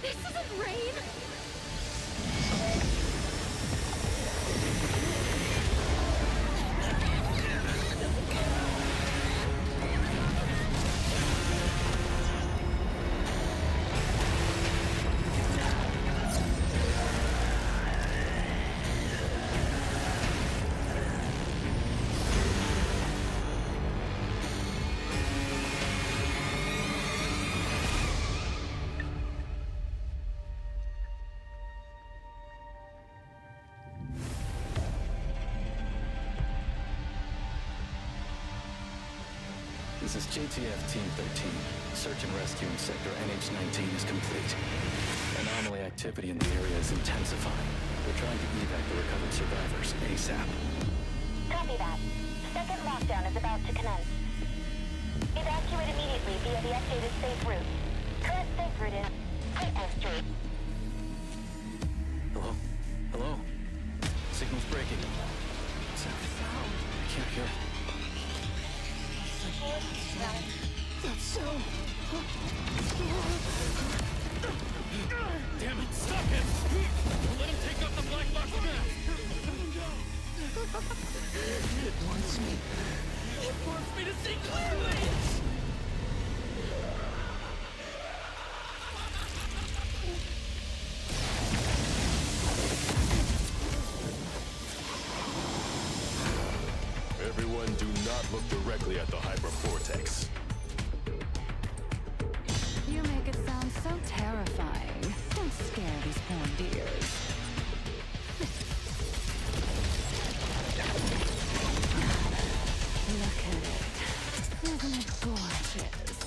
This isn't rain! This is JTF Team 13. Search and rescue in Sector NH-19 is complete. Anomaly activity in the area is intensifying. We're trying to evac the recovered survivors ASAP. Copy that. Second lockdown is about to commence. Evacuate immediately via the updated safe route. Current safe route is Whitman Street. Hello? Hello? Signal's breaking. What's that sound? I can't hear it. That sound! Damn it, stop him! Don't let him take off the black box mask! It wants me. It wants me to see clearly! Everyone, do not look directly at the hypervortex. You make it sound so terrifying. Don't scare these poor dears. Look at it. Isn't it gorgeous?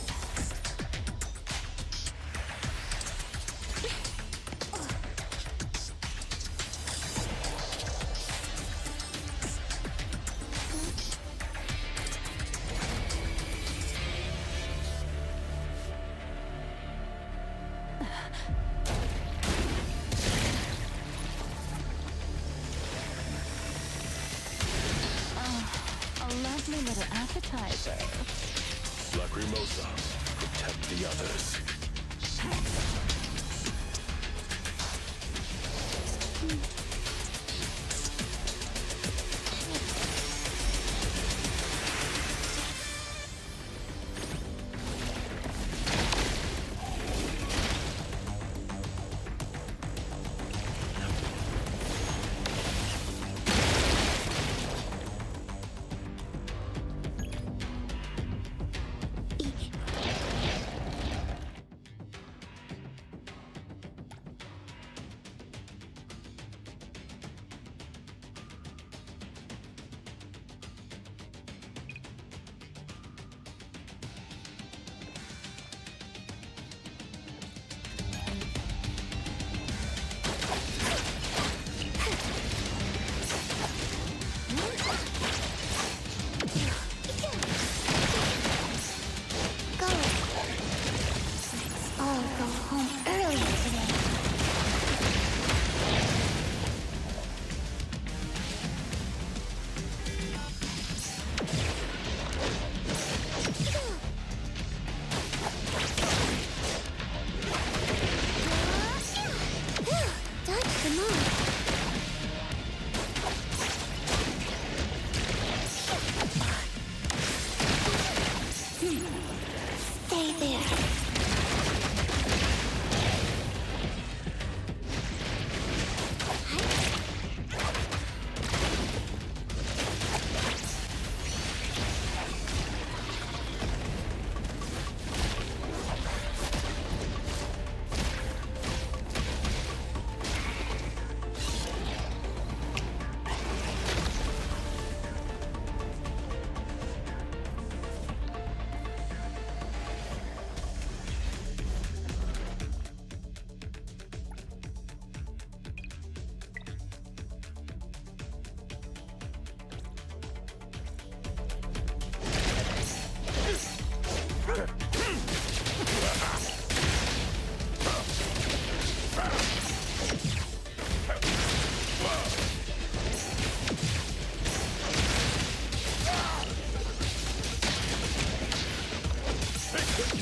A lovely little appetizer. Lacrimosa, protect the others.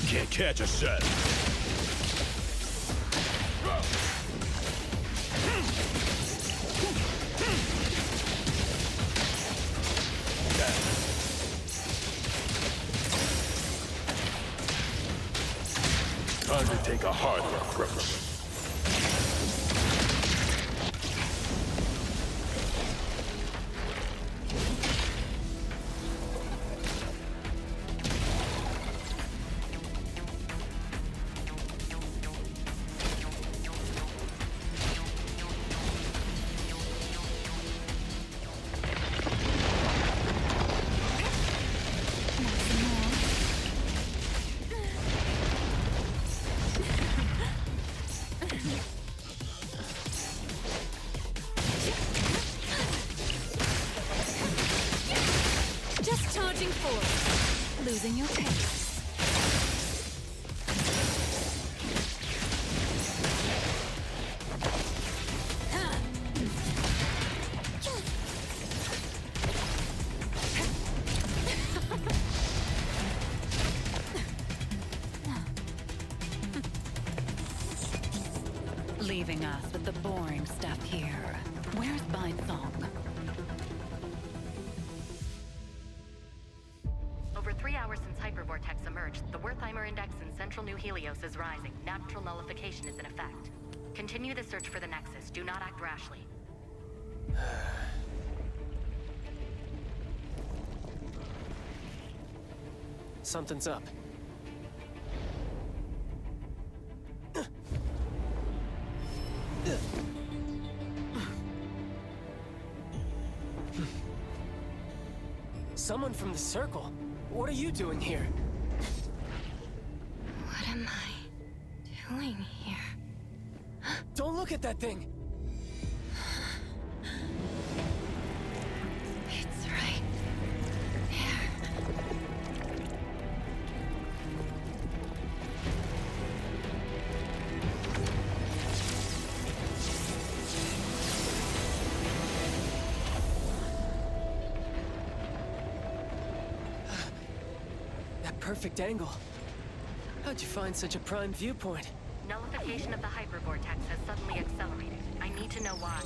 Can't catch a shot. take a harder approach. Just charging forward. Losing your pace. Leaving us with the boring stuff here. Where's Song? Over 3 hours since Hypervortex emerged, the Wertheimer Index in central New Helios is rising. Natural nullification is in effect. Continue the search for the Nexus. Do not act rashly. Something's up. Someone from the Circle? What are you doing here? What am I doing here? Don't look at that thing! It's right there. That perfect angle. How'd you find such a prime viewpoint? Nullification of the Hypervortex has suddenly accelerated. I need to know why.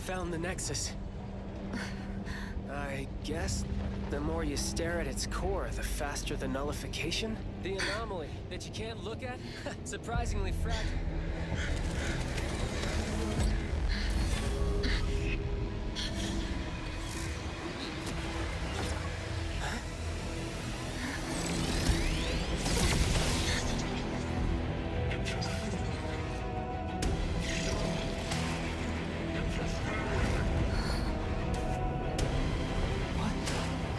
Found the Nexus. I guess the more you stare at its core, the faster the nullification? The anomaly that you can't look at? Surprisingly fragile.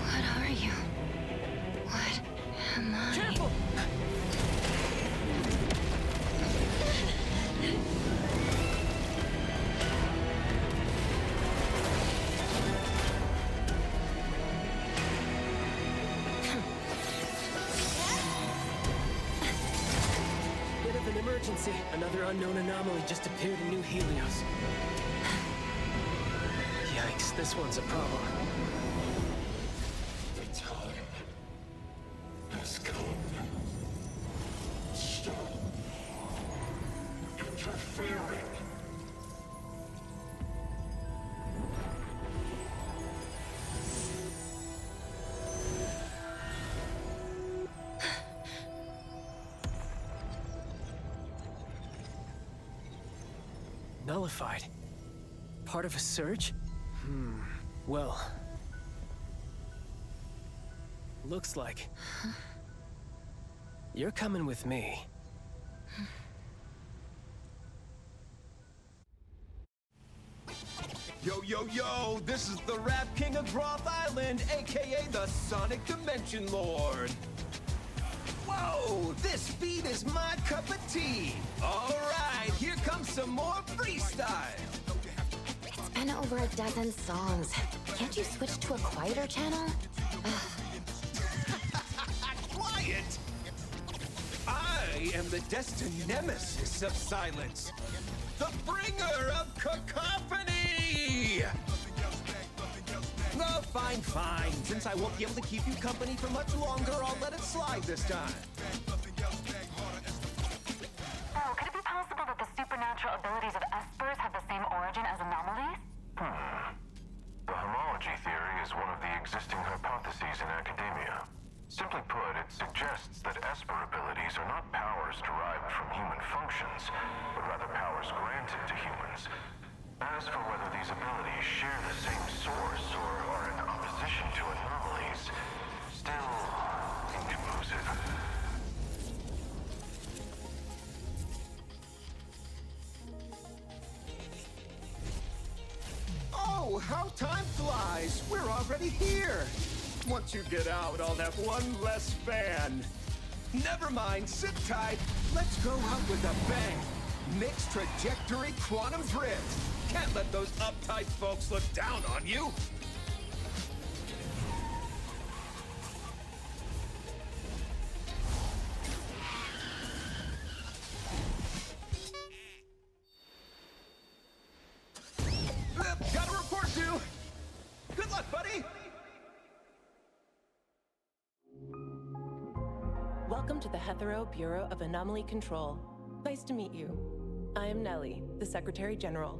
What are you? What am I? Careful! Bit of an emergency. Another unknown anomaly just appeared in New Helios. Yikes, this one's a problem. The time has come. Stop interfering. Nullified. Part of a surge? Well... looks like... You're coming with me. Yo, yo, yo, this is the Rap King of Groth Island, aka the Sonic Dimension Lord. Whoa, this beat is my cup of tea. All right, here comes some more freestyle. It's been over a dozen songs. Can't you switch to a quieter channel? Quiet! I am the destined nemesis of silence. The bringer of cacophony! Oh, fine, fine. Since I won't be able to keep you company for much longer, I'll let it slide this time. Oh, could it be possible that the supernatural abilities of espers have the same origin as anomalies? The homology theory is one of the existing hypotheses in academia. Simply put, it suggests that esper abilities are not powers from human functions, but rather powers granted to humans. As for whether these abilities share the same source or are in opposition to anomalies, still inconclusive. Oh, how time flies! We're already here! Once you get out, I'll have one less fan. Never mind, sit tight. Let's go out with a bang. Mixed trajectory quantum drift. Can't let those uptight folks look down on you. Got a report due. Good luck, buddy. Welcome to the Hetero Bureau of Anomaly Control. Nice to meet you. I am Nellie, the Secretary General.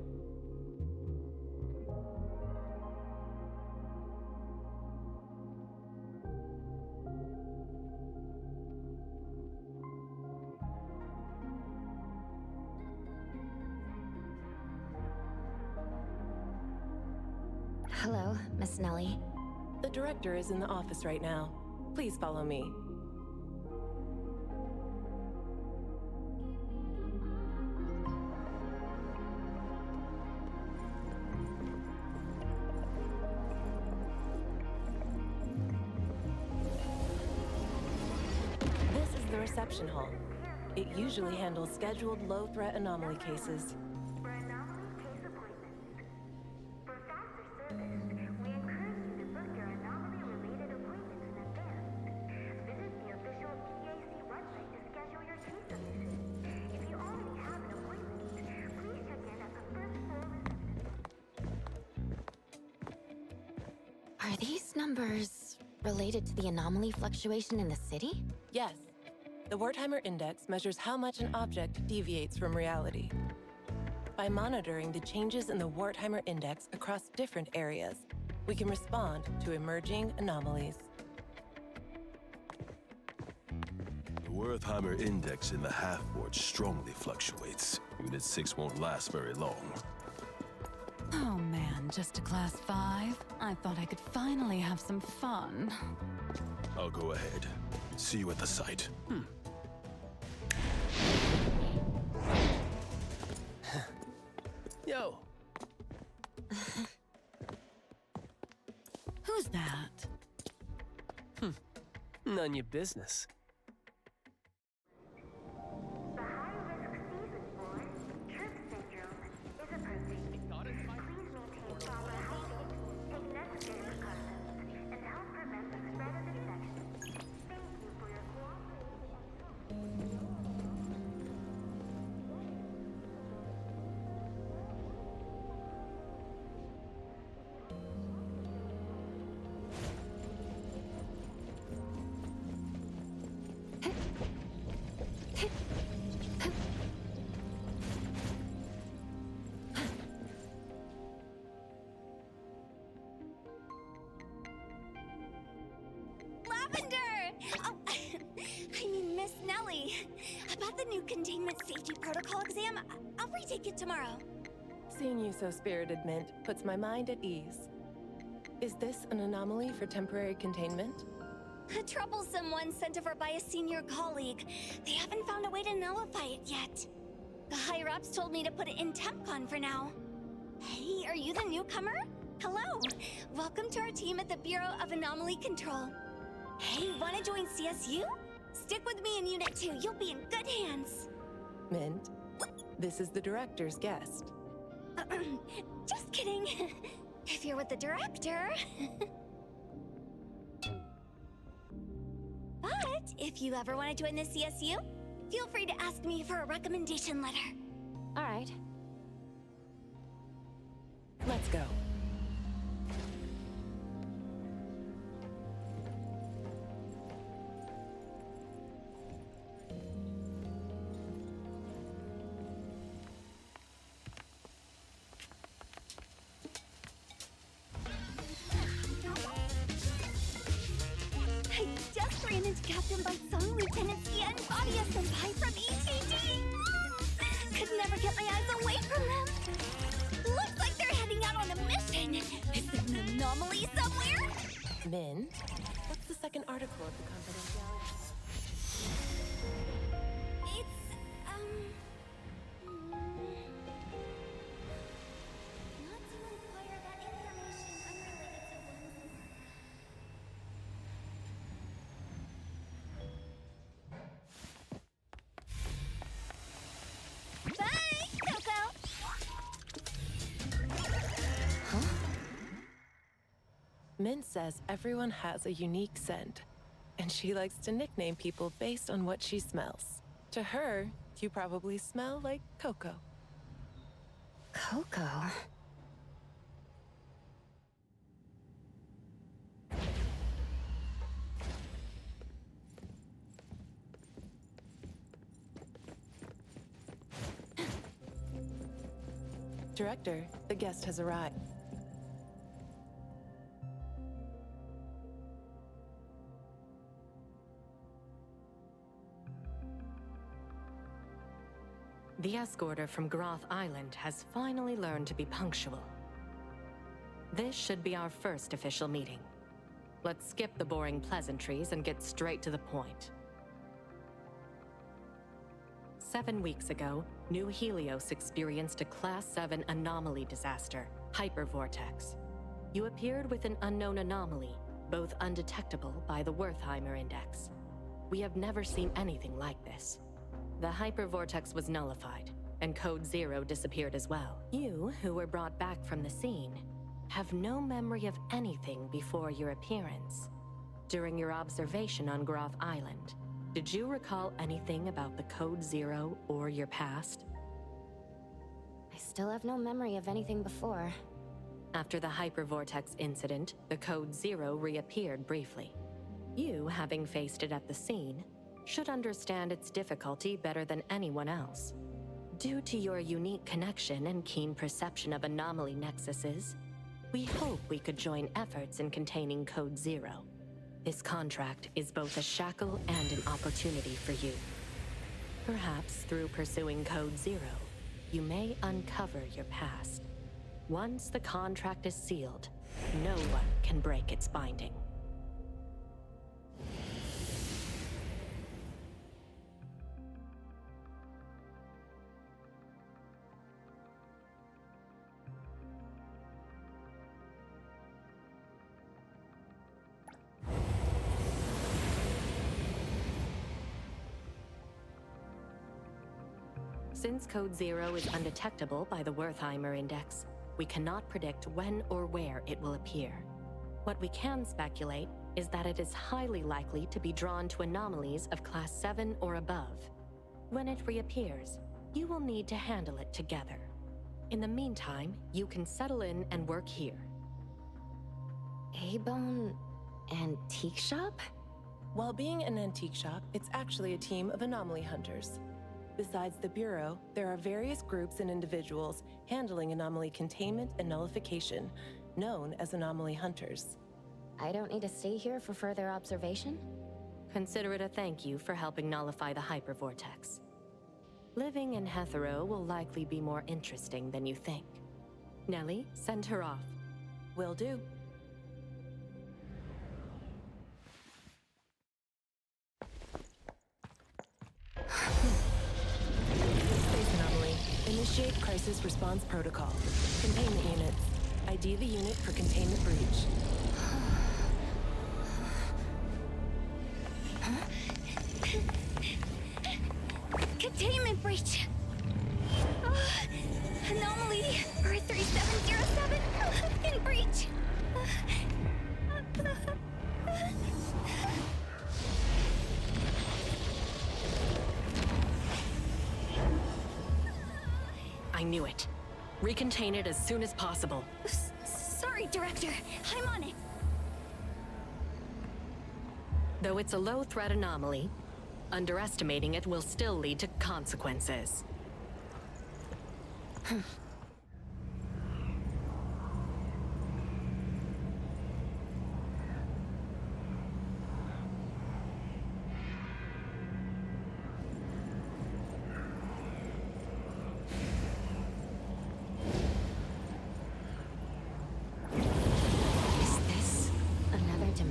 Hello, Miss Nellie. The director is in the office right now. Please follow me. This is the reception hall. It usually handles scheduled low-threat anomaly cases. For anomaly case appointments. For faster service, we encourage you to book your anomaly-related appointments in advance. Visit the official EAC website to schedule your case services. If you already have an appointment, please check in at the first floor reception. Are these numbers related to the anomaly fluctuation in the city? Yes. The Wertheimer Index measures how much an object deviates from reality. By monitoring the changes in the Wertheimer Index across different areas, we can respond to emerging anomalies. The Wertheimer Index in the half-board strongly fluctuates. Unit 6 won't last very long. Oh man, just a class 5? I thought I could finally have some fun. I'll go ahead. See you at the site. Yo, Who's that? none your business. The high-risk season 4, Troop Syndrome, is approaching. Please maintain proper hygiene, take necessary precautions, and help prevent the spread of infection. Thank you for your cooperation. Lavender! Oh, I mean, Miss Nellie. About the new containment safety protocol exam, I'll retake it tomorrow. Seeing you so spirited, Mint, puts my mind at ease. Is this an anomaly for temporary containment? A troublesome one sent over by a senior colleague. They haven't found a way to nullify it yet. The higher-ups told me to put it in TempCon for now. Hey, are you the newcomer? Hello. Welcome to our team at the Bureau of Anomaly Control. Hey, wanna join CSU? Stick with me in Unit 2. You'll be in good hands. Mint, this is the director's guest. Just kidding. If you're with the director. But if you ever want to join the CSU, feel free to ask me for a recommendation letter. All right. Let's go. I just ran into Captain Bite Song, Lieutenant Cia, and Fadia Senpai from ETD! Min? What's the second article of the confidentiality? It's, not to inquire about information unrelated to one's work. Bye, Coco! Min says everyone has a unique scent, and she likes to nickname people based on what she smells. To her, you probably smell like Coco. Coco? Director, the guest has arrived. The escorter from Groth Island has finally learned to be punctual. This should be our first official meeting. Let's skip the boring pleasantries and get straight to the point. 7 weeks ago, New Helios experienced a Class 7 anomaly disaster, hypervortex. You appeared with an unknown anomaly, both undetectable by the Wertheimer Index. We have never seen anything like this. The hypervortex was nullified, and Code Zero disappeared as well. You, who were brought back from the scene, have no memory of anything before your appearance. During your observation on Groth Island, did you recall anything about the Code Zero or your past? I still have no memory of anything before. After the hypervortex incident, the Code Zero reappeared briefly. You, having faced it at the scene, should understand its difficulty better than anyone else. Due to your unique connection and keen perception of anomaly nexuses, we hope we could join efforts in containing Code Zero. This contract is both a shackle and an opportunity for you. Perhaps through pursuing Code Zero, you may uncover your past. Once the contract is sealed, no one can break its binding. Since Code Zero is undetectable by the Wertheimer Index, we cannot predict when or where it will appear. What we can speculate is that it is highly likely to be drawn to anomalies of Class 7 or above. When it reappears, you will need to handle it together. In the meantime, you can settle in and work here. A-Bone Antique Shop? While being an antique shop, it's actually a team of anomaly hunters. Besides the Bureau, there are various groups and individuals handling anomaly containment and nullification, known as anomaly hunters. I don't need to stay here for further observation? Consider it a thank you for helping nullify the hypervortex. Living in Hetero will likely be more interesting than you think. Nellie, send her off. Will do. Space anomaly. Initiate crisis response protocol. Containment units. ID the unit for containment breach. Containment breach! Anomaly R3707 in breach! I knew it. Recontain it as soon as possible. Sorry, Director. I'm on it. Though it's a low-threat anomaly, underestimating it will still lead to consequences. Is this another dimension?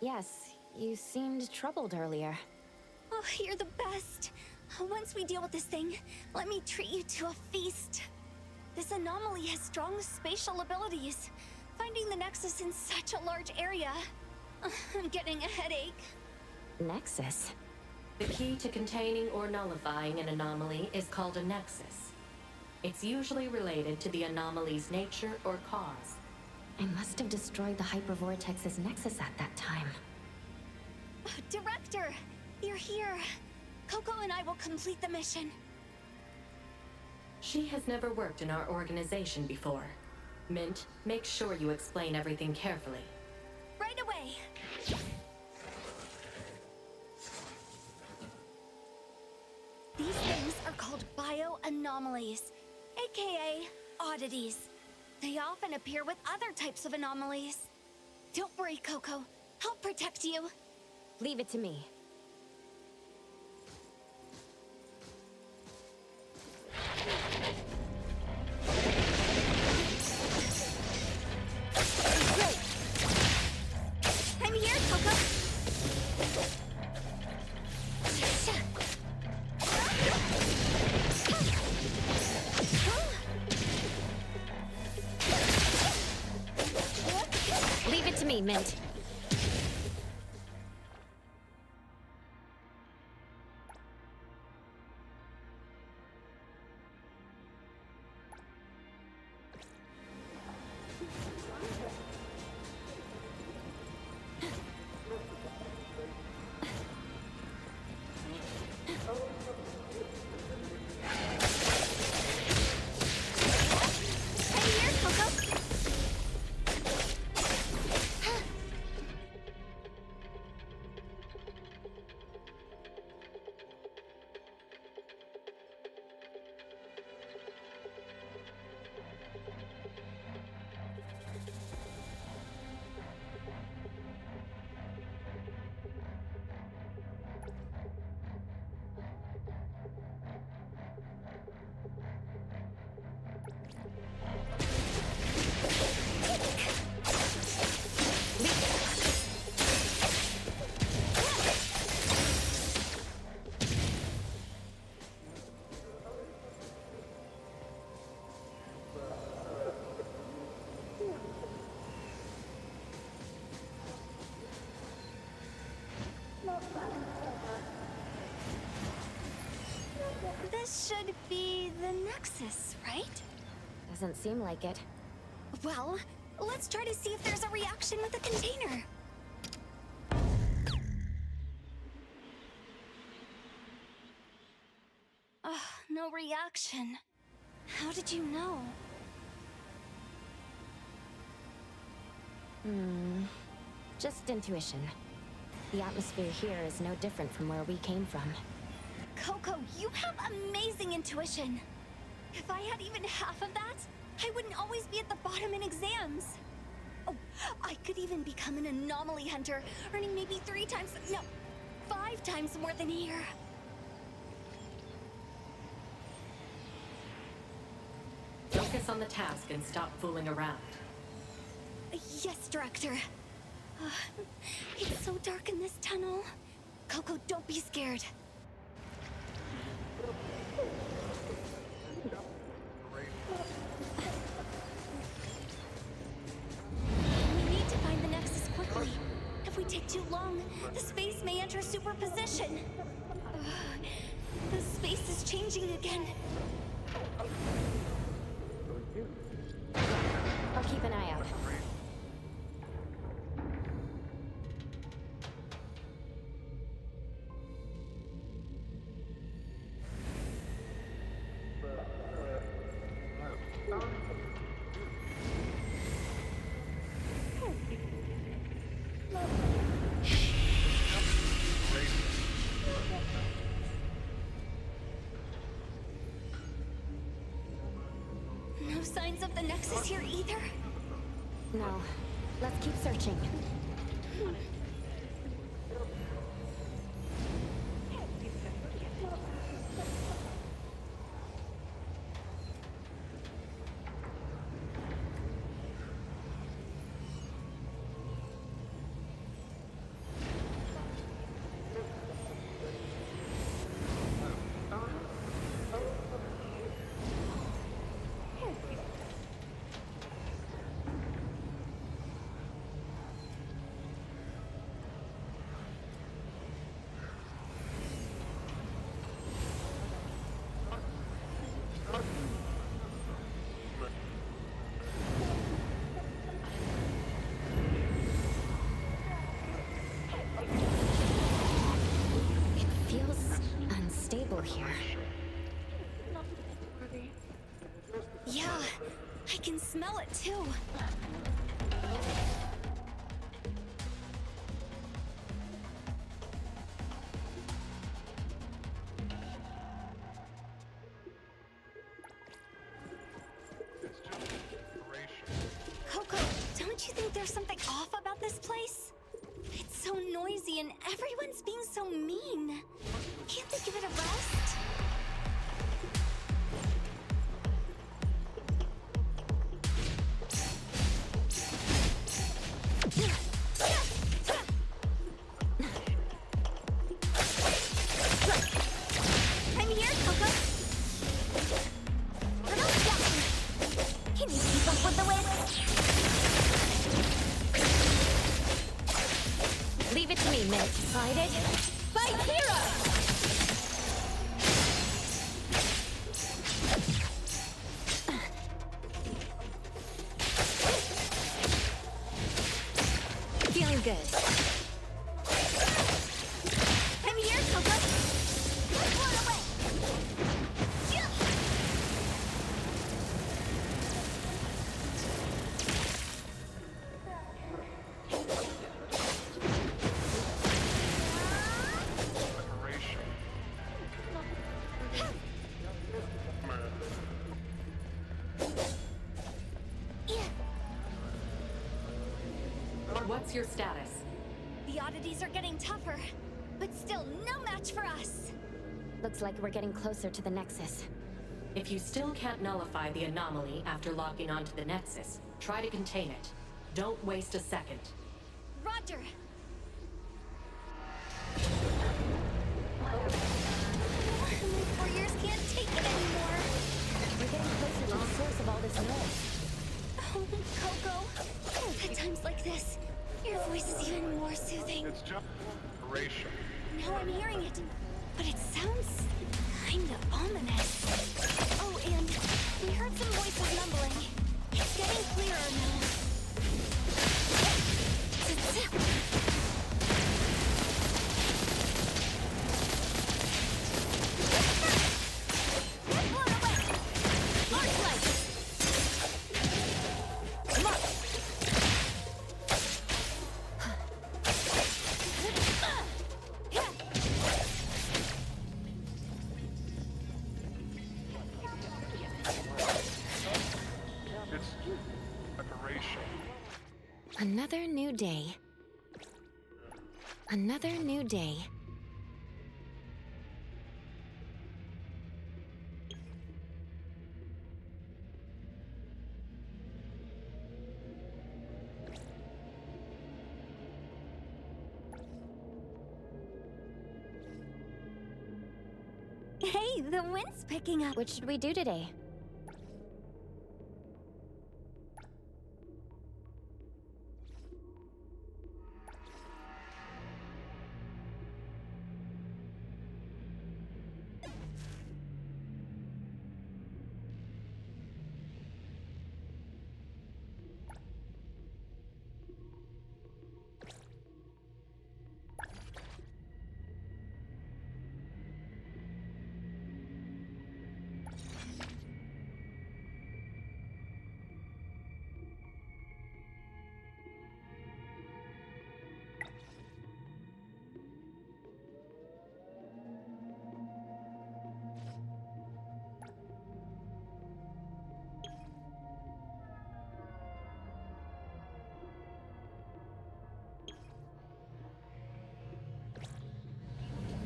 Yes, you seemed troubled earlier. Oh, you're the best. Once we deal with this thing, let me treat you to a feast. This anomaly has strong spatial abilities. Finding the Nexus in such a large area. I'm getting a headache. Nexus? The key to containing or nullifying an anomaly is called a nexus. It's usually related to the anomaly's nature or cause. I must have destroyed the Hypervortex's nexus at that time. Oh, Director, you're here. Coco and I will complete the mission. She has never worked in our organization before. Mint, make sure you explain everything carefully. Right away. These things are called bioanomalies, aka oddities. They often appear with other types of anomalies. Don't worry, Coco. I'll protect you. Leave it to me. Great. I'm here, Coco. Leave it to me, Mint. This should be the Nexus, right? Doesn't seem like it. Well, let's try to see if there's a reaction with the container. No reaction. How did you know? Just intuition. The atmosphere here is no different from where we came from. Coco, you have amazing intuition. If I had even half of that, I wouldn't always be at the bottom in exams. Oh, I could even become an anomaly hunter, earning maybe 5 times more than here. Focus on the task and stop fooling around. Yes, Director. It's so dark in this tunnel. Coco, don't be scared. We need to find the Nexus quickly. If we take too long, the space may enter superposition. The space is changing again. I'll keep an eye out. No signs of the Nexus here either. No. Let's keep searching. trouble here. Yeah, I can smell it too. Coco, don't you think there's something off about this place? It's so noisy and everyone's being so mean. Can't they give it a rest? I'm here, Coco. Little Jackson, can you keep up with the wind? Leave it to me, Miss. Decided? By Hero! Feeling good. I'm here, Coco. Blown away. What's your status? The oddities are getting tougher, but still no match for us. Looks like we're getting closer to the Nexus. If you still can't nullify the anomaly after locking onto the Nexus, try to contain it. Don't waste a second. Roger. My warriors can't take it anymore. We're getting closer to the source of all this noise. Oh, Coco. At times like this, your voice is even more soothing. It's just operation. Now I'm hearing it, but it sounds kind of ominous. Oh, and we heard some voices mumbling. It's getting clearer now. Get blown away! Large lights! Come on! It's operation. Another new day. Another new day. Hey, the wind's picking up. What should we do today?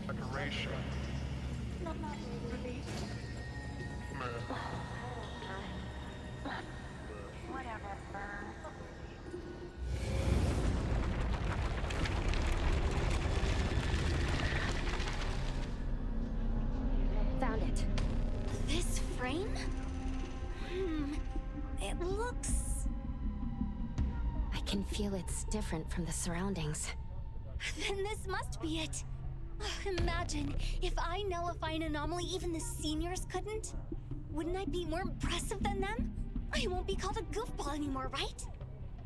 Operation. Found it. This frame? It looks... I can feel it's different from the surroundings. Then this must be it. Imagine if I nullify an anomaly even the seniors couldn't. Wouldn't I be more impressive than them? I won't be called a goofball anymore, right?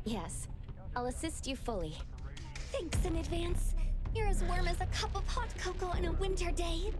Yes. I'll assist you fully. Thanks in advance. You're as warm as a cup of hot cocoa on a winter day.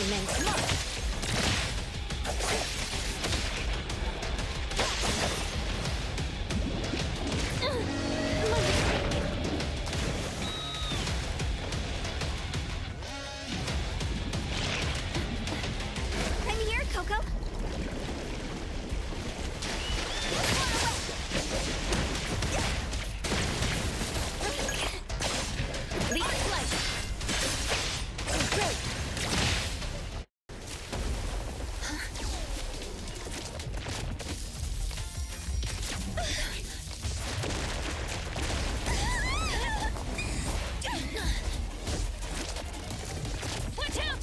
Mint. Come on. I'm here, Coco. Lead flight. Great. Watch out!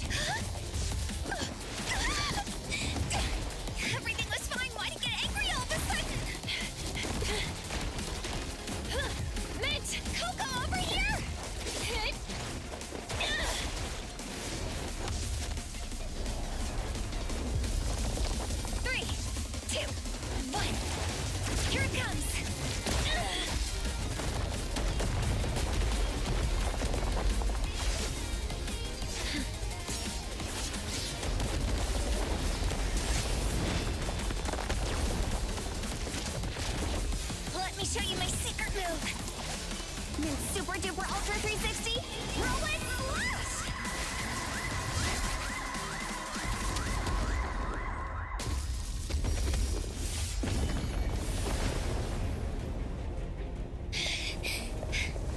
Everything was fine. Why'd he get angry all of a sudden? Mint! Coco, over here! 3, 2, 1. Here it comes. Let me show you my secret move. Mint Super Duper Ultra 360. Roll it slash!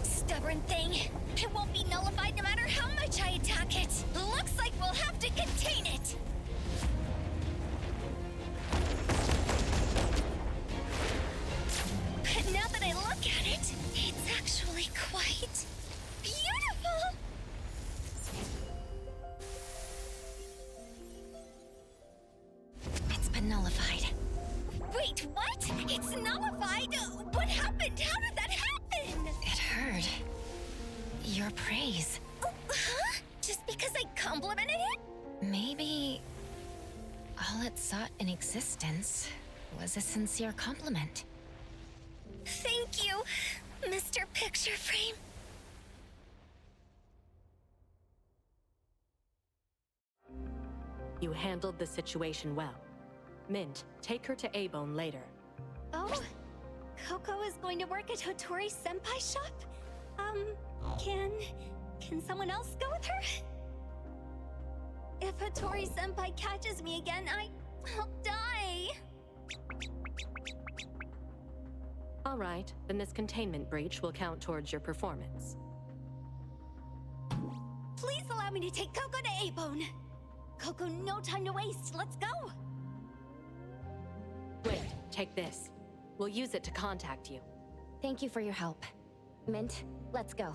Stubborn thing. It won't be nullified no matter how much I attack it. Looks like we'll have to contain it. But now that I look at it, it's actually quite beautiful. It's been nullified. Wait, what? It's nullified? What happened? How did that happen? It heard your praise. Oh, huh? Just because I complimented it? Maybe all it sought in existence was a sincere compliment. Thank you, Mr. Picture Frame. You handled the situation well. Mint, take her to A-Bone later. Oh, Coco is going to work at Hotori's senpai shop? Can someone else go with her? If Hotori senpai catches me again, I'll die. All right, then this containment breach will count towards your performance. Please allow me to take Coco to A-Bone. Coco, no time to waste. Let's go. Wait, take this. We'll use it to contact you. Thank you for your help. Mint, let's go.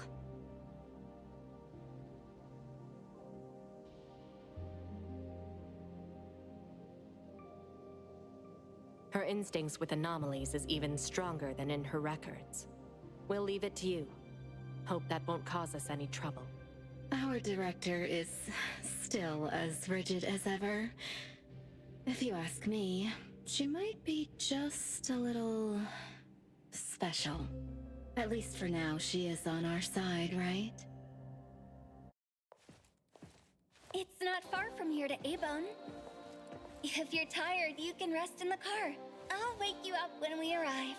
Her instincts with anomalies is even stronger than in her records. We'll leave it to you. Hope that won't cause us any trouble. Our director is still as rigid as ever. If you ask me, she might be just a little special. At least for now, she is on our side, right? It's not far from here to A-Bone. If you're tired, you can rest in the car. I'll wake you up when we arrive.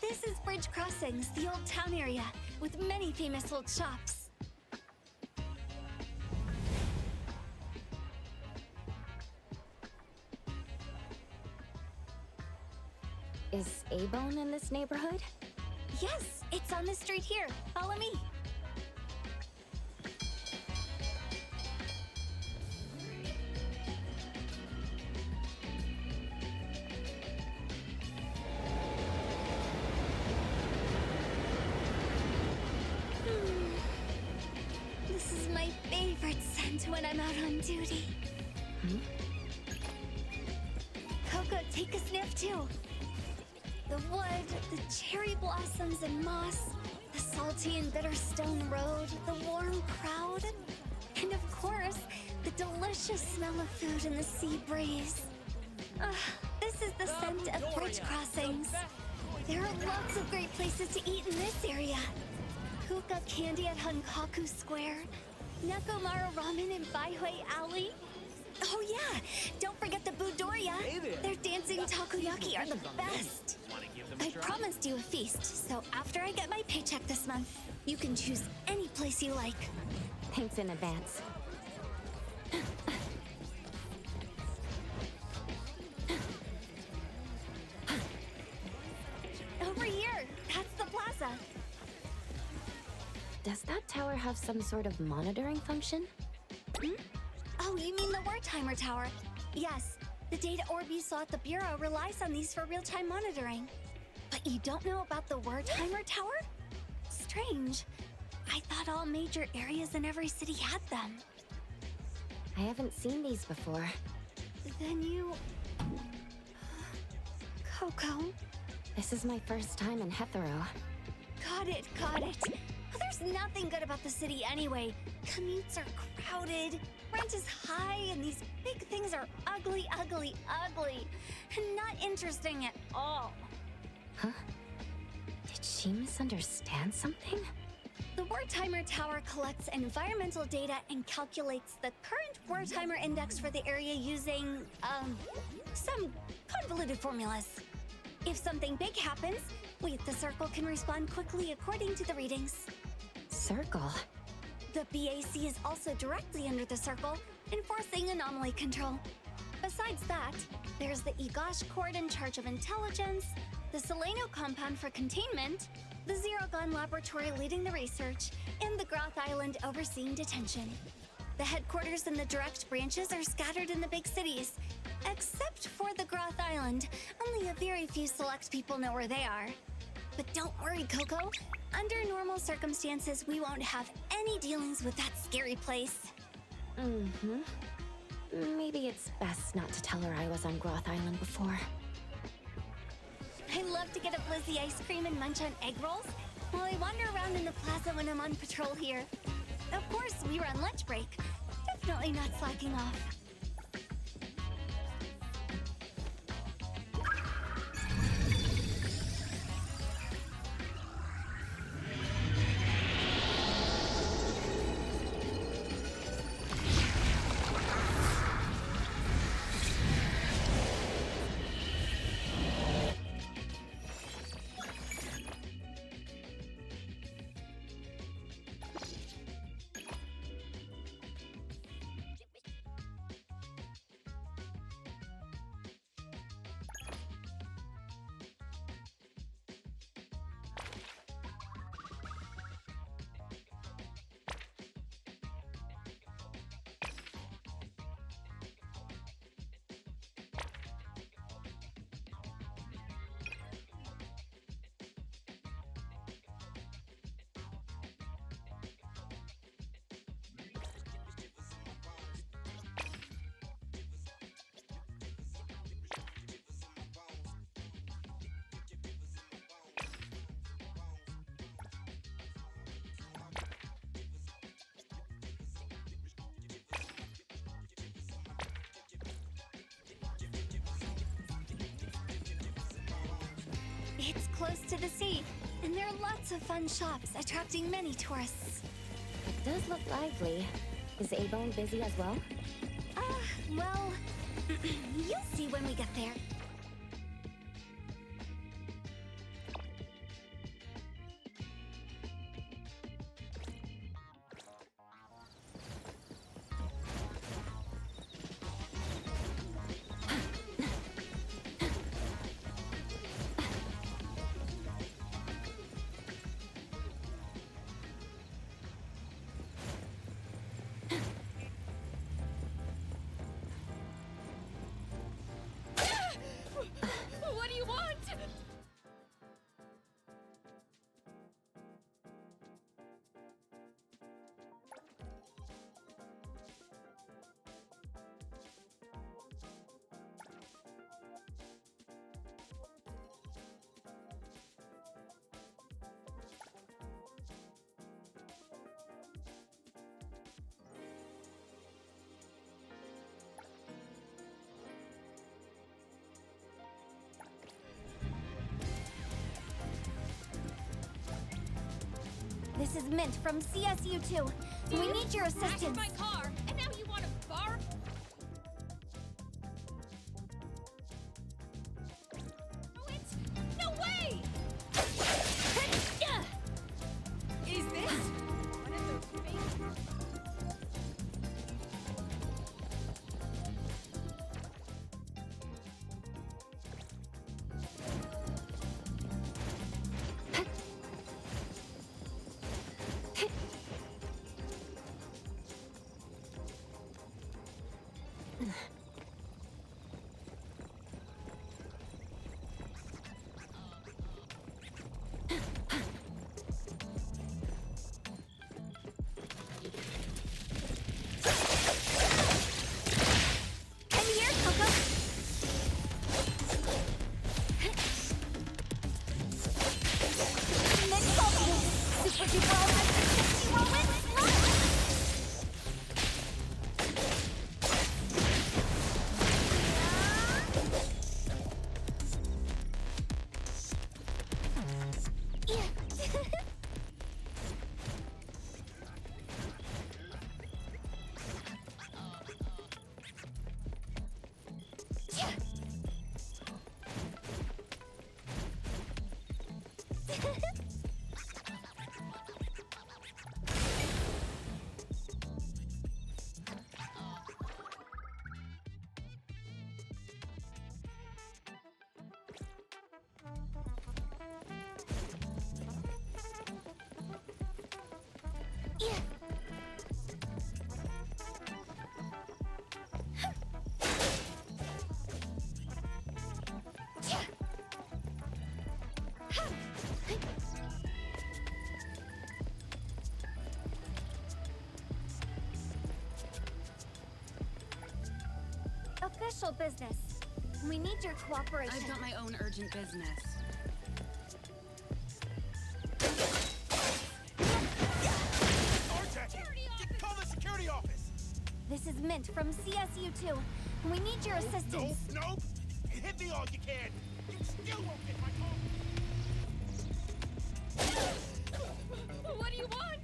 This is Bridge Crossings, the old town area, with many famous old shops. Is A-Bone in this neighborhood? Yes, it's on the street here. Follow me. This is my favorite scent when I'm out on duty. Coco, take a sniff too. The wood, the cherry blossoms and moss, the salty and bitter stone road, the warm crowd, and of course, the delicious smell of food in the sea breeze. This is the scent of bridge crossings. There are lots of great places to eat in this area. Kuka Candy at Hankaku Square, Nekomara Ramen in Baihui Alley. Oh yeah, don't forget the Budoria. Their dancing takoyaki are the best. I promised you a feast, so after I get my paycheck this month, you can choose any place you like. Thanks in advance. Over here, that's the plaza. Does that tower have some sort of monitoring function? Oh, you mean the Wertheimer Tower? Yes, the data orb you saw at the Bureau relies on these for real-time monitoring. But you don't know about the Wertheimer Tower? Strange. I thought all major areas in every city had them. I haven't seen these before. Then you... Coco? This is my first time in Hetero. Got it, got it. There's nothing good about the city anyway. Commutes are crowded, rent is high, and these big things are ugly, ugly, ugly. And not interesting at all. Huh? Did she misunderstand something? The Wertheimer Tower collects environmental data and calculates the current Wertheimer index for the area using, some convoluted formulas. If something big happens, we at the Circle can respond quickly according to the readings. Circle? The BAC is also directly under the Circle, enforcing anomaly control. Besides that, there's the Egosh Court in charge of intelligence, the Seleno compound for containment, the Zerogon laboratory leading the research, and the Groth Island overseeing detention. The headquarters and the direct branches are scattered in the big cities, except for the Groth Island. Only a very few select people know where they are. But don't worry, Coco. Under normal circumstances, we won't have any dealings with that scary place. Maybe it's best not to tell her I was on Groth Island before. I love to get a Blizzy ice cream and munch on egg rolls while I wander around in the plaza when I'm on patrol here. Of course, we were on lunch break. Definitely not slacking off. It's close to the sea, and there are lots of fun shops attracting many tourists. It does look lively. Is A-Bone busy as well? Well, you'll see when we get there. This is Mint from CSU2. We need your assistance. My car, and now you want to bar? No way! Is this one of those fake? I'm here, Coco. Mint Bubble. Super duper ultra 60 whirlwind slide. Official business. We need your cooperation. I've got my own urgent business. Call the security office! This is Mint from CSU2. We need your assistance. Nope! Hit me all you can! You still won't get my call! What do you want?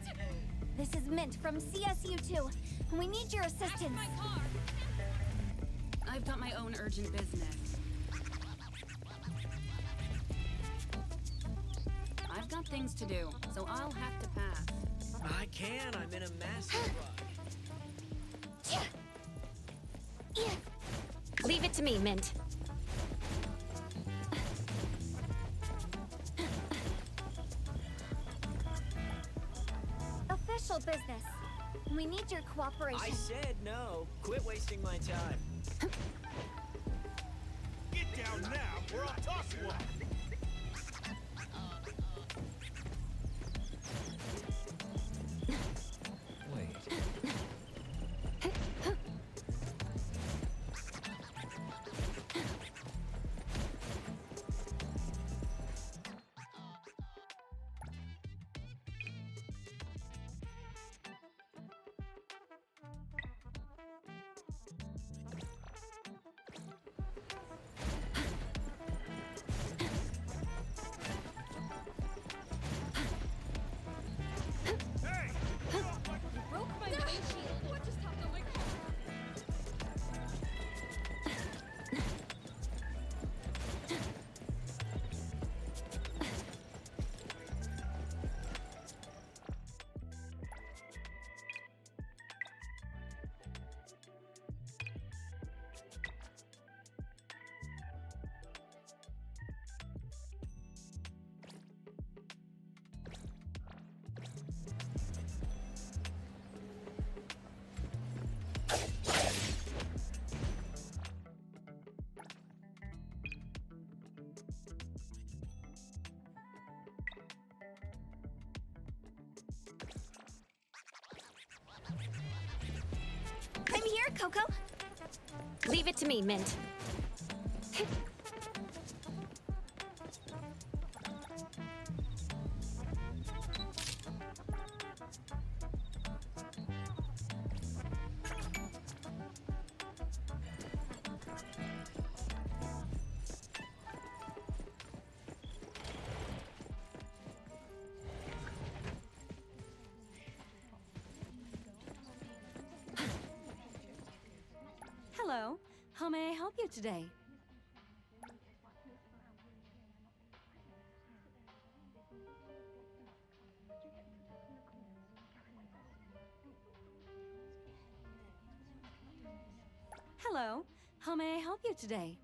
This is Mint from CSU2. We need your assistance. My car. I've got my own urgent business. I've got things to do, so I'll have to pass. I can. I'm in a massive rush. Leave it to me, Mint. Official business. We need your cooperation. I said no. Quit wasting my time. Get down now, or I'll toss you off! I'm here, Coco. Leave it to me, Mint. How may I help you today? Hello. How may I help you today?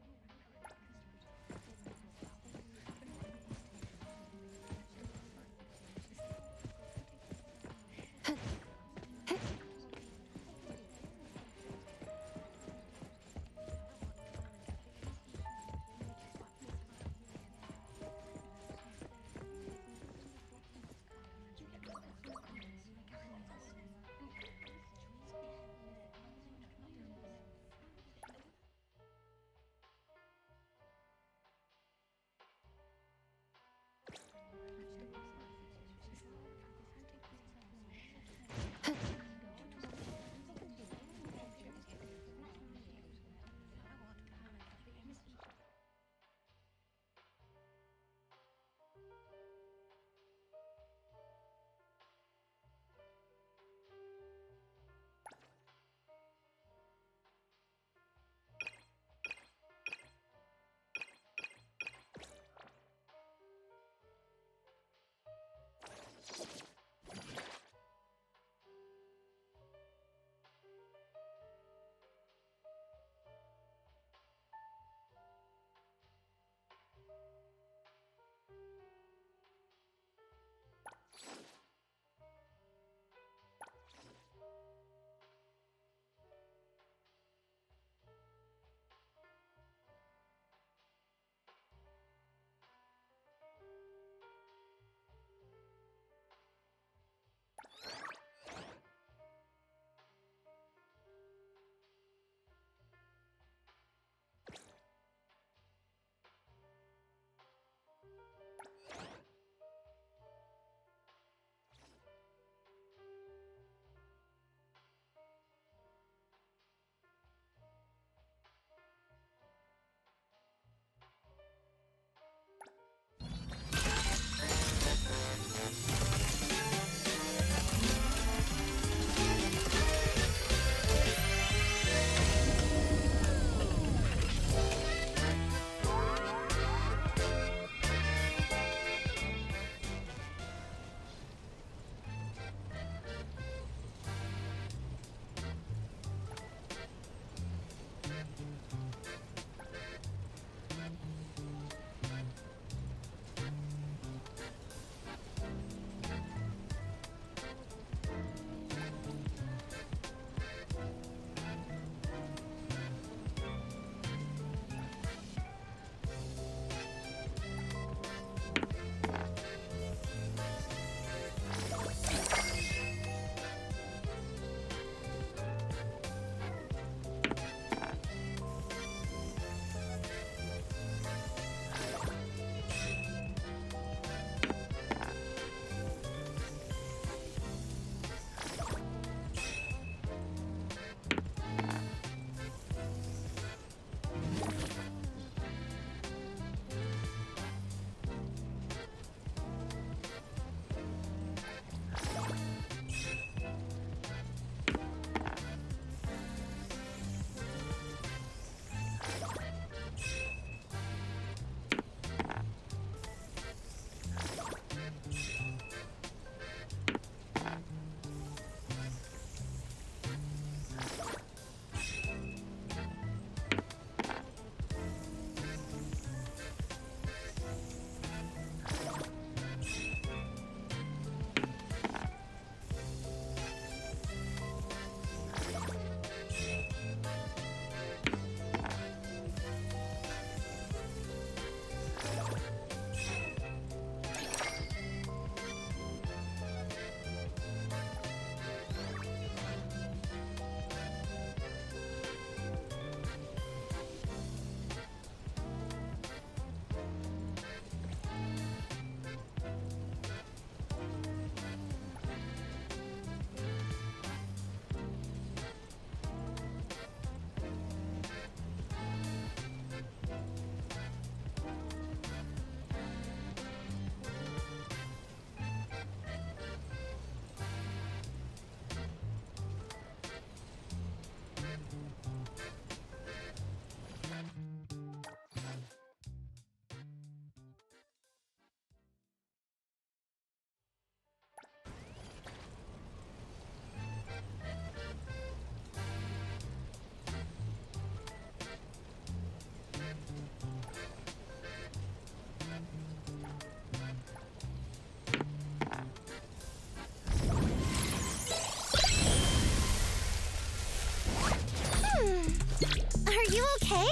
Okay,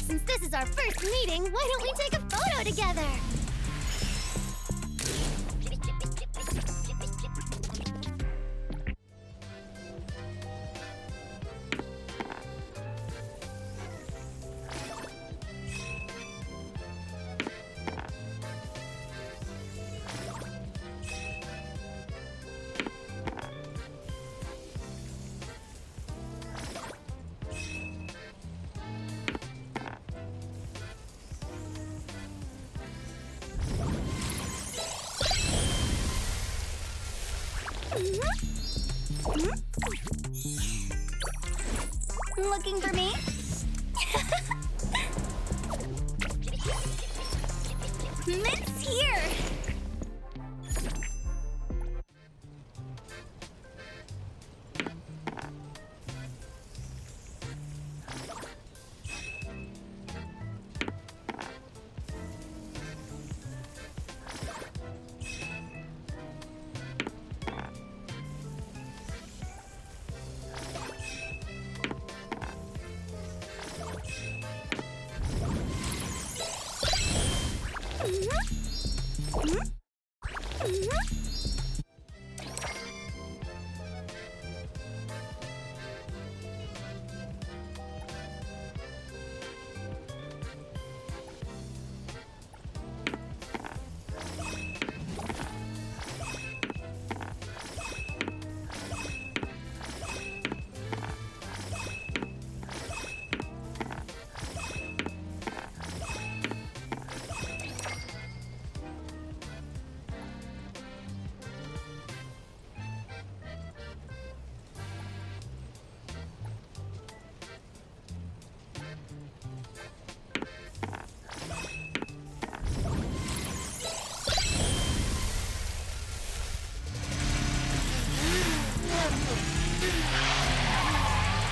since this is our first meeting, why don't we take a photo together? Looking for me? Mint's here!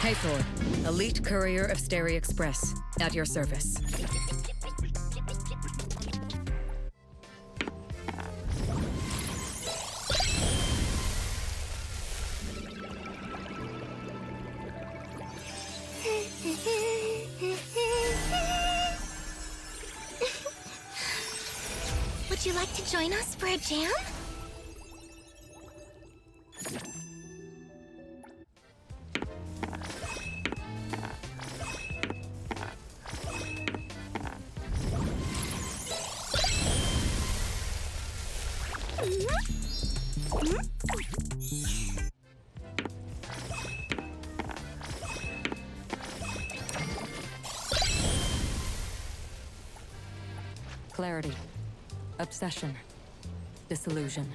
Haythor, Elite Courier of Stary Express, at your service. Would you like to join us for a jam? Clarity. Obsession. Disillusion.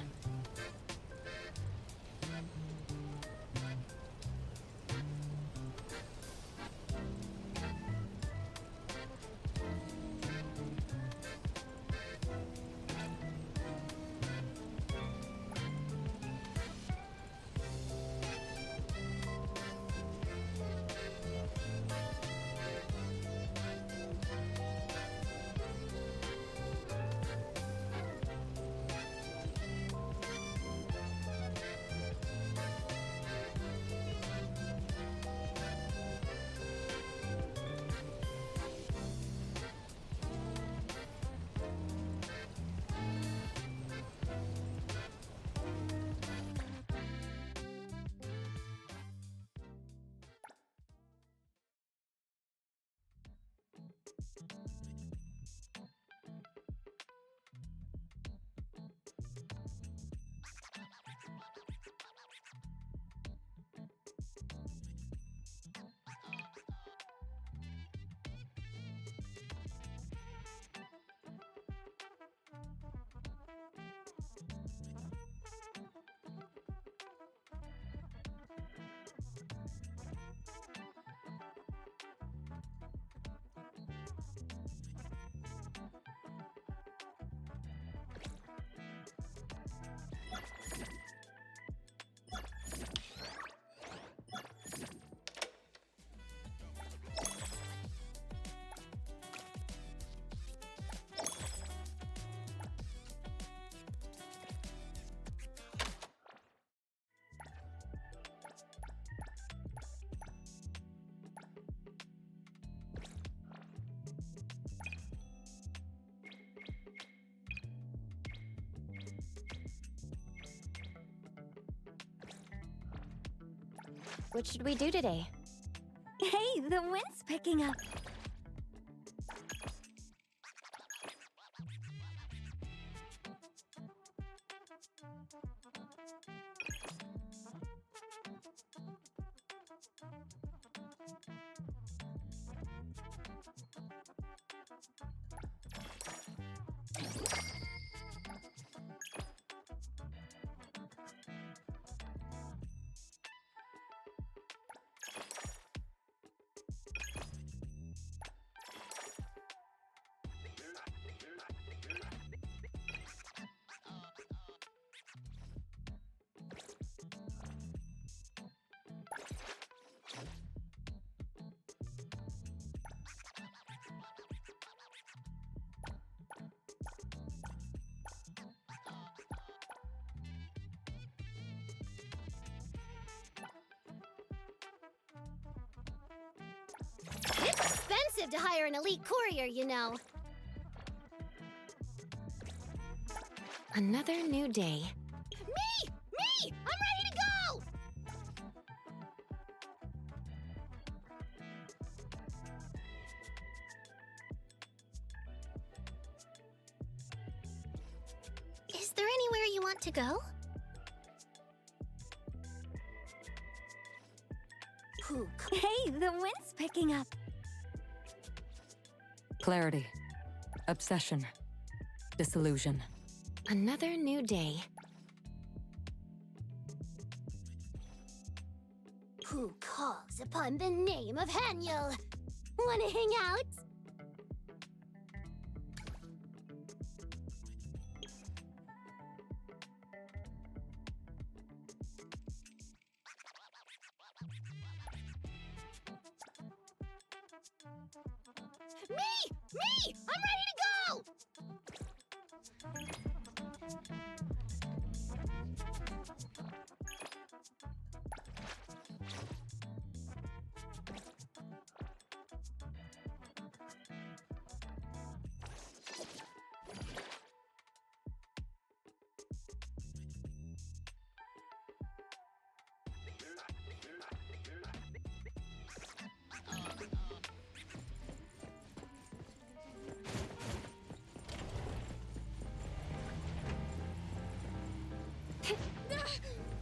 What should we do today? Hey, the wind's picking up. It's expensive to hire an elite courier, you know. Another new day. Me! Me! I'm ready to go! Is there anywhere you want to go? Hey, the wind's picking up. Clarity. Obsession. Disillusion. Another new day. Who calls upon the name of Haniel? Wanna hang out? Me! Me! I'm ready to go!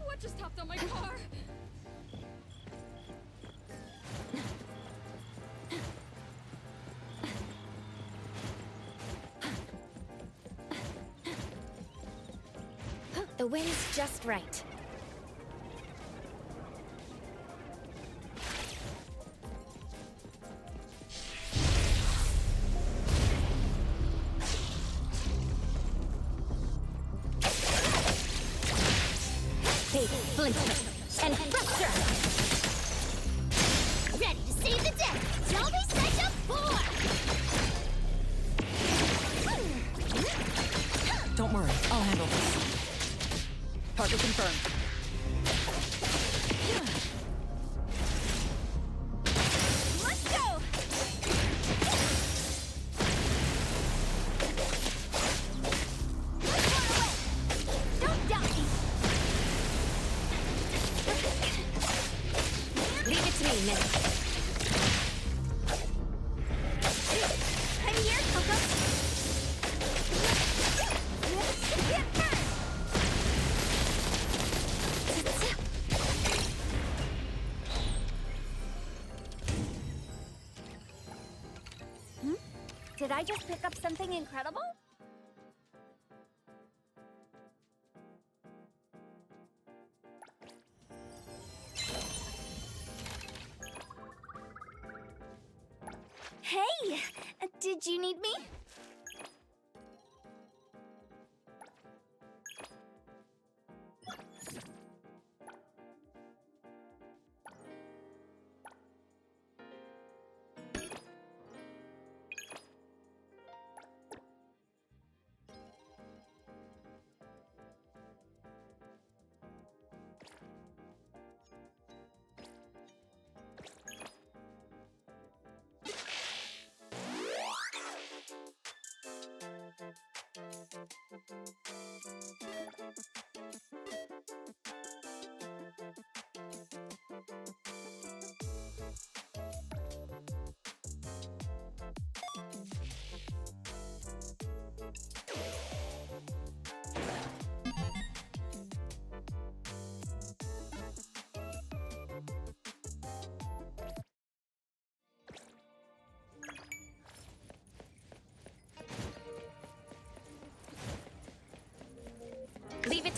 What just hopped on my car? The wind's just right. Take Splinter and Fracture! Ready to save the day! Don't be such a bore! Don't worry, I'll handle this. Target confirmed. Let's go! Don't doubt me! Leave it to me, Ned. I'm here, Coco! Get burned! Did I just pick up something incredible? Hey! Did you need me?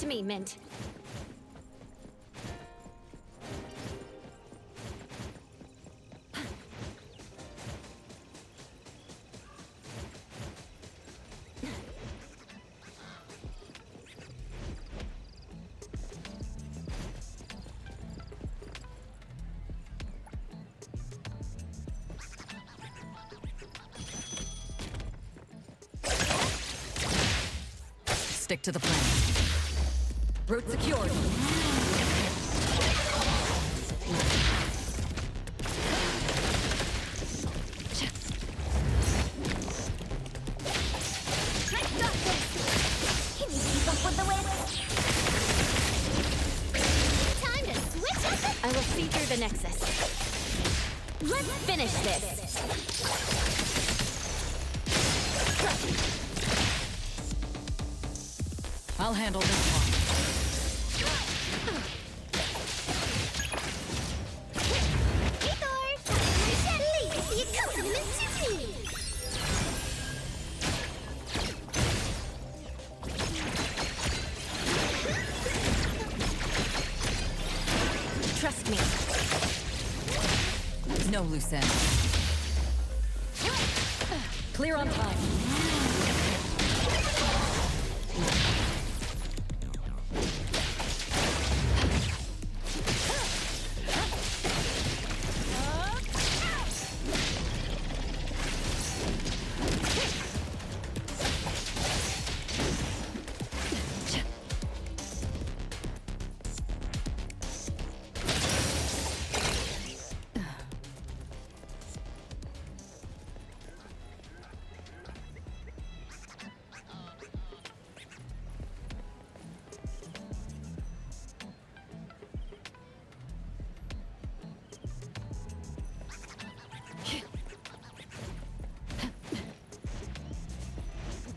to me, Mint. Stick to the plan. Route secured. I got this! Can you keep up with the wind? Time to switch up I will see through the Nexus. Let's finish this! I'll handle this one. Hey, Thor! Please be a compliment to me! Trust me. No loose ends. Clear on time.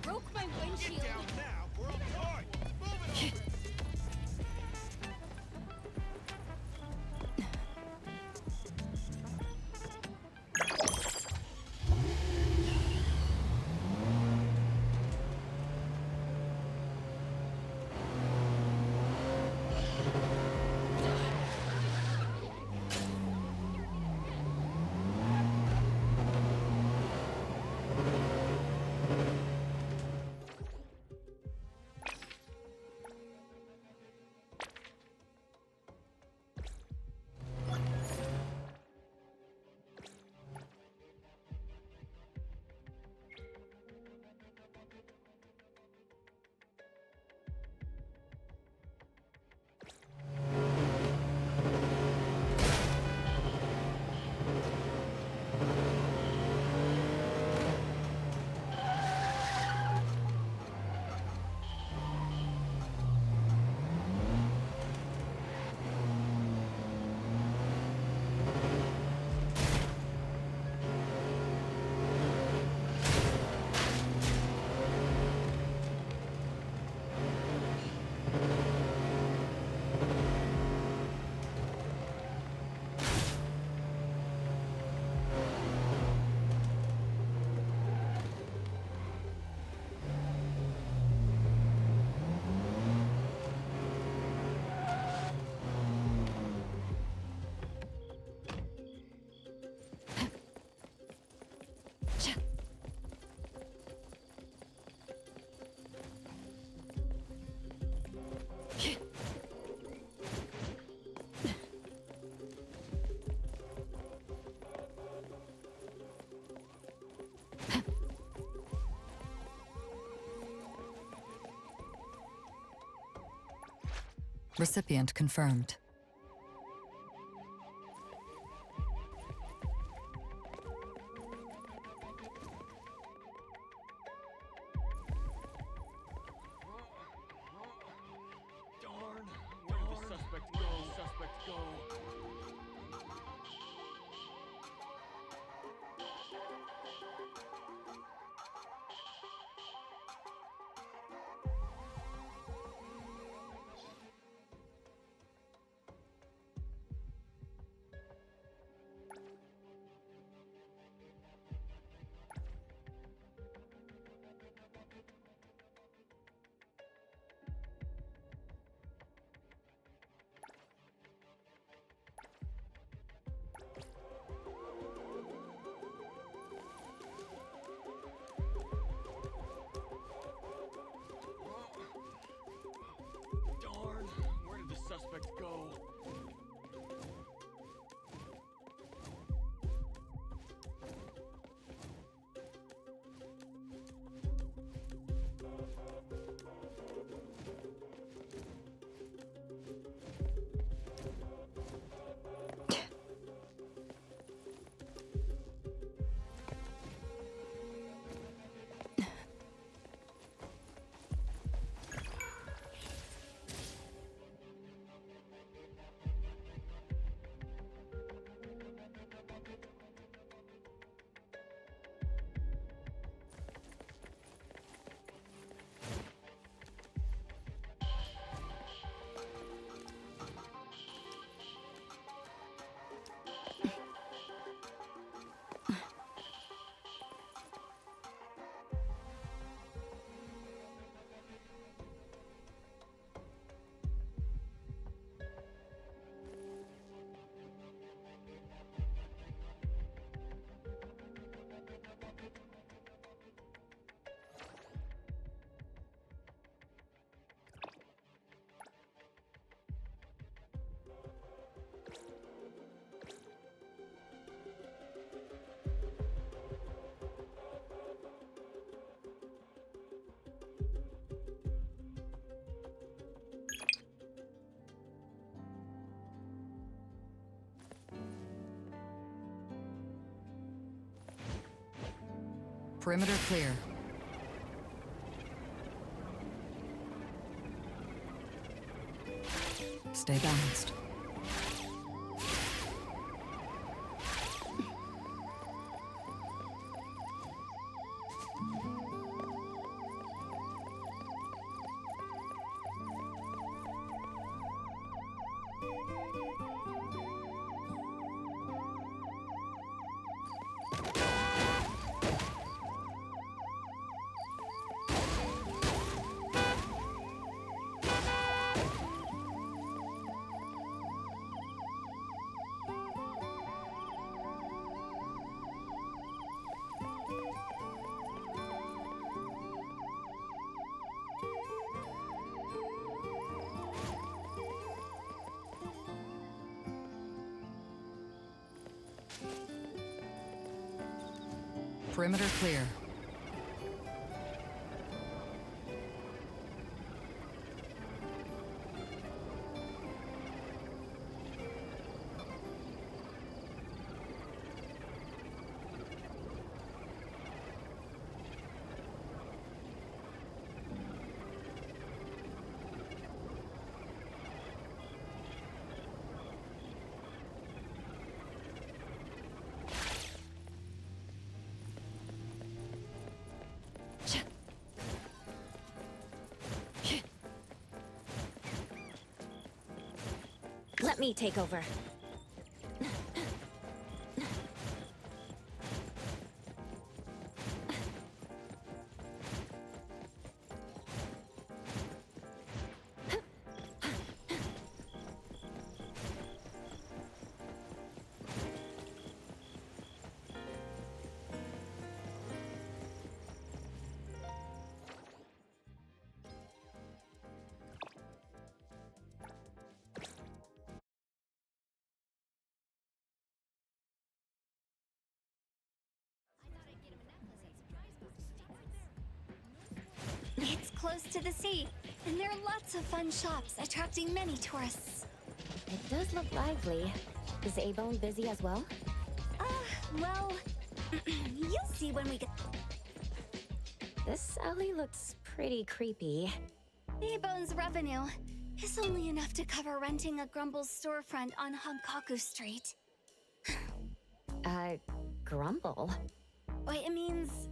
Broke my windshield. Recipient confirmed. Perimeter clear. Stay balanced. Perimeter clear. Let me take over. It's close to the sea, and there are lots of fun shops attracting many tourists. It does look lively. Is A-Bone busy as well? Well, you'll see when we get... This alley looks pretty creepy. A-Bone's revenue is only enough to cover renting a Grumble's storefront on Hankaku Street. Grumble? Why, it means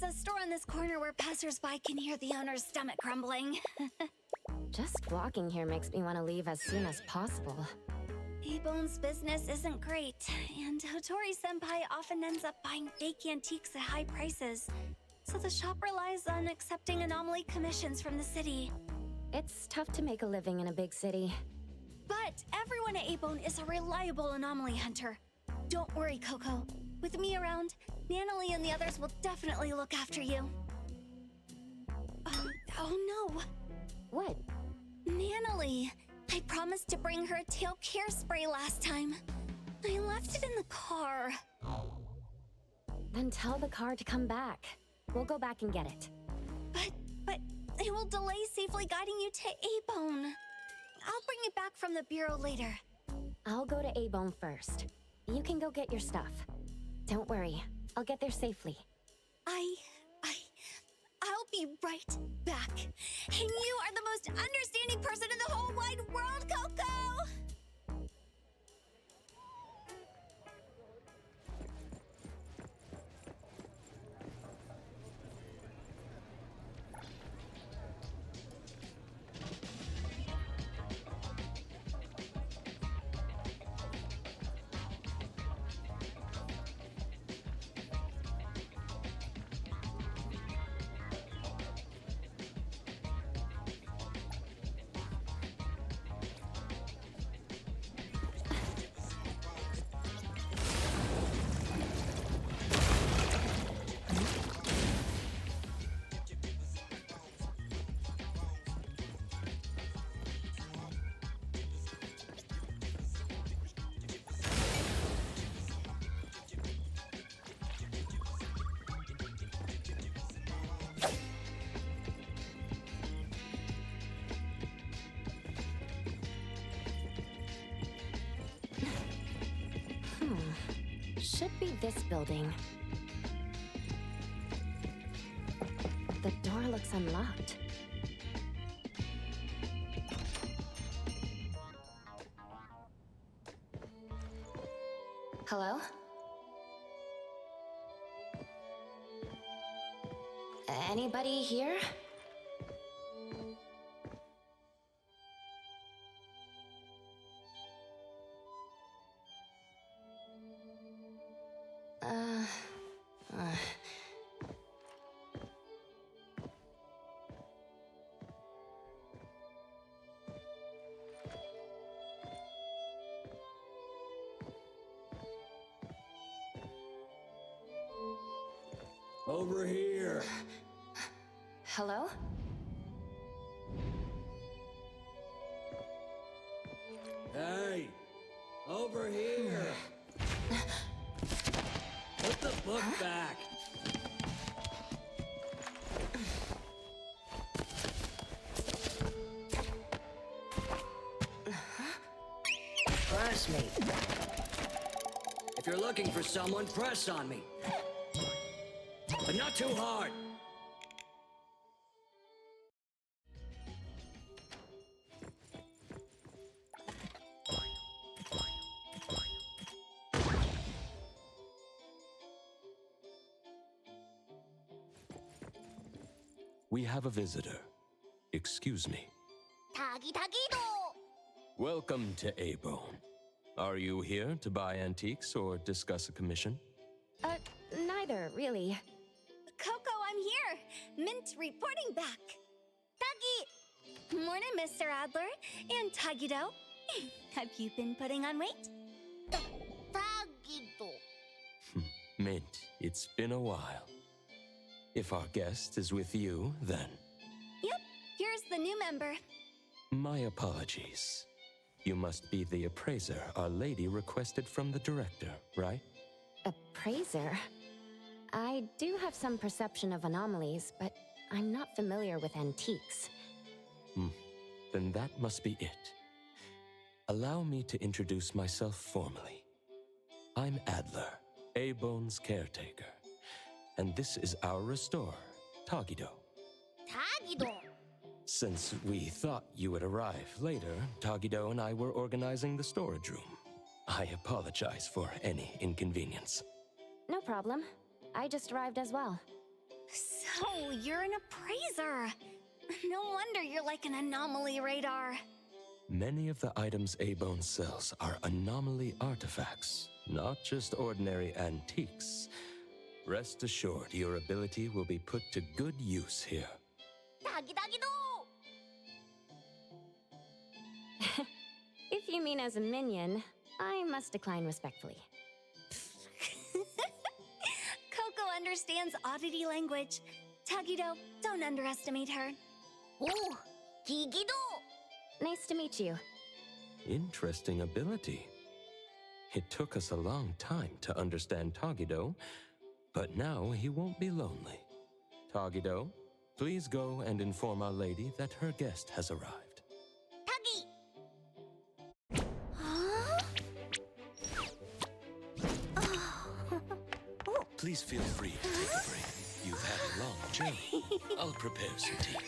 a store on this corner where passersby can hear the owner's stomach grumbling. Just walking here makes me want to leave as soon as possible. A-Bone's business isn't great, and Hotori-senpai often ends up buying fake antiques at high prices, so the shop relies on accepting anomaly commissions from the city. It's tough to make a living in a big city. But everyone at A-Bone is a reliable anomaly hunter. Don't worry, Coco. With me around, Nanalie and the others will definitely look after you. Oh no. What? Nanalie. I promised to bring her a tail care spray last time. I left it in the car. Then tell the car to come back. We'll go back and get it. But it will delay safely guiding you to A-Bone. I'll bring it back from the bureau later. I'll go to A-Bone first. You can go get your stuff. Don't worry, I'll get there safely. I'll be right back. And you are the most understanding person in the whole wide world, Coco! Should be this building. the door looks unlocked. Hello? Anybody here? Over here. Hello? Hey, over here. Put the book back. Press me. If you're looking for someone, press on me. But not too hard. We have a visitor. Excuse me. 타기타기도. Welcome to A-Bone. Are you here to buy antiques or discuss a commission? Neither, really. Coco, I'm here. Mint reporting back. Tagi! Morning, Mr. Adler. And Tagido. Have you been putting on weight? 타기도. Mint, it's been a while. If our guest is with you, then... Yep, here's the new member. My apologies. You must be the appraiser our lady requested from the director, right? Appraiser? I do have some perception of anomalies, but I'm not familiar with antiques. Then that must be it. Allow me to introduce myself formally. I'm Adler, A-Bone's caretaker. And this is our restorer, Tagido. 타기도. Since we thought you would arrive later, Tagido and I were organizing the storage room. I apologize for any inconvenience. No problem. I just arrived as well. So, you're an appraiser. No wonder you're like an anomaly radar. Many of the items A-Bone sells are anomaly artifacts, not just ordinary antiques. Rest assured, your ability will be put to good use here. 타기타기도. If you mean as a minion, I must decline respectfully. Coco understands oddity language. Tagido, don't underestimate her. 오, 기기도. Nice to meet you. Interesting ability. It took us a long time to understand Tagido, but now he won't be lonely. Tagido, please go and inform our lady that her guest has arrived. 타기. Please feel free to take a break. You've had a long journey. I'll prepare some tea.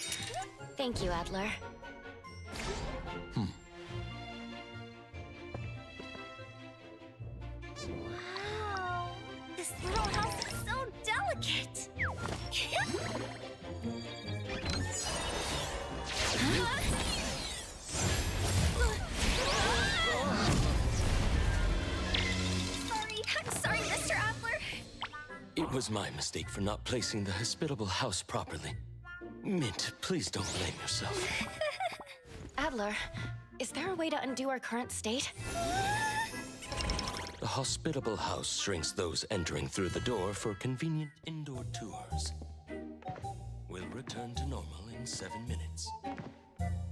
Thank you, Adler. Wow, this little house is so delicate. Sorry, Mr. Adler. It was my mistake for not placing the hospitable house properly. Mint, please don't blame yourself. Adler, is there a way to undo our current state? The hospitable house shrinks those entering through the door for convenient indoor tours. We'll return to normal in 7 minutes.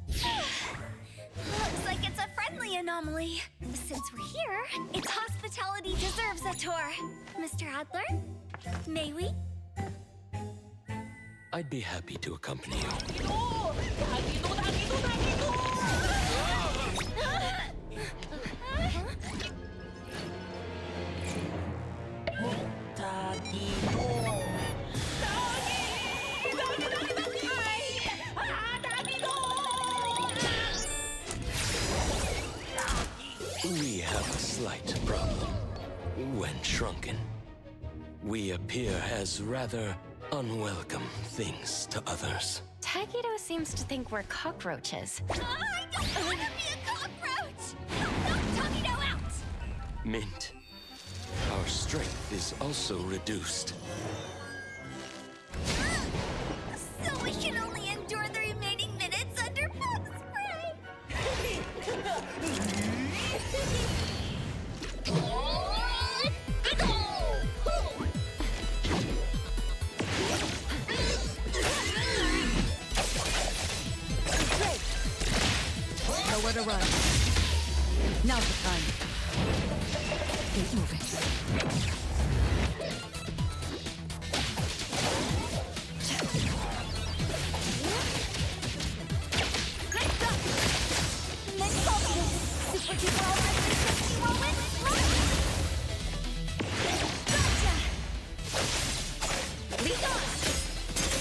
Looks like it's a friendly anomaly. Since we're here, its hospitality deserves a tour. Mr. Adler, may we? I'd be happy to accompany you. when shrunken, we appear as rather unwelcome things to others. Tagido seems to think we're cockroaches. I don't want to be a cockroach! Knock Tagido out! Mint, our strength is also reduced. So we can only endure the remaining minutes under bug spray! Nowhere to run. Now's the time. Keep moving.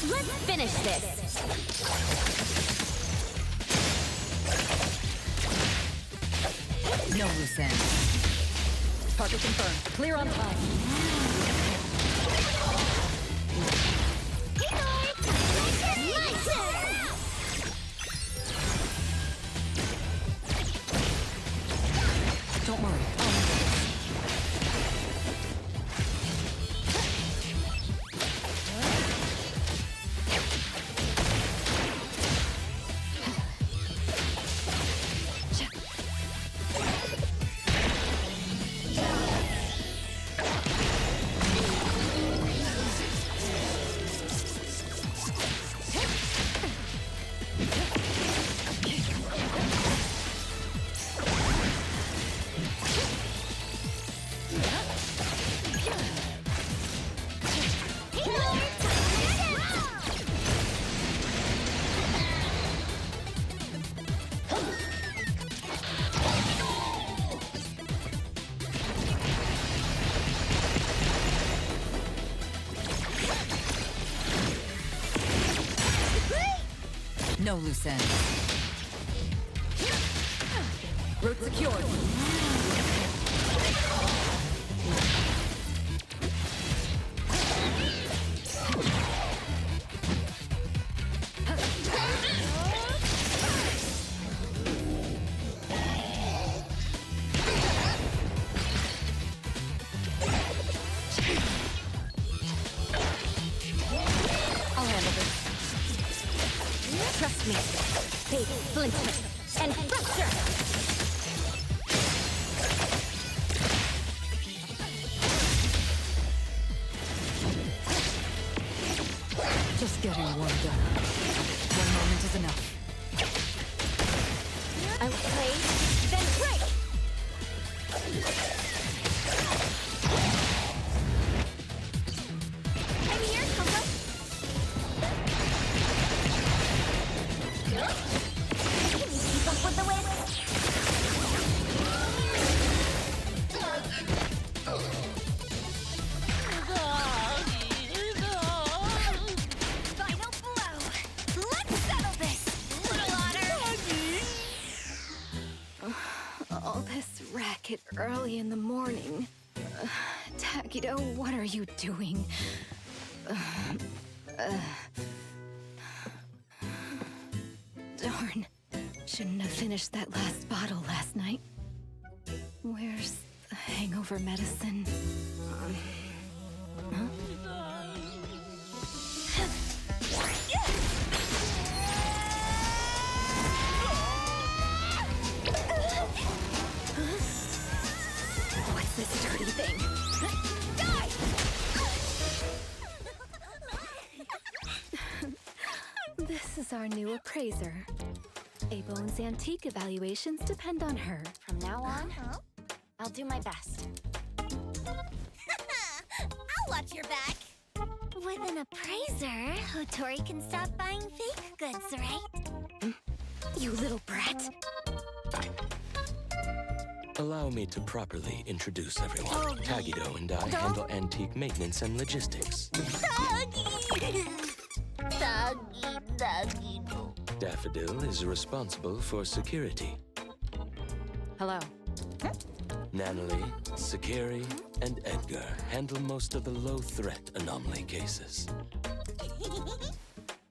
Let's finish this. No loose ends. Target confirmed. Clear on time. Don't worry. I'll handle this. No loose ends. Route secured. I'll handle this. Trust me. Big splinter and fracture. Just getting warmed up. One moment is enough. I will play, then break. I'm here, Coco. Can you keep up with the wind? Final blow. Let's settle this, little otter. All this racket early in the morning. Tagido, what are you doing? Darn. Shouldn't have finished that last bottle last night. Where's the hangover medicine? Huh? What's this dirty thing? This is our new appraiser. A-Bone's antique evaluations depend on her. From now on, I'll do my best. I'll watch your back. With an appraiser, Hotori can stop buying fake goods, right? You little brat. Allow me to properly introduce everyone. Tagido and I handle antique maintenance and logistics. Daffodil is responsible for security. Hello. Natalie, Sakiri, and Edgar handle most of the low-threat anomaly cases.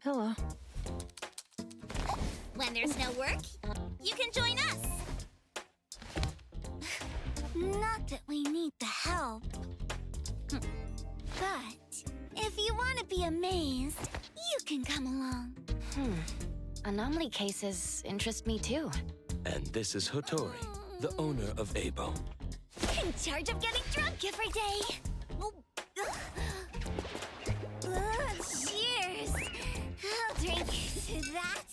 Hello. When there's no work, you can join us. Not that we need the help. But if you want to be amazed, you can come along. Anomaly cases interest me too. And this is Hotori, the owner of Abo. In charge of getting drunk every day. Cheers. I'll drink to that.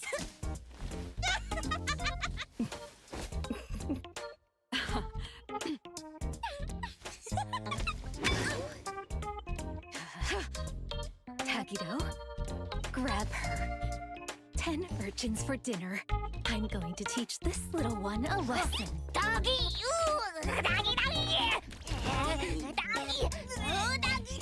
Tagido, grab her. 10 virgins for dinner. I'm going to teach this little one a lesson. Doggy! Ooh! Doggy, doggy! Doggy! Oh, doggy,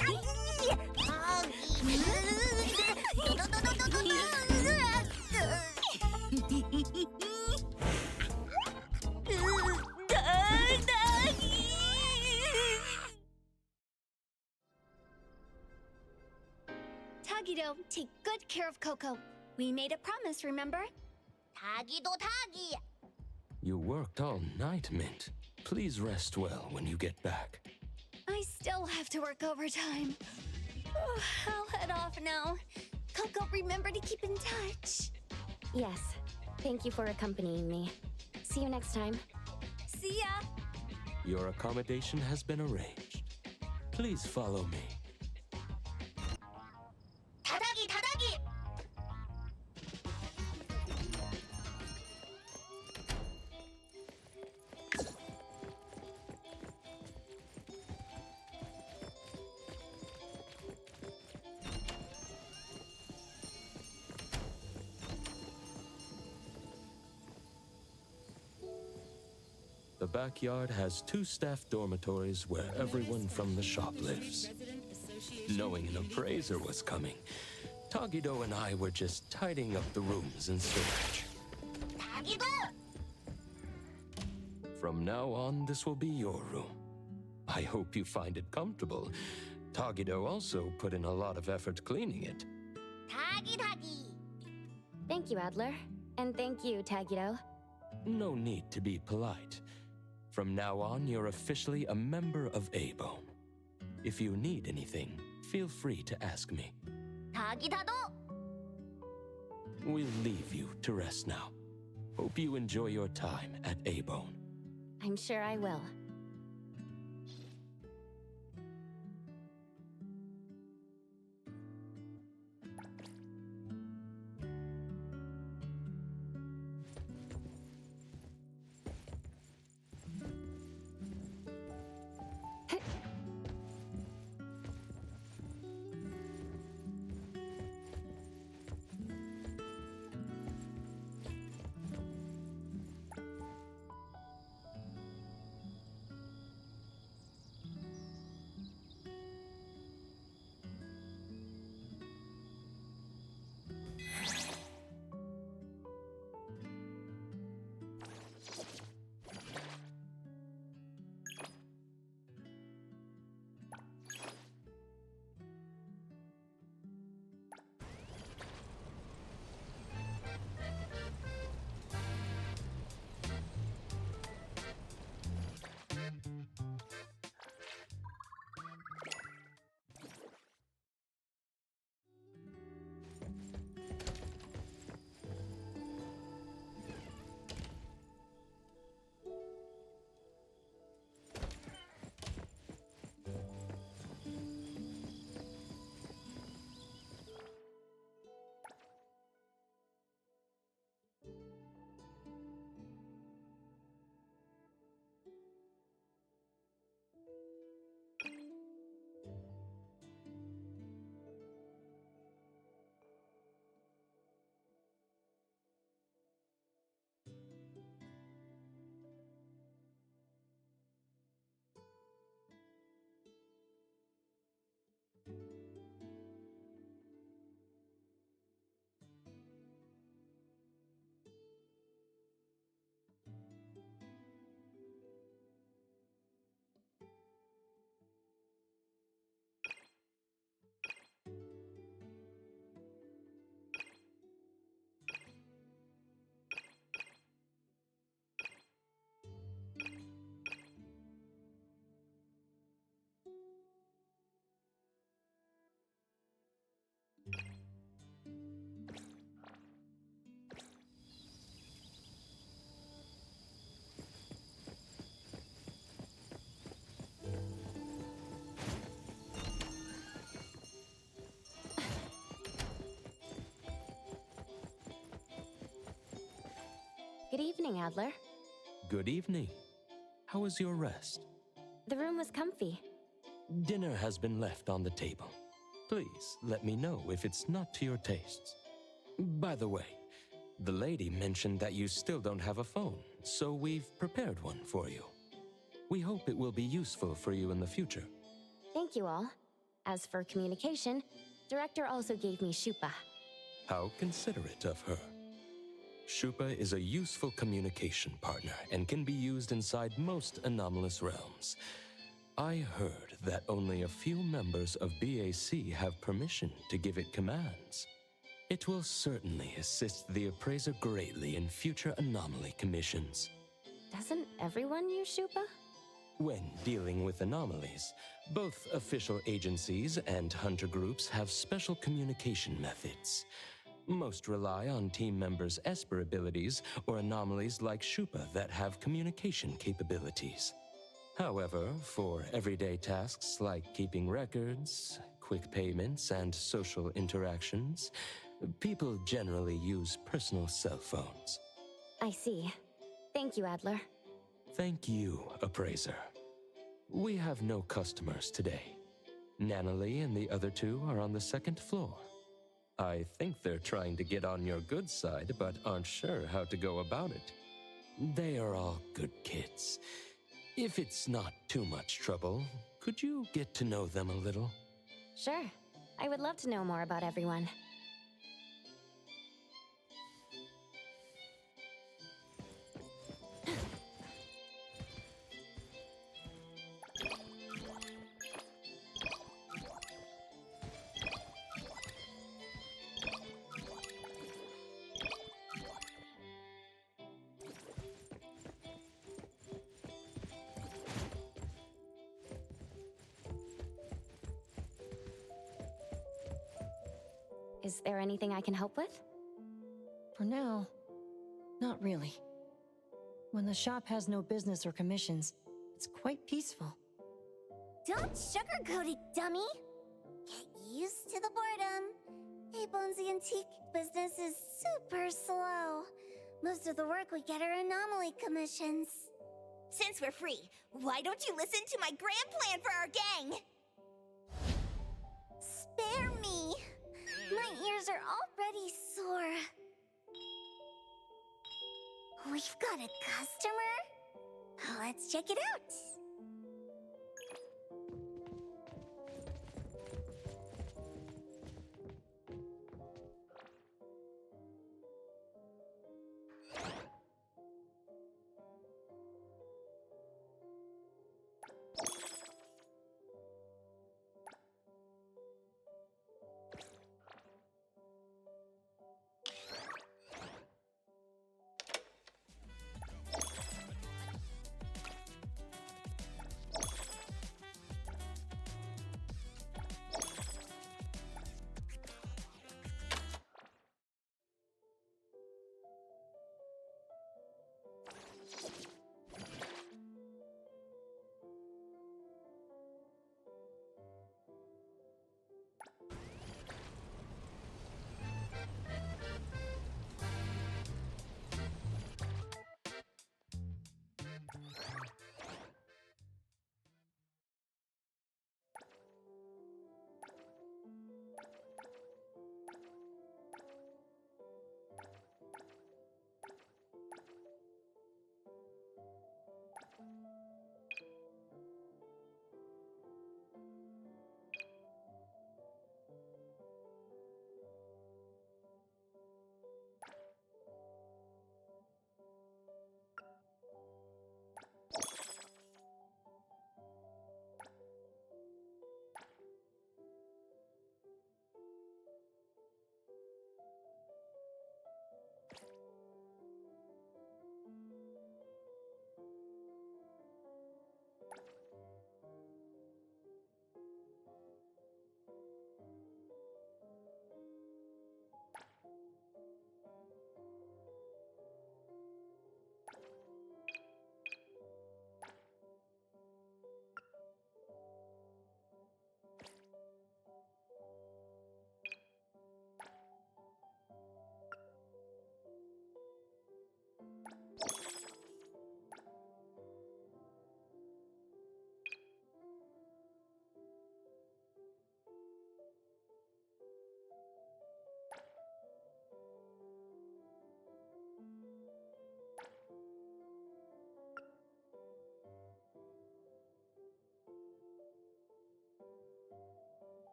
Tagido, take good care of Coco. We made a promise, remember? Tagido Tagi! You worked all night, Mint. Please rest well when you get back. I still have to work overtime. I'll head off now. Coco, remember to keep in touch. Yes. Thank you for accompanying me. See you next time. See ya! Your accommodation has been arranged. Please follow me. Tadagi, Tadagi! The backyard has 2 staff dormitories where everyone from the shop lives. Knowing an appraiser was coming, Tagido and I were just tidying up the rooms in storage. Tagido! From now on, this will be your room. I hope you find it comfortable. Tagido also put in a lot of effort cleaning it. Tagi, Tagi! Thank you, Adler. And thank you, Tagido. No need to be polite. From now on, you're officially a member of Abo. If you need anything, feel free to ask me. Tagidado! We'll leave you to rest now. Hope you enjoy your time at Abo. I'm sure I will. Good evening, Adler. Good evening. How was your rest? The room was comfy. Dinner has been left on the table. Please let me know if it's not to your tastes. By the way, the lady mentioned that you still don't have a phone, so we've prepared one for you. We hope it will be useful for you in the future. Thank you all. As for communication, Director also gave me Shupa. How considerate of her. Shupa is a useful communication partner and can be used inside most anomalous realms. I heard that only a few members of BAC have permission to give it commands. It will certainly assist the appraiser greatly in future anomaly commissions. Doesn't everyone use Shupa? When dealing with anomalies, both official agencies and hunter groups have special communication methods. Most rely on team members' Esper abilities or anomalies like Shupa that have communication capabilities. However, for everyday tasks like keeping records, quick payments, and social interactions, people generally use personal cell phones. I see. Thank you, Adler. Thank you, Appraiser. We have no customers today. Nanalie and the other two are on the second floor. I think they're trying to get on your good side, but aren't sure how to go about it. They are all good kids. If it's not too much trouble, could you get to know them a little? Sure. I would love to know more about everyone. Is there anything I can help with? For now, not really. When the shop has no business or commissions, it's quite peaceful. Don't sugarcoat it, dummy! Get used to the boredom. A-Bone's antique business is super slow. Most of the work we get are anomaly commissions. Since we're free, why don't you listen to my grand plan for our gang? Spare me! My ears are already sore. We've got a customer? Let's check it out.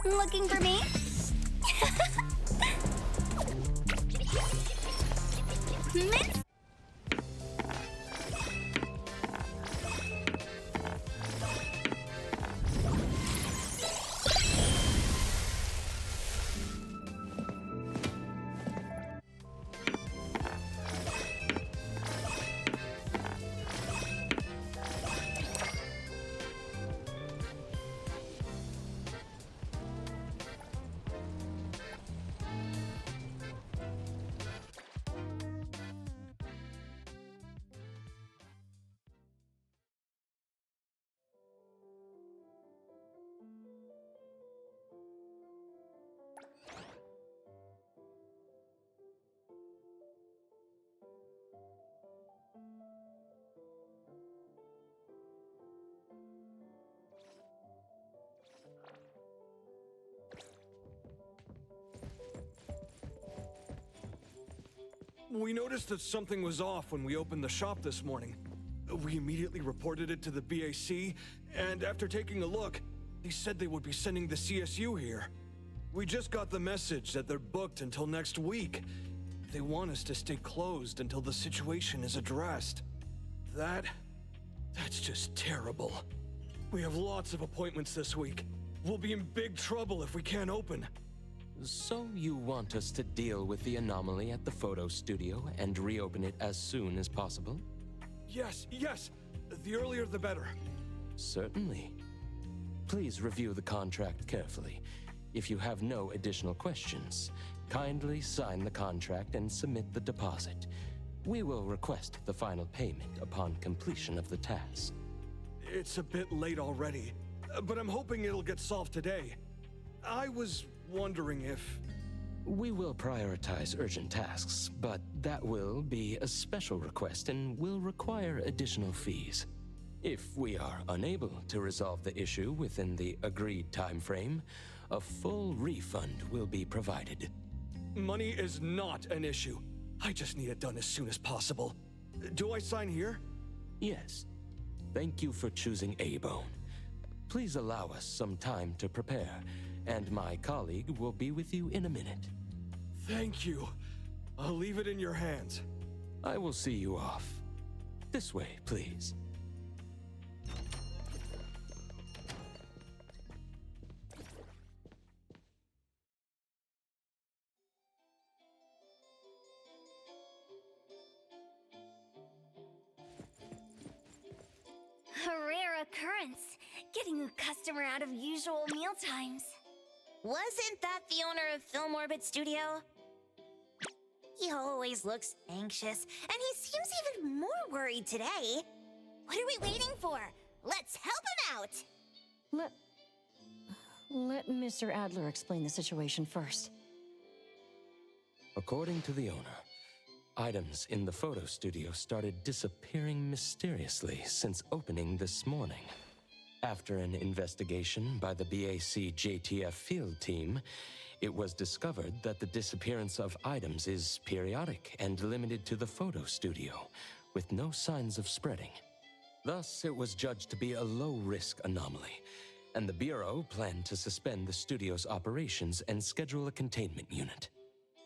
Looking for me? Miss? We noticed that something was off when we opened the shop this morning. We immediately reported it to the BAC, and after taking a look, they said they would be sending the CSU here. We just got the message that they're booked until next week. They want us to stay closed until the situation is addressed. That's just terrible. We have lots of appointments this week. We'll be in big trouble if we can't open. So you want us to deal with the anomaly at the photo studio and reopen it as soon as possible? Yes. The earlier the better. Certainly. Please review the contract carefully. If you have no additional questions, kindly sign the contract and submit the deposit. We will request the final payment upon completion of the task. It's a bit late already, but I'm hoping it'll get solved today. I was wondering if... We will prioritize urgent tasks, but that will be a special request and will require additional fees. If we are unable to resolve the issue within the agreed time frame, a full refund will be provided. Money is not an issue. I just need it done as soon as possible. Do I sign here? Yes. Thank you for choosing A-Bone. Please allow us some time to prepare, and my colleague will be with you in a minute. Thank you. I'll leave it in your hands. I will see you off. This way, please. A rare occurrence, getting a customer out of usual meal times. Wasn't that the owner of Film Orbit Studio? He always looks anxious, and he seems even more worried today. What are we waiting for? Let's help him out! Let Mr. Adler explain the situation first. According to the owner, items in the photo studio started disappearing mysteriously since opening this morning. After an investigation by the BAC JTF field team, it was discovered that the disappearance of items is periodic and limited to the photo studio, with no signs of spreading. Thus, it was judged to be a low-risk anomaly, and the Bureau planned to suspend the studio's operations and schedule a containment unit.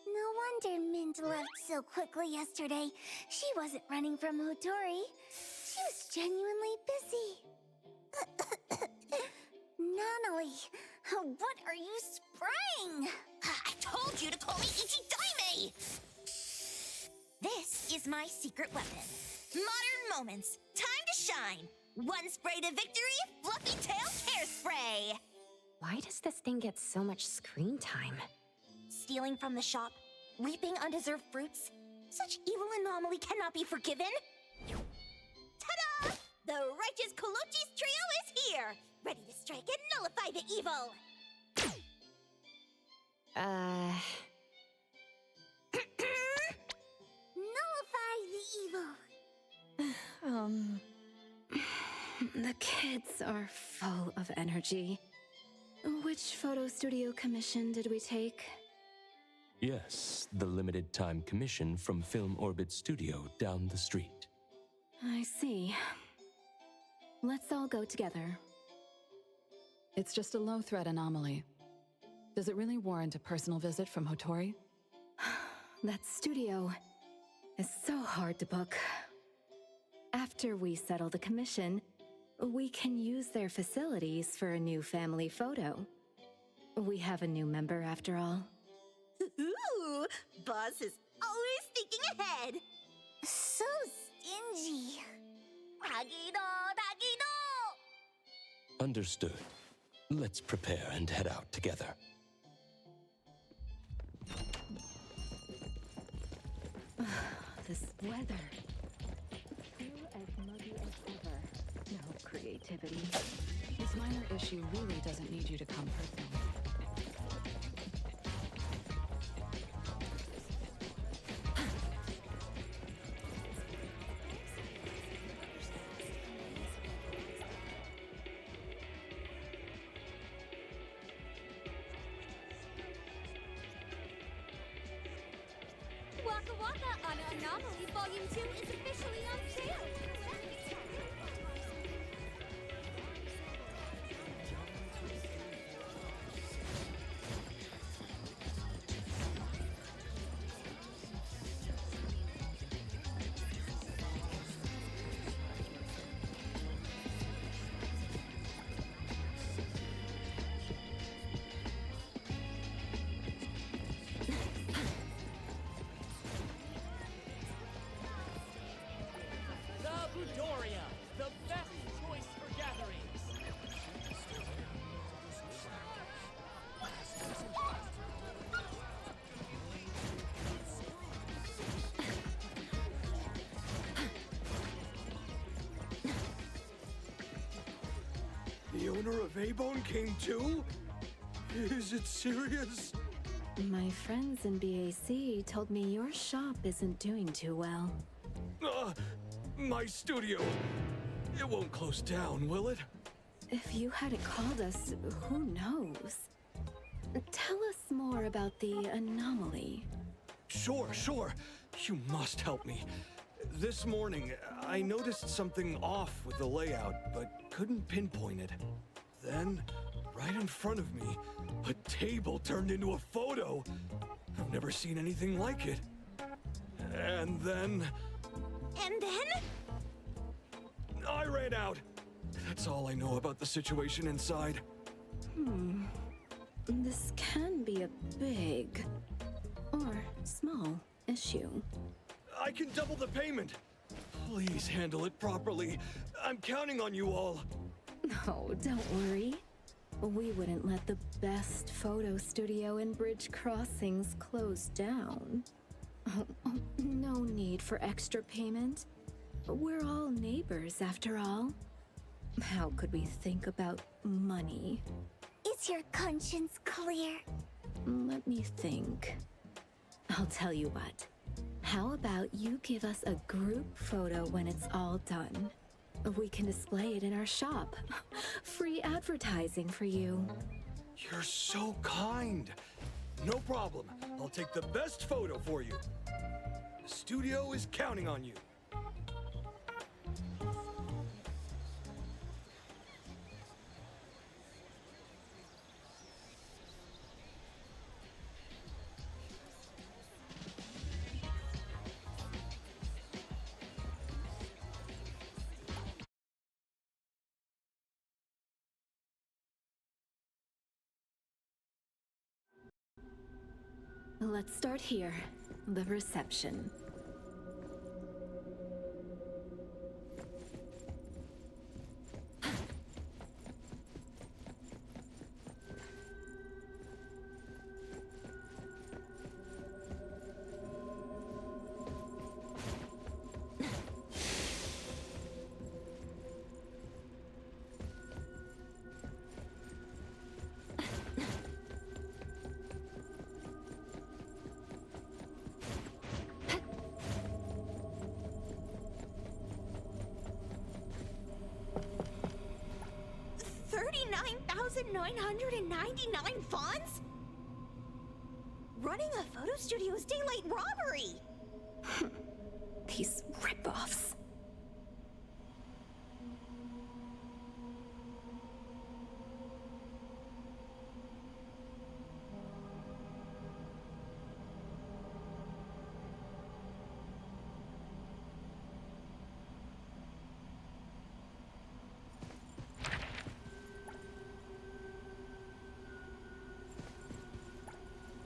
No wonder Mint left so quickly yesterday. She wasn't running from Hodori. She was genuinely busy. Nanali, what are you spraying? I told you to call me Ichidaime! This is my secret weapon. Modern Moments. Time to shine. One spray to victory, Fluffy Tail Hairspray! Why does this thing get so much screen time? Stealing from the shop, reaping undeserved fruits. Such evil anomaly cannot be forgiven. Ta-da! The righteous Kolochi's trio is here! Ready to strike and nullify the evil! Nullify the evil! The kids are full of energy. Which photo studio commission did we take? Yes, the limited time commission from Film Orbit Studio down the street. I see. Let's all go together. It's just a low-threat anomaly. Does it really warrant a personal visit from Hotori? That studio is so hard to book. After we settle the commission, we can use their facilities for a new family photo. We have a new member after all. Ooh, boss is always thinking ahead. So stingy. Tagido, Tagido! Understood. Let's prepare and head out together. This weather. Still as muggy as ever. No creativity. This minor issue really doesn't need you to come personally. Waka Waka on Anomaly Volume 2 is officially on sale! The Budoria, the best choice for gatherings. The owner of A-Bone came too? Is it serious? My friends in BAC told me your shop isn't doing too well. My studio. It won't close down, will it? If you hadn't called us, who knows? Tell us more about the anomaly. Sure. You must help me. This morning, I noticed something off with the layout, but couldn't pinpoint it. Then, right in front of me, a table turned into a photo. I've never seen anything like it. And then... And then? I ran out. That's all I know about the situation inside. This can be a big or small issue. I can double the payment. Please handle it properly. I'm counting on you all. Oh, don't worry. We wouldn't let the best photo studio in Bridge Crossings close down. No need for extra payment. We're all neighbors, after all. How could we think about money? Is your conscience clear? Let me think. I'll tell you what. How about you give us a group photo when it's all done? We can display it in our shop. Free advertising for you. You're so kind. No problem. I'll take the best photo for you. The studio is counting on you. Let's start here. The reception. $39,999 funds? Running a photo studio is daylight robbery! These ripoffs.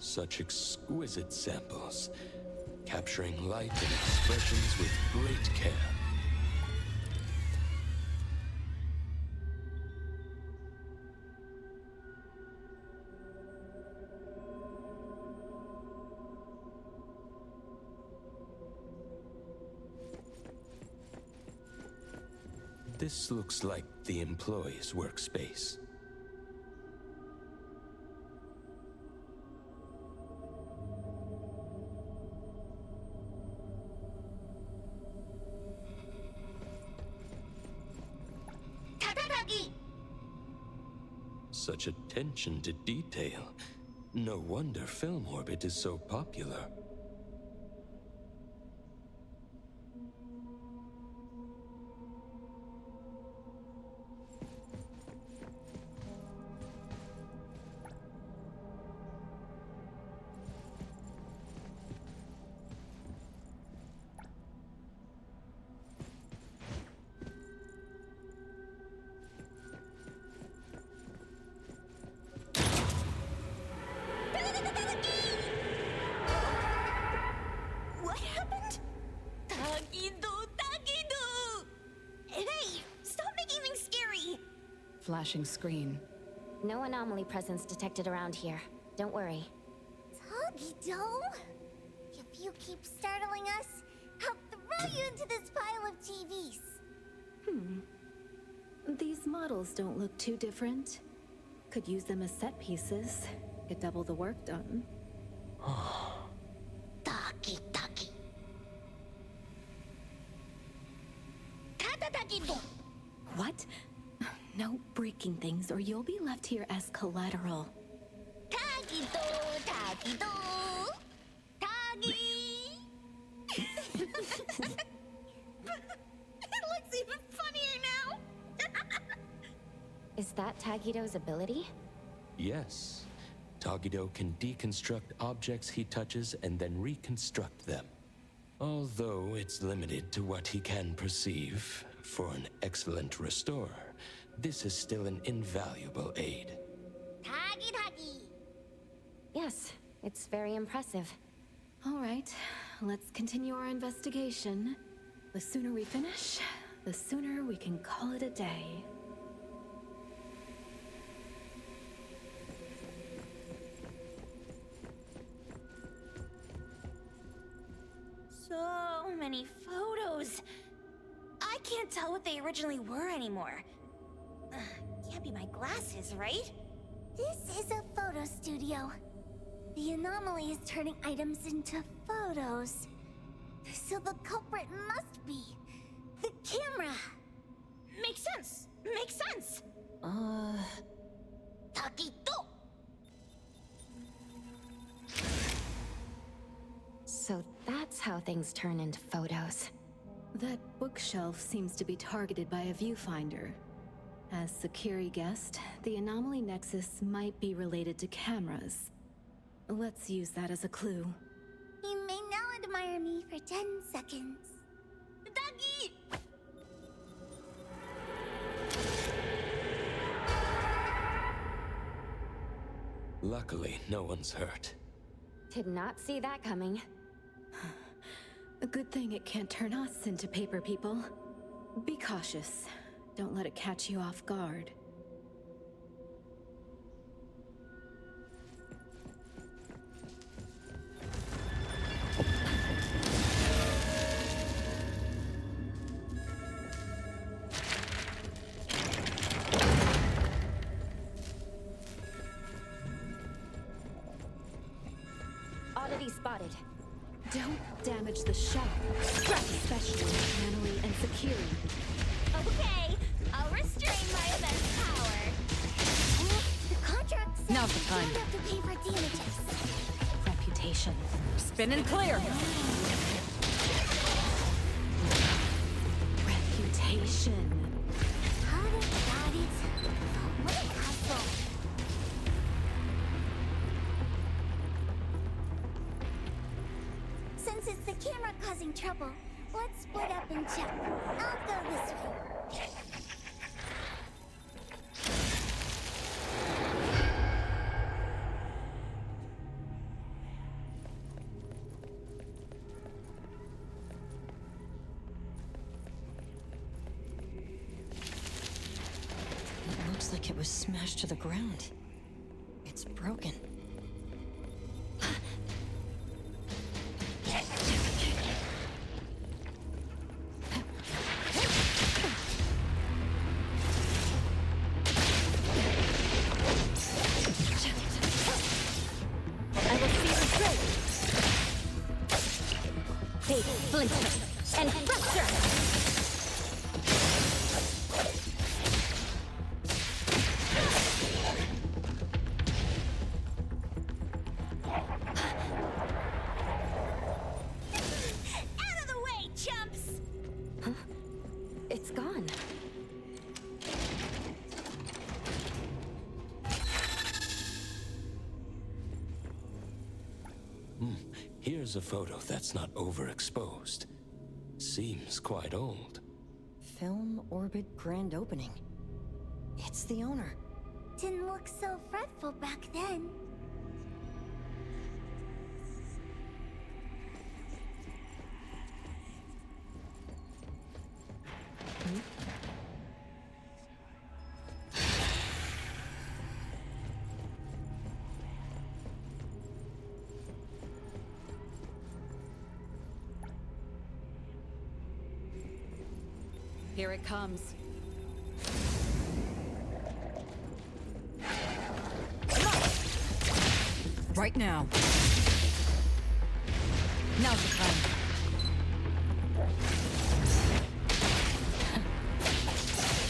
Such exquisite samples, capturing light and expressions with great care. This looks like the employee's workspace. Such attention to detail. No wonder Film Orbit is so popular. What happened? Tagido! Hey, stop making things scary! Flashing screen. No anomaly presence detected around here. Don't worry. Tagido? If you keep startling us, I'll throw you into this pile of TVs. These models don't look too different. Could use them as set pieces. Get double the work done. Taki. Tagido! What? No breaking things or you'll be left here as collateral. Tagido! Tagi! It looks even funnier now! Is that Tagido's ability? Yes. Tagido can deconstruct objects he touches and then reconstruct them. Although it's limited to what he can perceive, for an excellent restorer, this is still an invaluable aid. Tagi! Yes, it's very impressive. All right, let's continue our investigation. The sooner we finish, the sooner we can call it a day. So many photos. I can't tell what they originally were anymore. Can't be my glasses, right? This is a photo studio. The anomaly is turning items into photos. So the culprit must be the camera. Makes sense. Taquito! So that's how things turn into photos. That bookshelf seems to be targeted by a viewfinder. As Sakiri guessed, the anomaly nexus might be related to cameras. Let's use that as a clue. You may now admire me for 10 seconds. Doggy! Luckily, no one's hurt. Did not see that coming. A good thing it can't turn us into paper people. Be cautious. Don't let it catch you off guard. Oddity spotted. Don't damage the shop, especially Annalie and Sakiri. Okay, I'll restrain my immense power. The contract says Now's the time. you don't have to pay for damages. Reputation. Spin and clear. Reputation. Got it. What a hustle. Since it's the camera causing trouble, let's split up and check. I'll go this way. like it was smashed to the ground. It's broken. And Fracture! Out of the way, chumps! Huh? It's gone. Here's a photo that's not overexposed. Seems quite old. Film Orbit Grand Opening. It's the owner. Didn't look so fretful back then. Here it comes. Right now. Now's the time.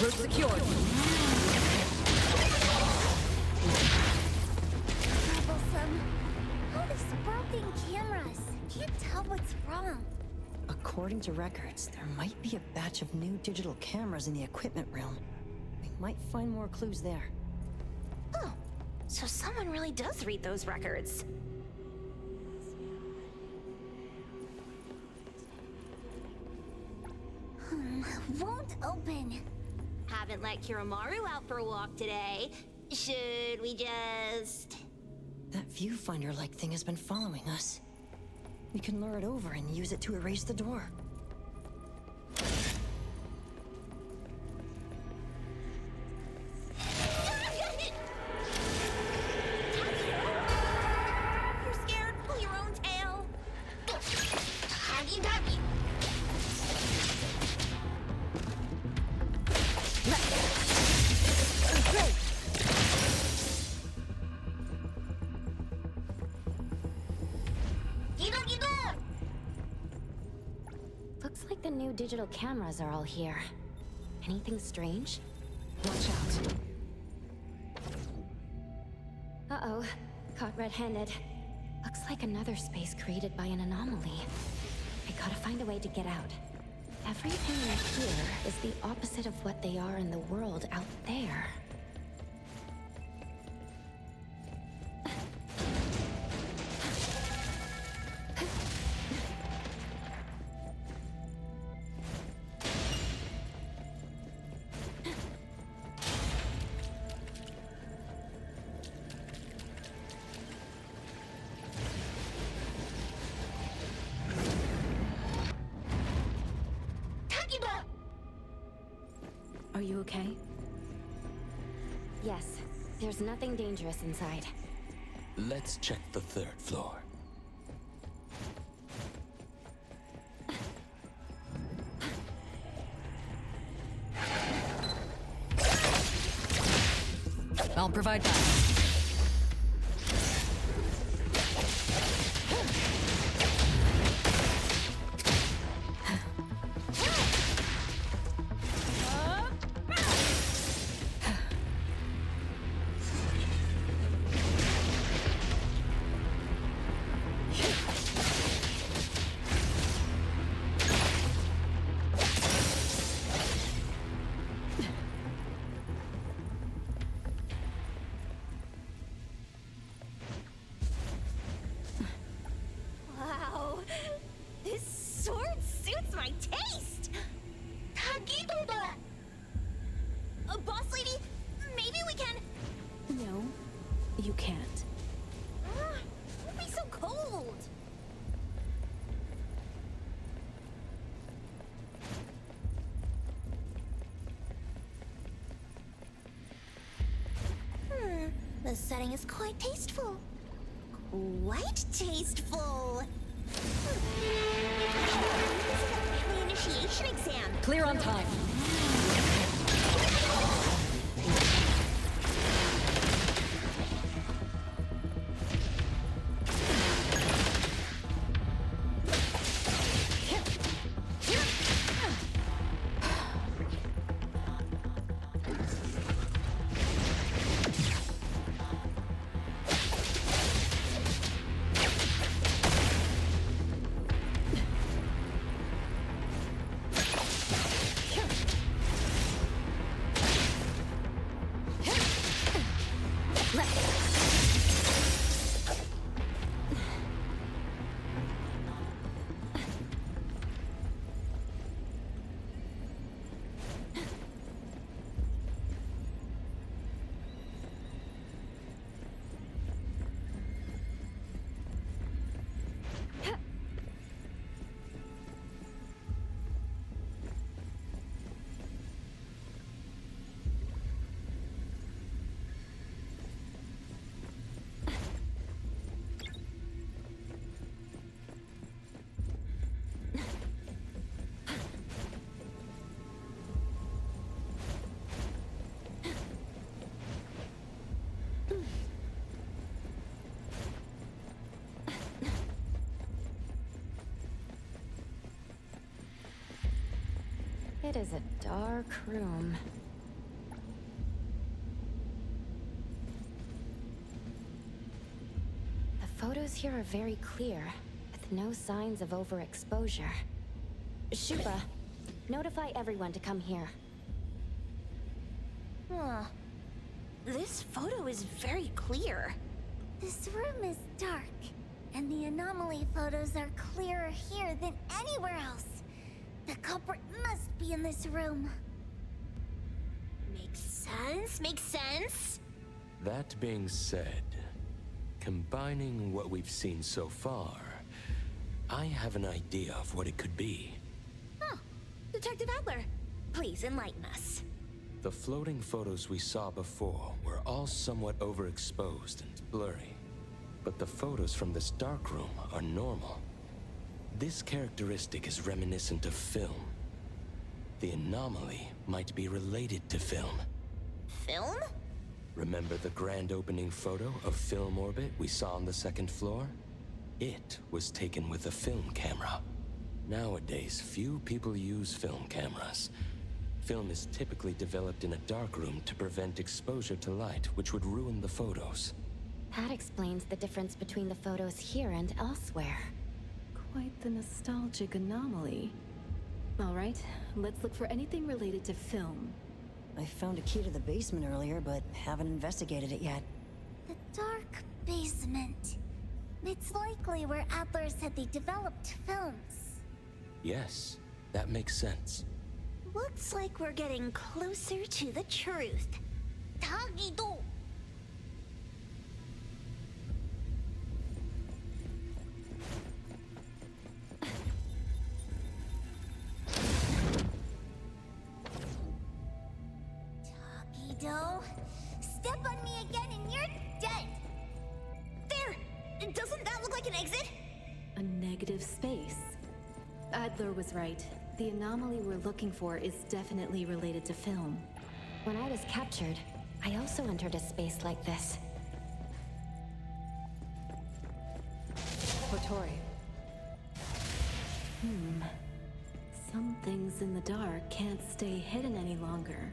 Route secured. Troublesome. All these broken cameras. Can't tell what's wrong. According to records, there might be a batch of new digital cameras in the equipment room. We might find more clues there. Oh, so someone really does read those records. Won't open. Haven't let Kiramaru out for a walk today. Should we just... That viewfinder-like thing has been following us. We can lure it over and use it to erase the door. You're scared? Pull your own tail. Huggy duggy. Looks like the new digital cameras are all here. Anything strange? Watch out. Uh-oh. Caught red-handed. Looks like another space created by an anomaly. I gotta find a way to get out. Everything in here is the opposite of what they are in the world out there. Are you okay? Yes, there's nothing dangerous inside. Let's check the third floor. I'll provide that. Wow. This sword suits my taste. Tagidoba. Boss lady, maybe we can... No, you can't. Don't be so cold. This setting is quite tasteful. Quite tasteful. The initiation exam. Clear on time. It is a dark room. The photos here are very clear, with no signs of overexposure. Shuba, notify everyone to come here. Huh. This photo is very clear. This room is dark, and the anomaly photos are clearer here than anywhere else. The culprit must be in this room. Makes sense, makes sense. That being said, combining what we've seen so far, I have an idea of what it could be. Oh, Detective Adler, please enlighten us. The floating photos we saw before were all somewhat overexposed and blurry. But the photos from this dark room are normal. This characteristic is reminiscent of film. The anomaly might be related to film. Film? Remember the grand opening photo of Film Orbit we saw on the second floor? It was taken with a film camera. Nowadays, few people use film cameras. Film is typically developed in a darkroom to prevent exposure to light, which would ruin the photos. That explains the difference between the photos here and elsewhere. Quite the nostalgic anomaly. All right, let's look for anything related to film. I found a key to the basement earlier, but haven't investigated it yet. The dark basement. It's likely where Adler said they developed films. Yes, that makes sense. Looks like we're getting closer to the truth. Tagido! Tagido, step on me again and you're dead! There! Doesn't that look like an exit? A negative space. Adler was right. The anomaly we're looking for is definitely related to film. When I was captured, I also entered a space like this. Kotori. Some things in the dark can't stay hidden any longer.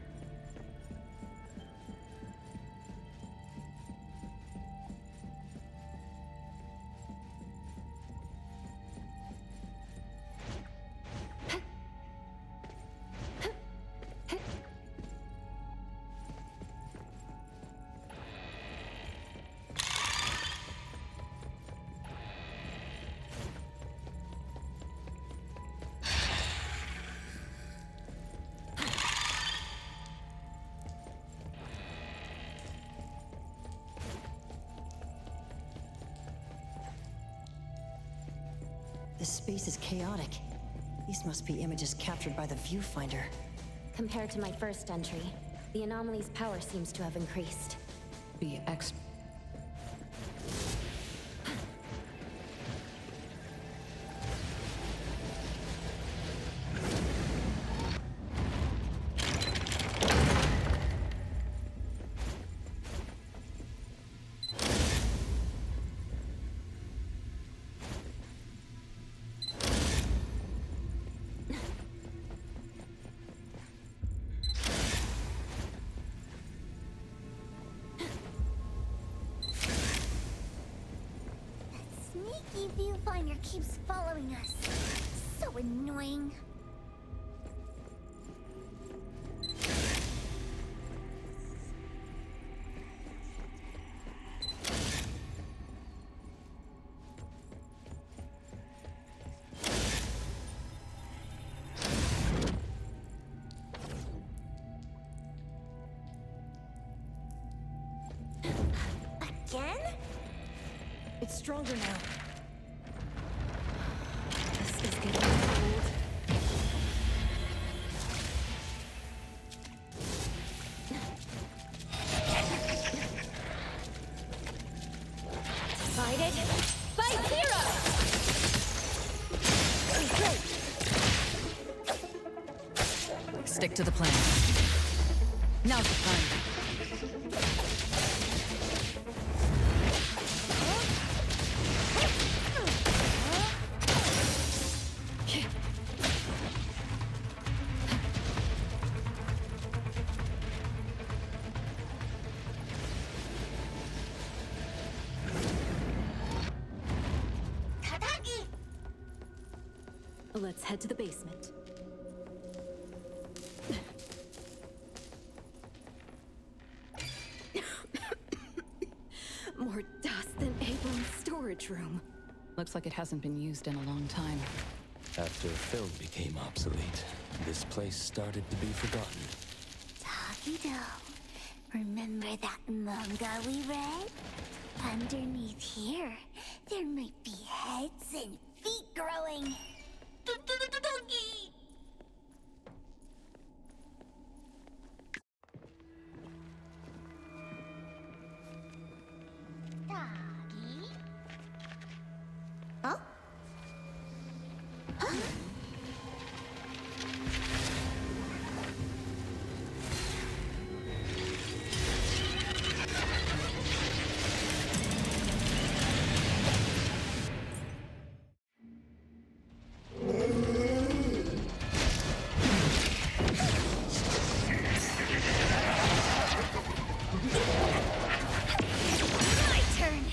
This space is chaotic. These must be images captured by the viewfinder. Compared to my first entry, the anomaly's power seems to have increased. Be sneaky viewfinder keeps following us. So annoying. Again? It's stronger now. This is getting cold. Divided by zero! Stick to the plan. Now's the time. Let's head to the basement. More dust than Abram's storage room. Looks like it hasn't been used in a long time. After film became obsolete, this place started to be forgotten. Takido, remember that manga we read? Underneath here, there might be heads and feet growing. Doggy! Doggy? Huh? Huh? My turn.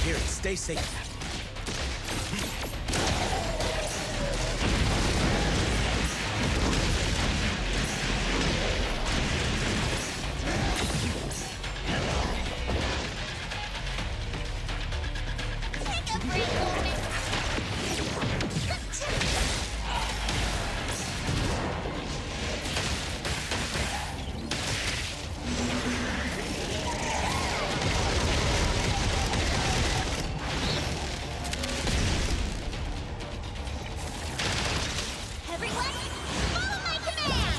Here, stay safe. Take a break, moment. Everyone, follow my command!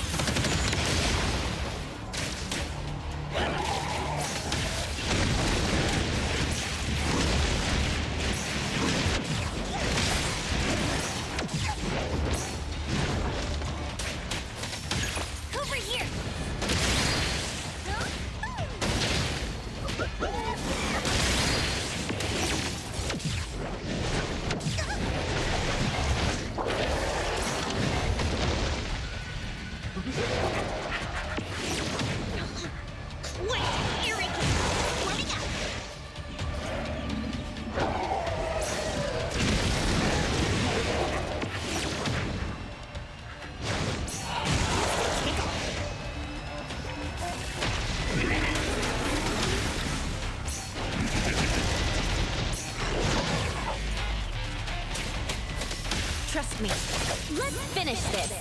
Over here! Wait, arrogant! Warming up! Trust me. Let's finish this.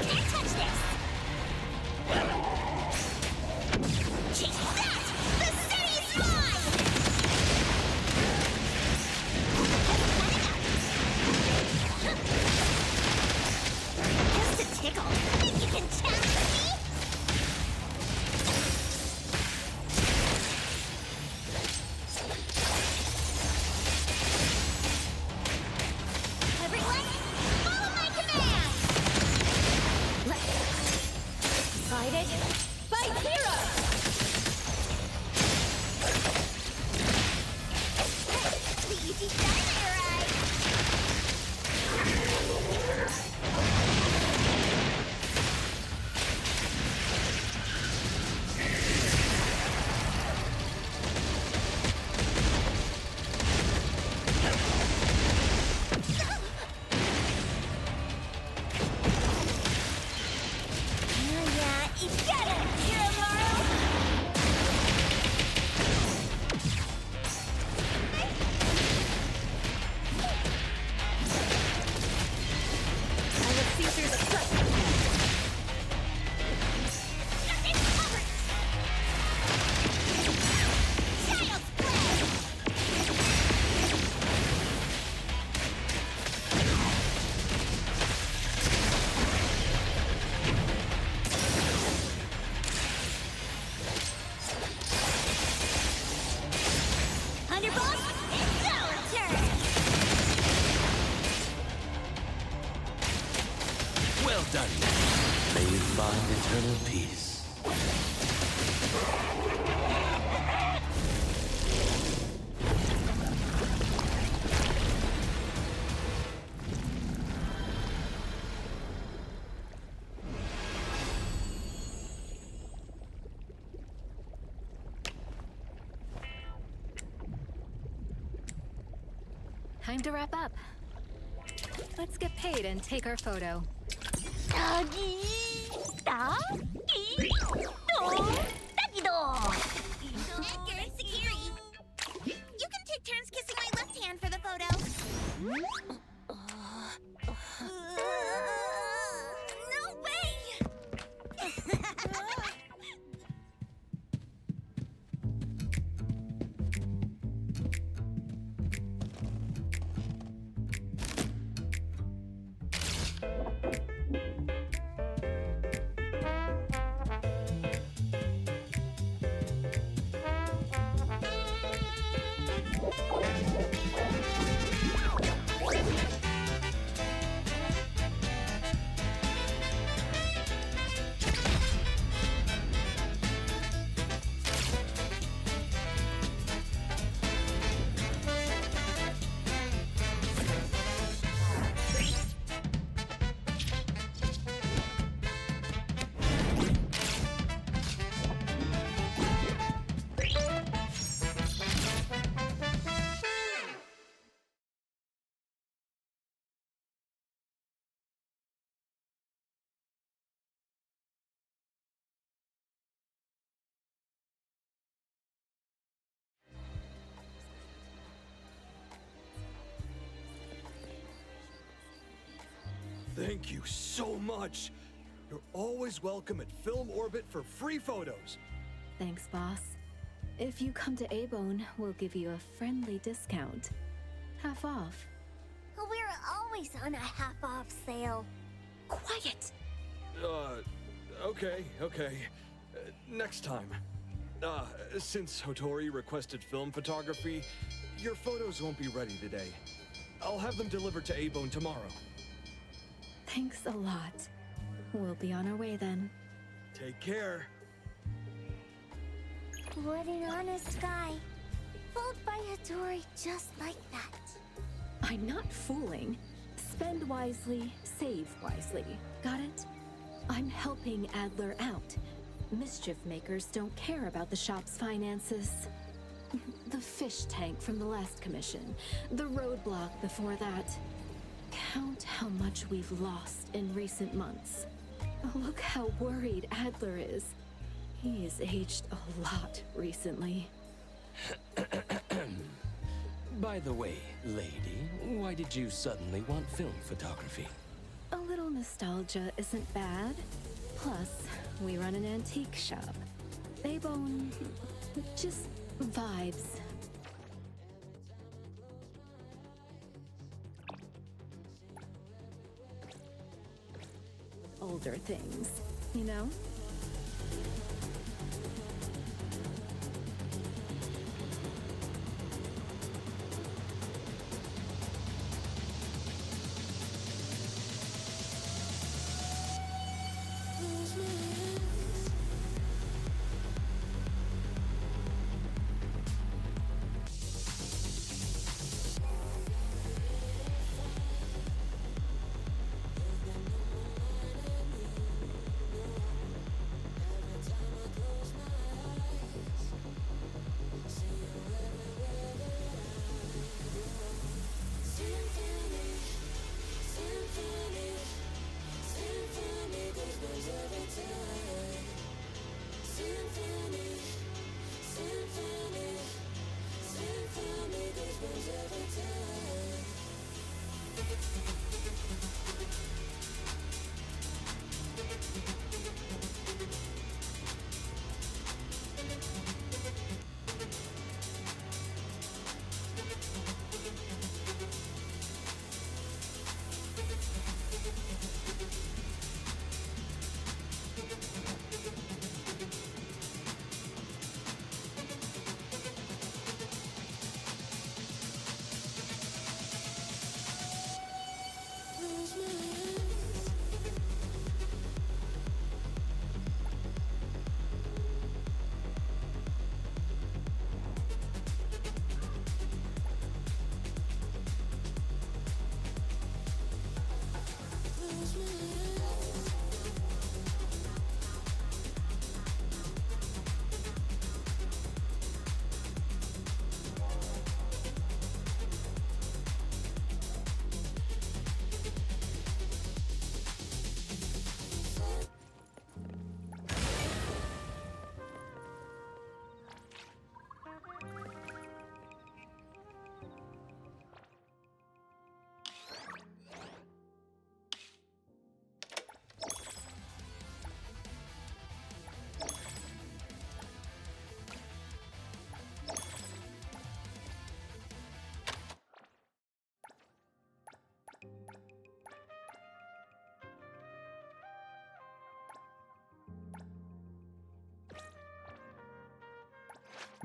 Can't touch this! Take that! The city's mine! done, may you find eternal peace. Time to wrap up. Let's get paid and take our photo. Edgar, security. You can take turns kissing my left hand for the photo. No way! Thank you so much. You're always welcome at Film Orbit for free photos. Thanks, boss. If you come to A-Bone, we'll give you a friendly discount. Half off. We're always on a half-off sale. Quiet! Okay. Next time. Since Hotori requested film photography, your photos won't be ready today. I'll have them delivered to A-Bone tomorrow. Thanks a lot. We'll be on our way then. Take care. What an honest guy. Fooled by Hotori just like that. I'm not fooling. Spend wisely, save wisely. Got it? I'm helping Adler out. Mischief makers don't care about the shop's finances. The fish tank from the last commission. The roadblock before that. Count how much we've lost in recent months. Look how worried Adler is. He's aged a lot recently. By the way, lady, why did you suddenly want film photography? A little nostalgia isn't bad. Plus, we run an antique shop. A-Bone, just vibes. Older things, you know?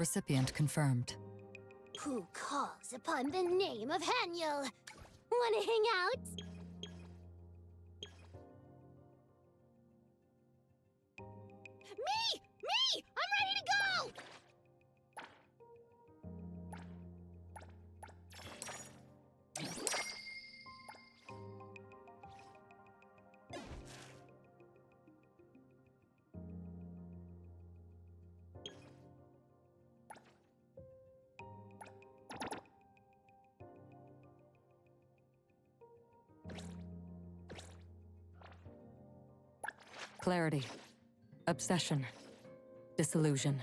Recipient confirmed. Who calls upon the name of Haniel? Wanna hang out? Me! Me! I'm ready to go! Clarity. Obsession. Disillusion.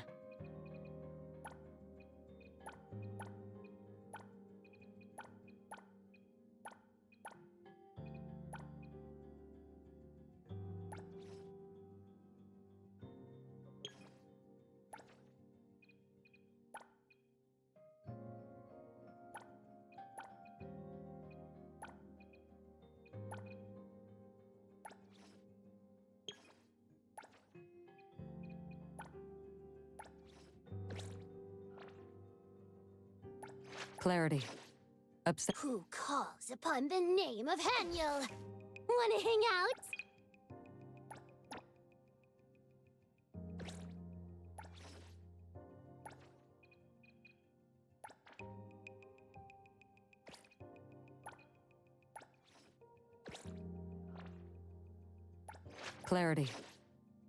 Clarity. Who calls upon the name of Haniel? Wanna hang out? Clarity.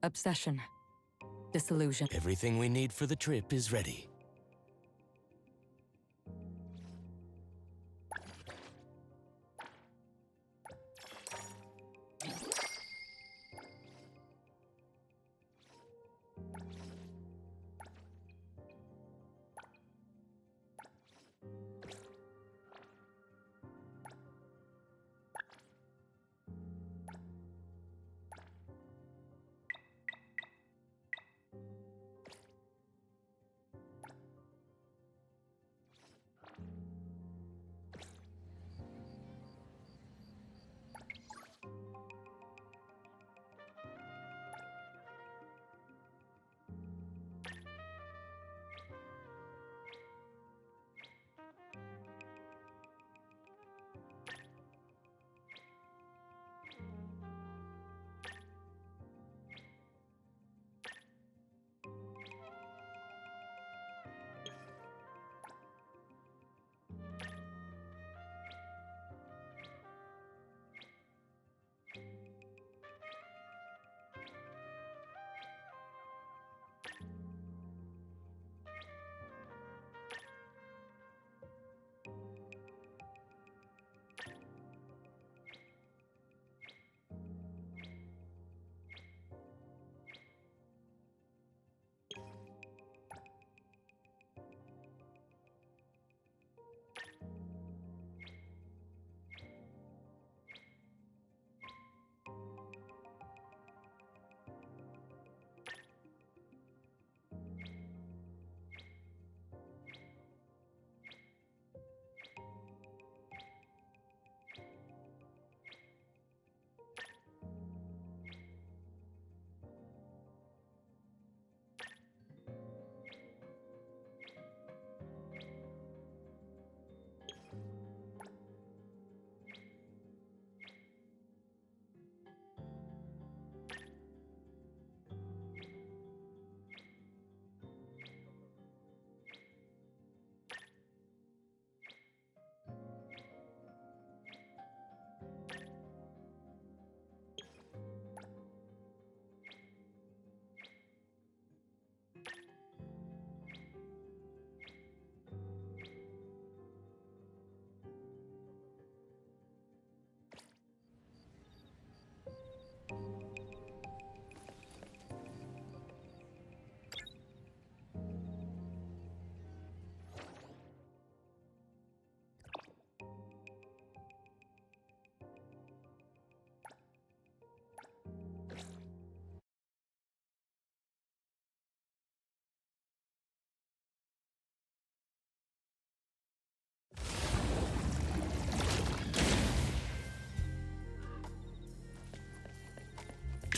Obsession. Disillusion. Everything we need for the trip is ready.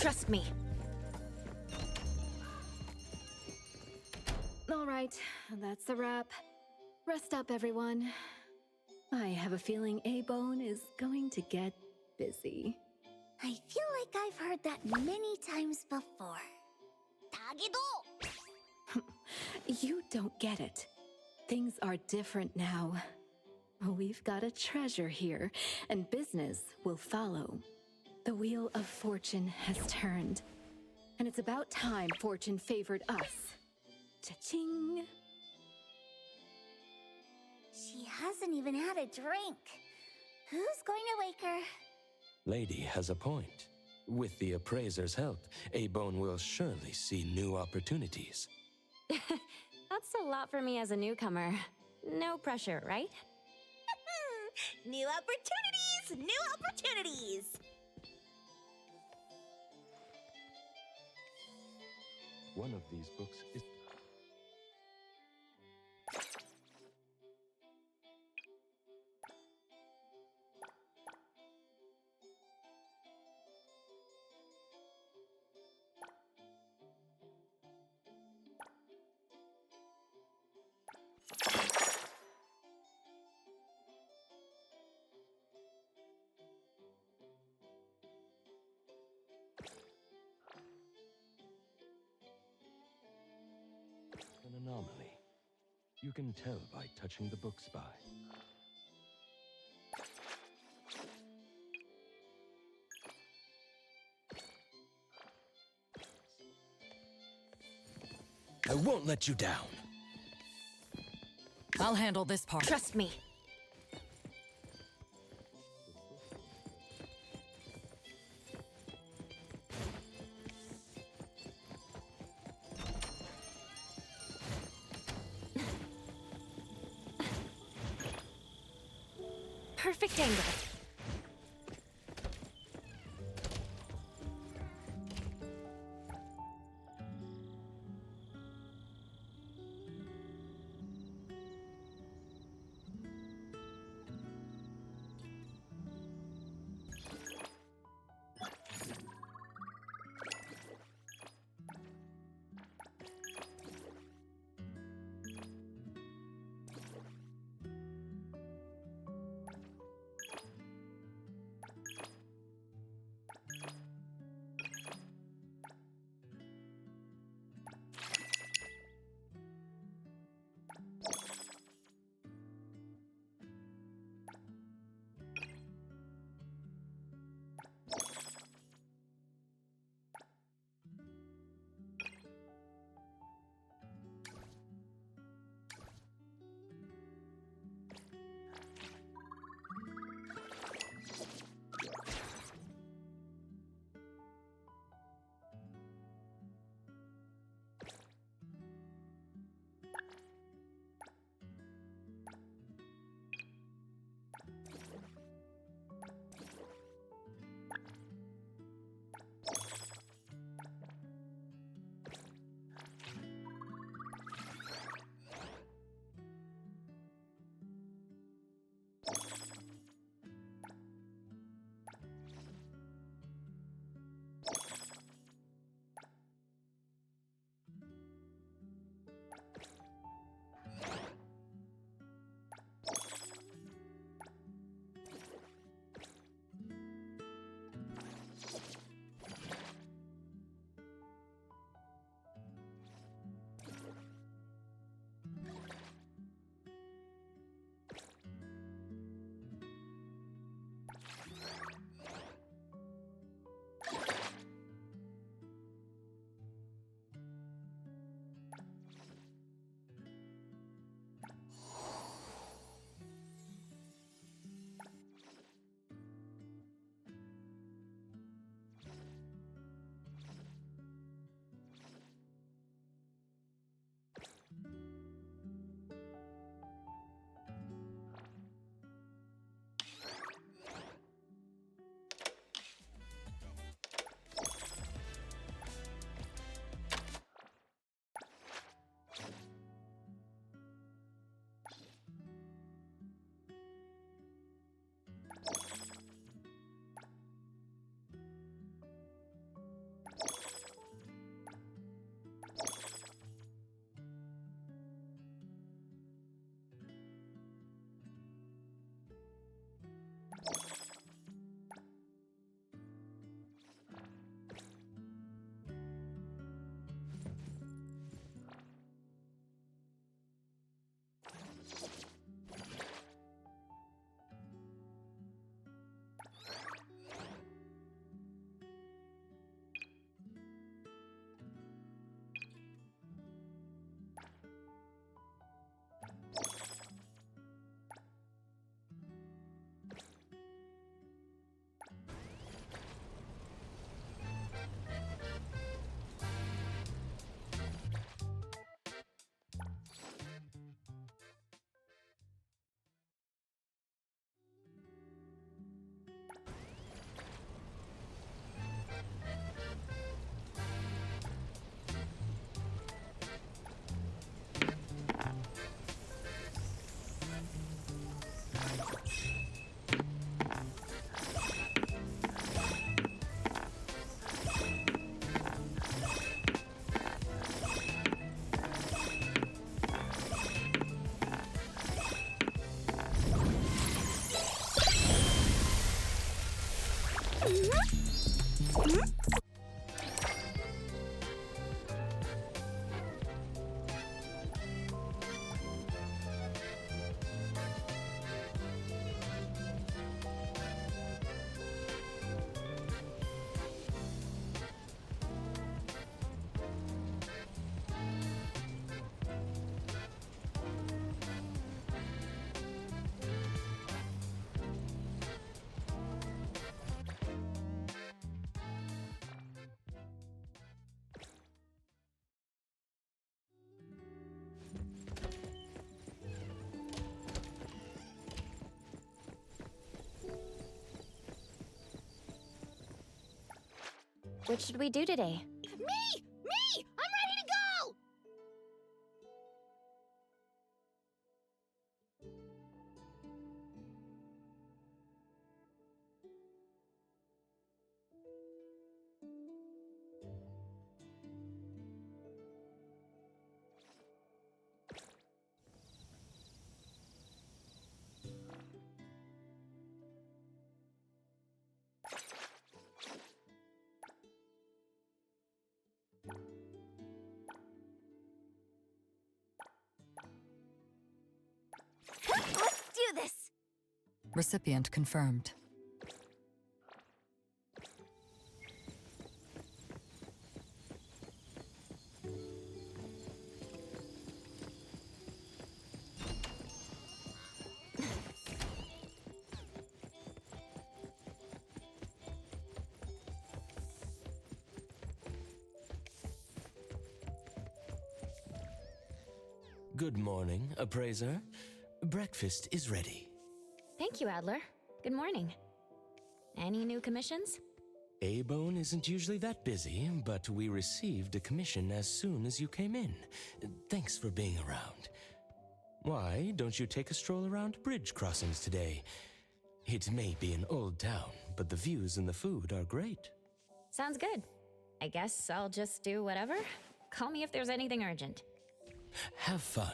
Trust me. All right, that's a wrap. Rest up, everyone. I have a feeling A-Bone is going to get busy. I feel like I've heard that many times before. Tagido! You don't get it. Things are different now. We've got a treasure here, and business will follow. The wheel of fortune has turned, and it's about time fortune favored us. Cha-ching! She hasn't even had a drink. Who's going to wake her? Lady has a point. With the appraiser's help, A-Bone will surely see new opportunities. That's a lot for me as a newcomer. No pressure, right? New opportunities! New opportunities! One of these books is... an anomaly. You can tell by touching the book spy. I won't let you down. I'll handle this part. Trust me. Perfect angle. What should we do today? Me! Me! I'm ready to go! Let's do this! Recipient confirmed. Good morning, appraiser. Breakfast is ready. Thank you, Adler. Good morning. Any new commissions? A-Bone isn't usually that busy, but we received a commission as soon as you came in. Thanks for being around. Why don't you take a stroll around bridge crossings today? It may be an old town, but the views and the food are great. Sounds good. I guess I'll just do whatever. Call me if there's anything urgent. Have fun.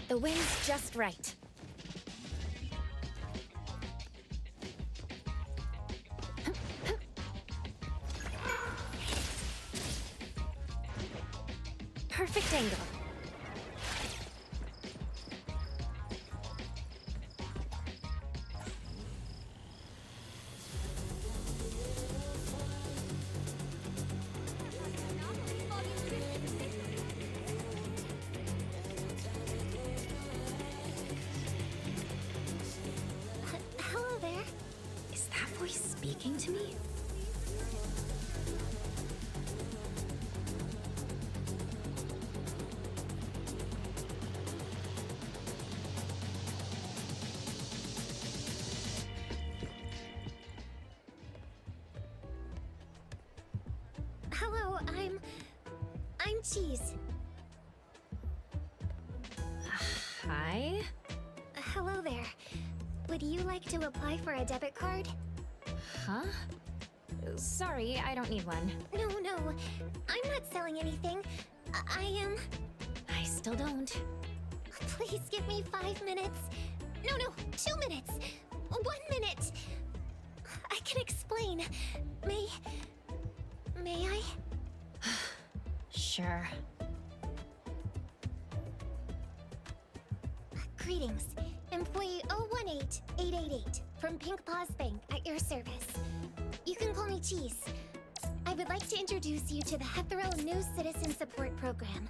The wind's just right. Perfect angle. Hello there. Is that voice speaking to me? Hello, I'm Cheese. Hi? Hello there. Would you like to apply for a debit card? Huh? Sorry, I don't need one. No. I'm not selling anything. I am... I still don't. Please give me 5 minutes. No, 2 minutes. 1 minute. I can explain. May I? Sure. Greetings. Employee 018888 from Pink Paws Bank at your service. You can call me Cheese. I would like to introduce you to the Hetero New Citizen Support Program,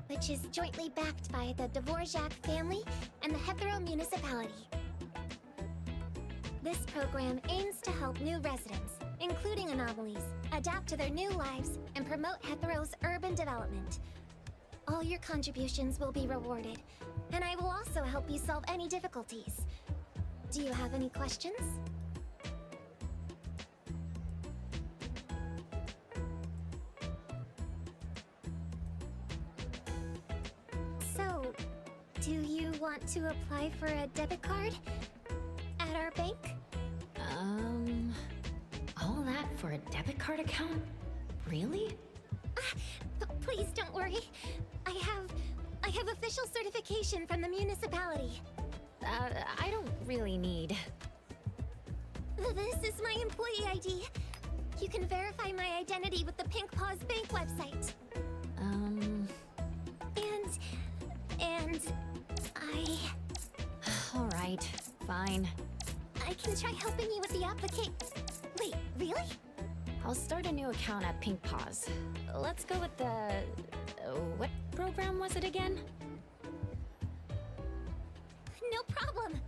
which is jointly backed by the Dvorak family and the Hetero Municipality. This program aims to help new residents, including anomalies, adapt to their new lives and promote Hetero's urban development. All your contributions will be rewarded, and I will also help you solve any difficulties. Do you have any questions? So, do you want to apply for a debit card at our bank? All that for a debit card account? Really? Please don't worry. I have official certification from the municipality. I don't really need. This is my employee ID. You can verify my identity with the Pink Paws Bank website. And I... All right, fine. I can try helping you with the application. Wait, really? I'll start a new account at Pink Paws. Let's go with the... what program was it again? No problem.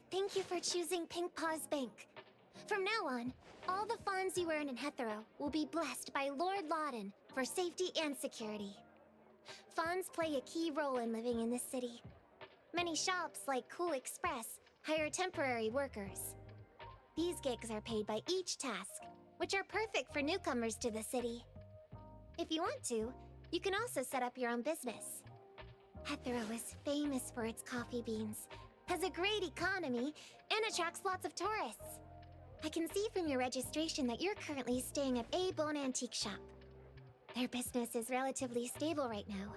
Thank you for choosing Pink Paws Bank. From now on, all the funds you earn in Hethero will be blessed by Lord Loudon for safety and security. Funds play a key role in living in this city. Many shops like Cool Express hire temporary workers. These gigs are paid by each task, which are perfect for newcomers to the city. If you want to, you can also set up your own business. Hethero is famous for its coffee beans, has a great economy, and attracts lots of tourists. I can see from your registration that you're currently staying at A Bone Antique Shop. Their business is relatively stable right now.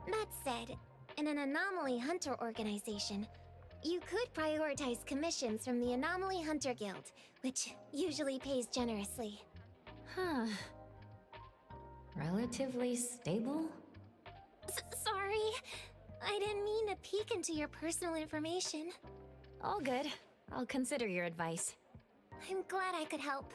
That said, in an Anomaly Hunter organization, you could prioritize commissions from the Anomaly Hunter Guild, which usually pays generously. Huh. Relatively stable? Sorry. I didn't mean to peek into your personal information. All good. I'll consider your advice. I'm glad I could help.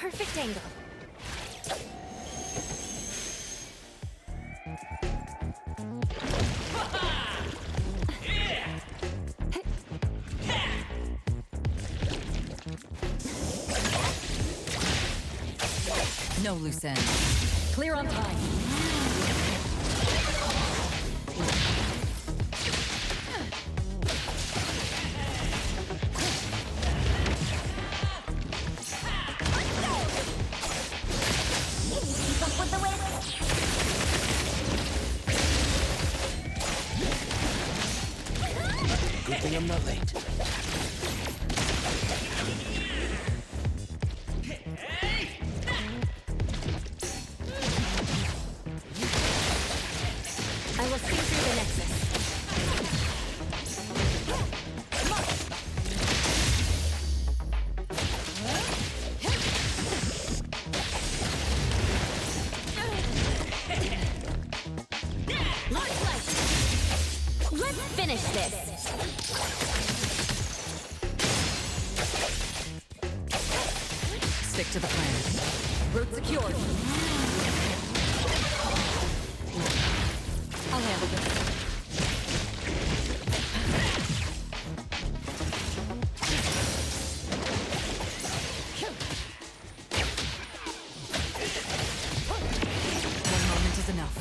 perfect angle. No loose ends. Clear on time. Keep up with the wave. Good thing I'm not late. I will see through the nexus. Let's finish this. Stick to the plan. Route secured. I'll handle this. One moment is enough.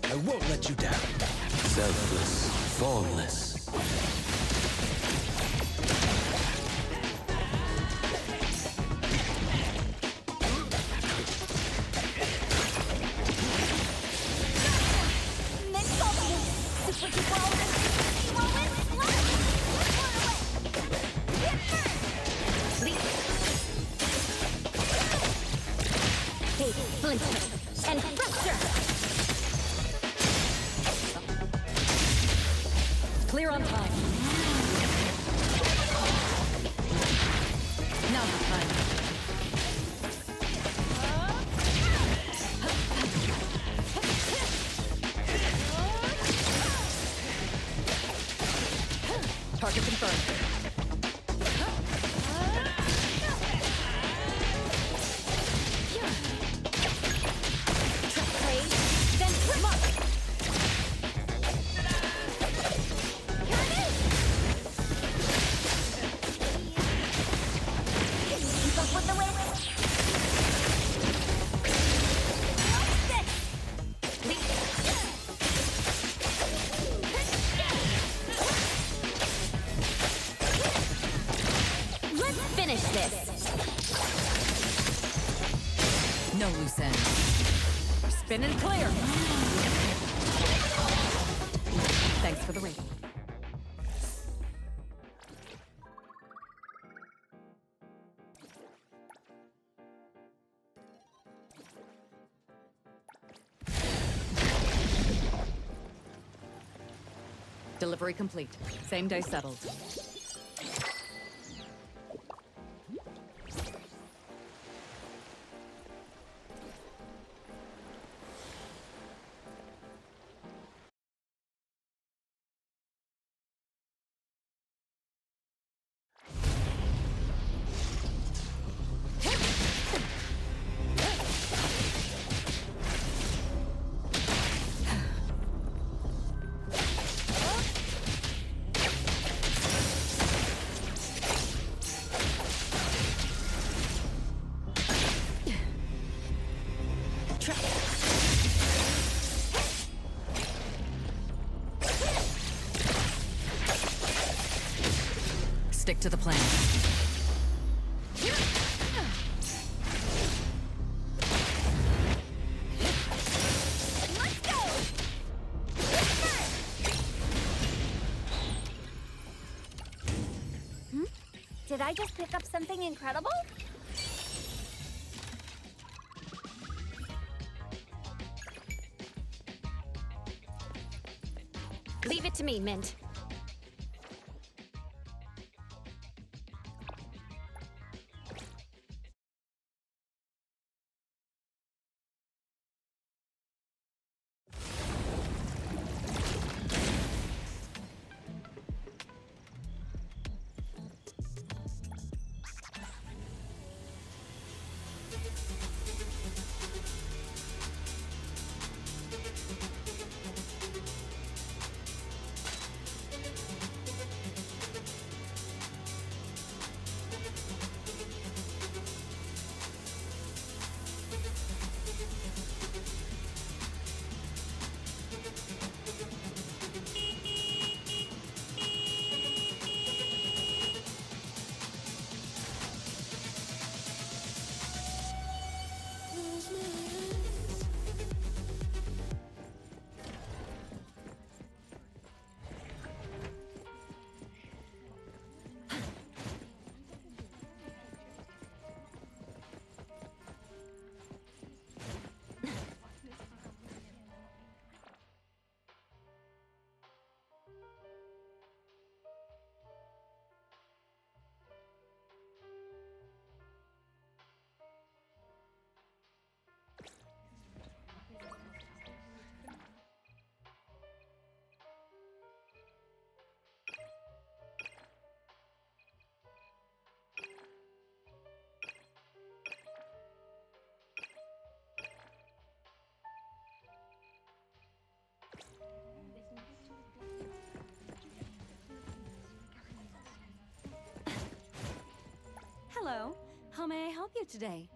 I won't let you down. Selfless, formless. And fracture! Clear on time. Now's the time. Target confirmed. Finish this. No loose ends. Spin and clear. Thanks for the ring. Delivery complete. Same day settled. Stick to the plan. Let's go! Did I just pick up something incredible? Leave it to me, Mint. help you today?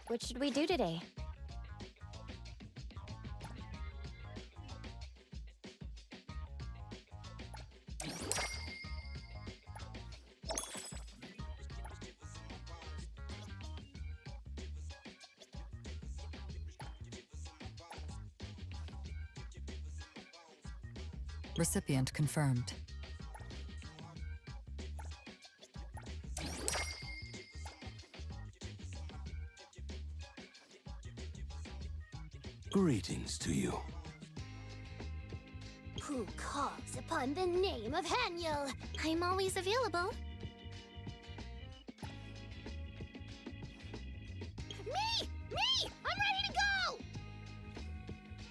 What should we do today? Recipient confirmed. Greetings to you. Who calls upon the name of Haniel? I'm always available. Me! I'm ready to go!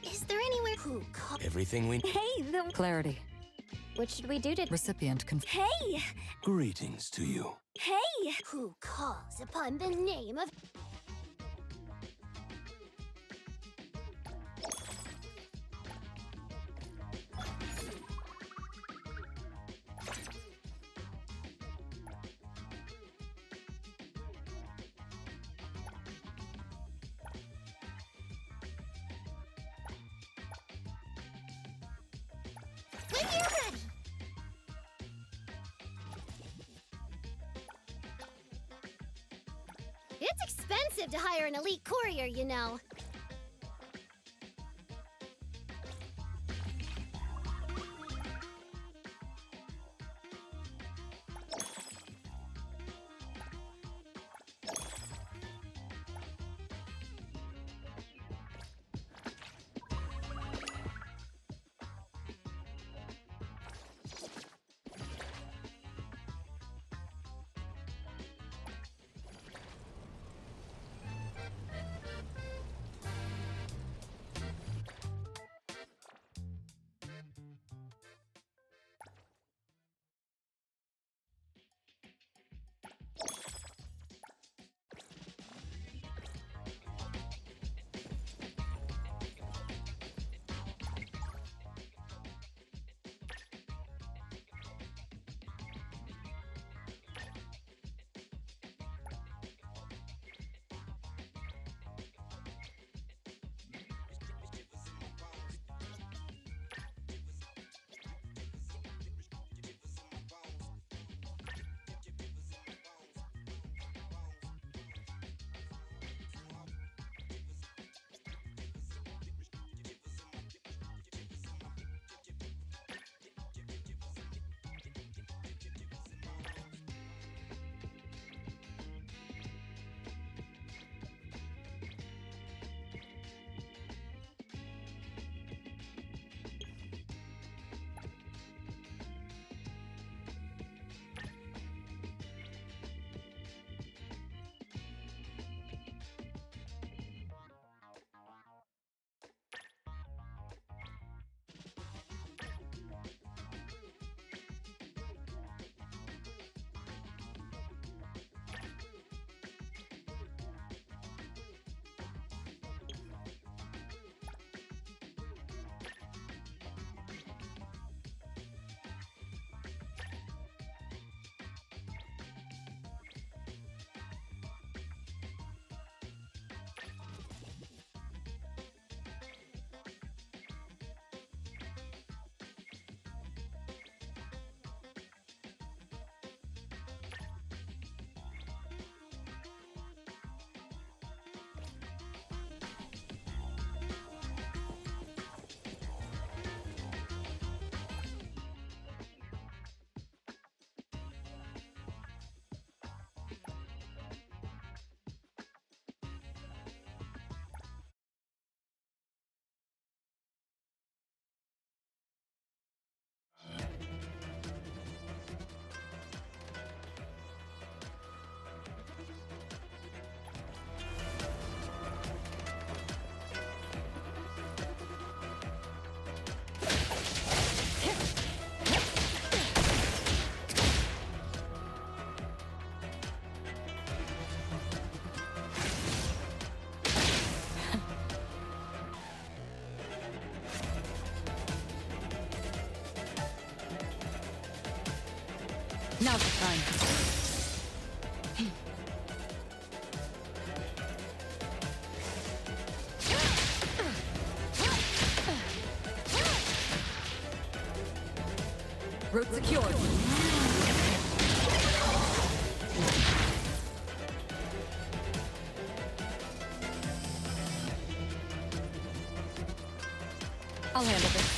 Is there anywhere who calls? Everything we... Hey, the... Clarity. What should we do to... Recipient Hey! Greetings to you. Hey! Who calls upon the name of... When you're ready! It's expensive to hire an elite courier, you know. Now's the time. Route secured. I'll handle this.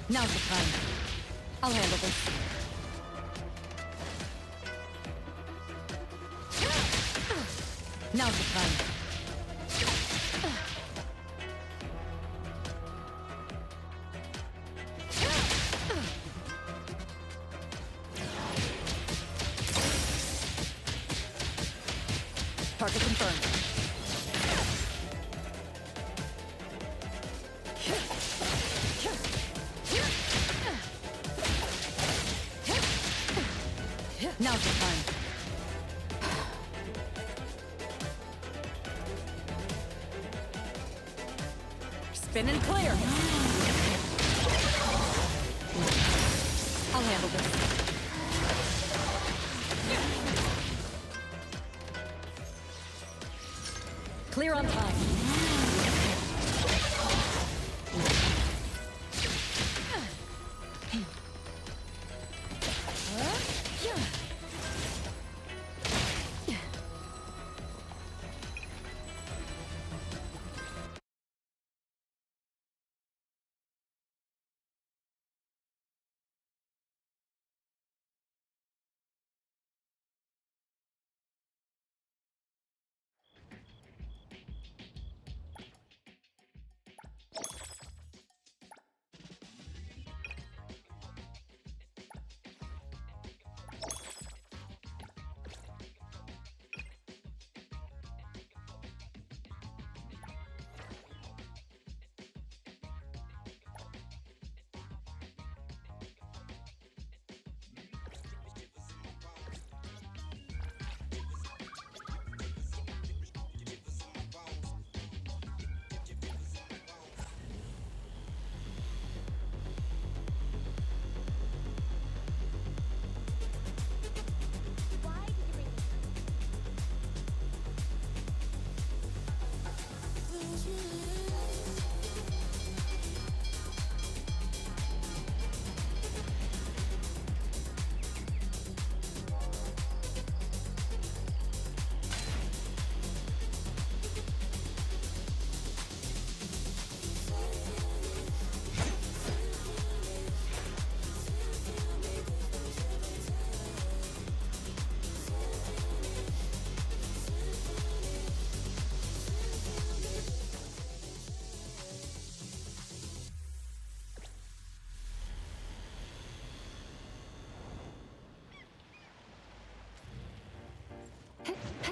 Now's the time. I'll handle this. Now's the time. Spin and clear. I'll handle this. Clear on time.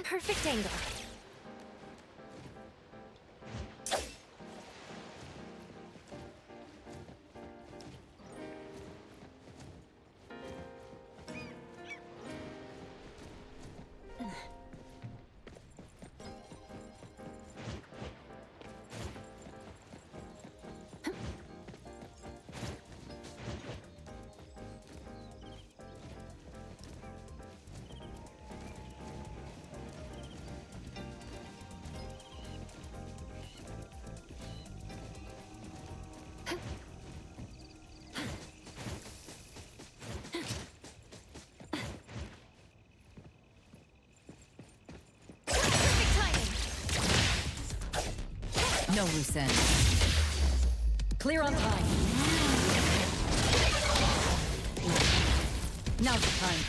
Perfect angle. No loose ends. Clear on time. Now's the time.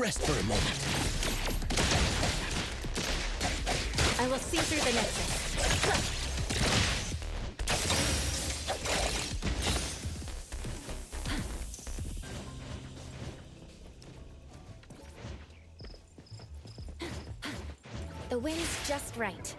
Rest for a moment. I will see through the nexus. The wind's just right.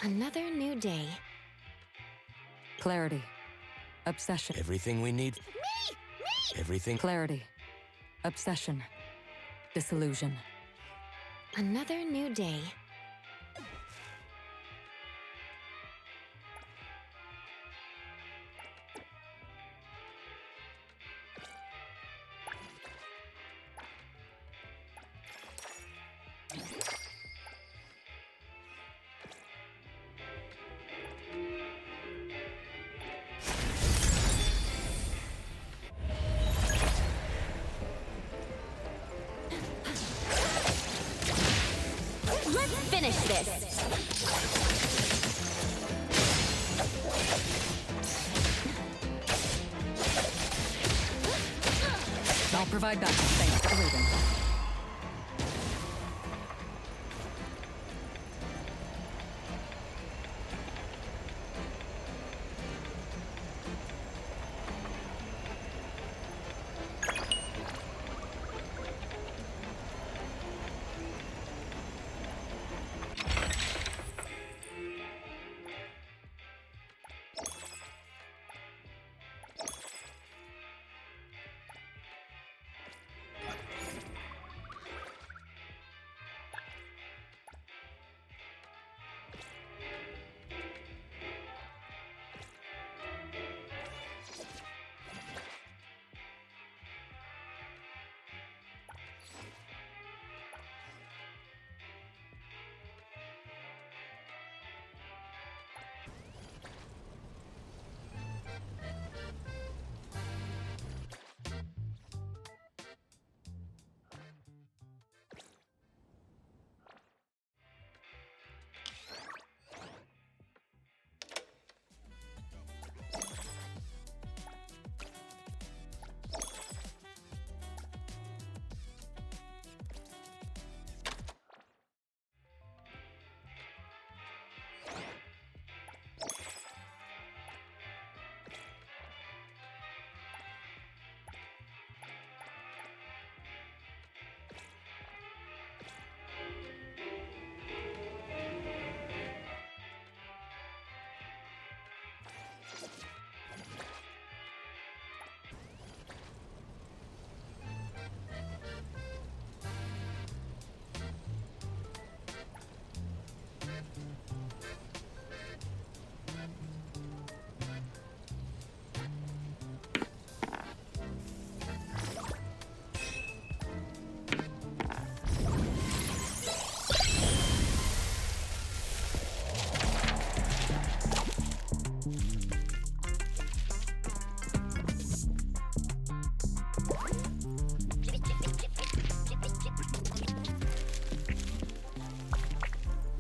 Another new day. Clarity. Obsession. Everything we need. Everything. Clarity. Obsession. Disillusion. Another new day. Let's finish this. I'll provide backup. Thanks for waiting.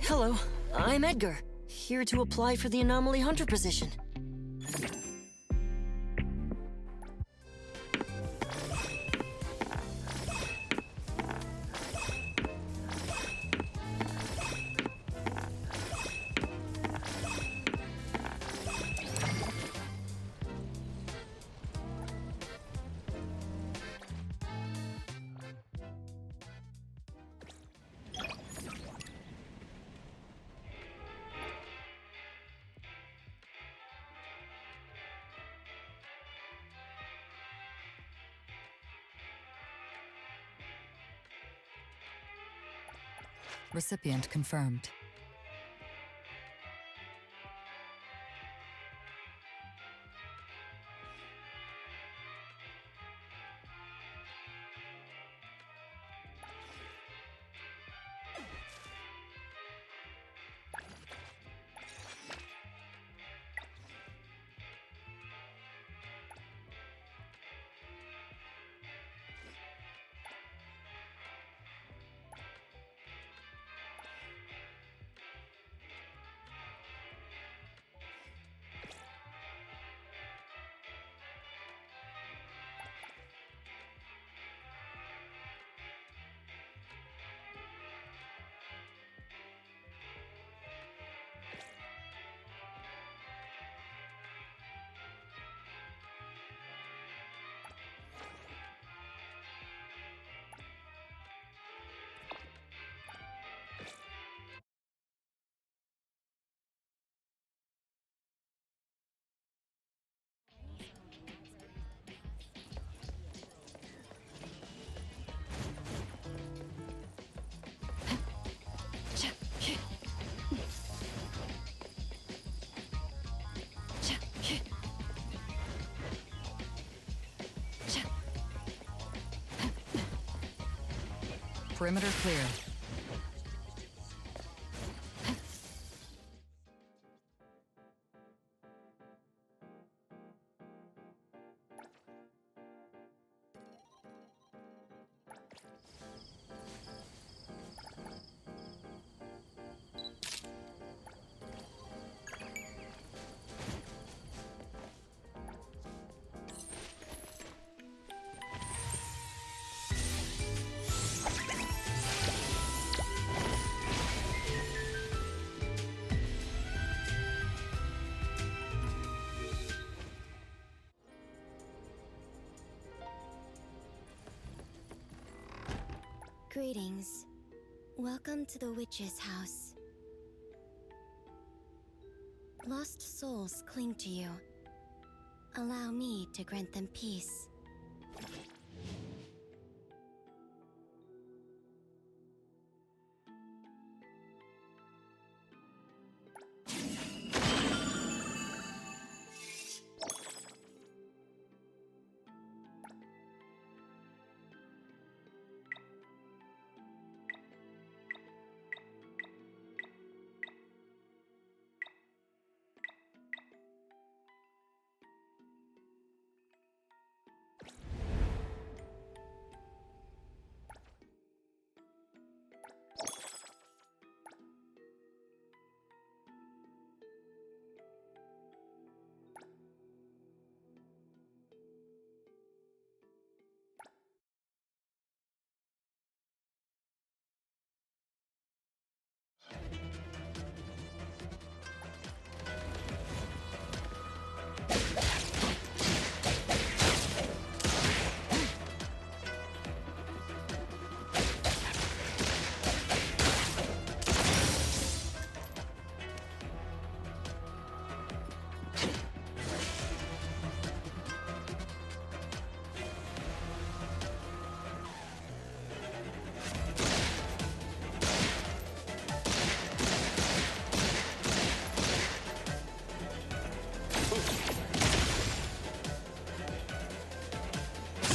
Hello, I'm Edgar, here to apply for the Anomaly Hunter position. Recipient confirmed. Perimeter clear. Greetings. Welcome to the witch's house. Lost souls cling to you. Allow me to grant them peace.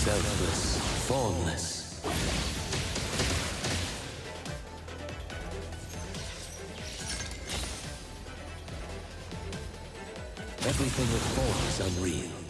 Selfless, formless. Everything it forms unreal.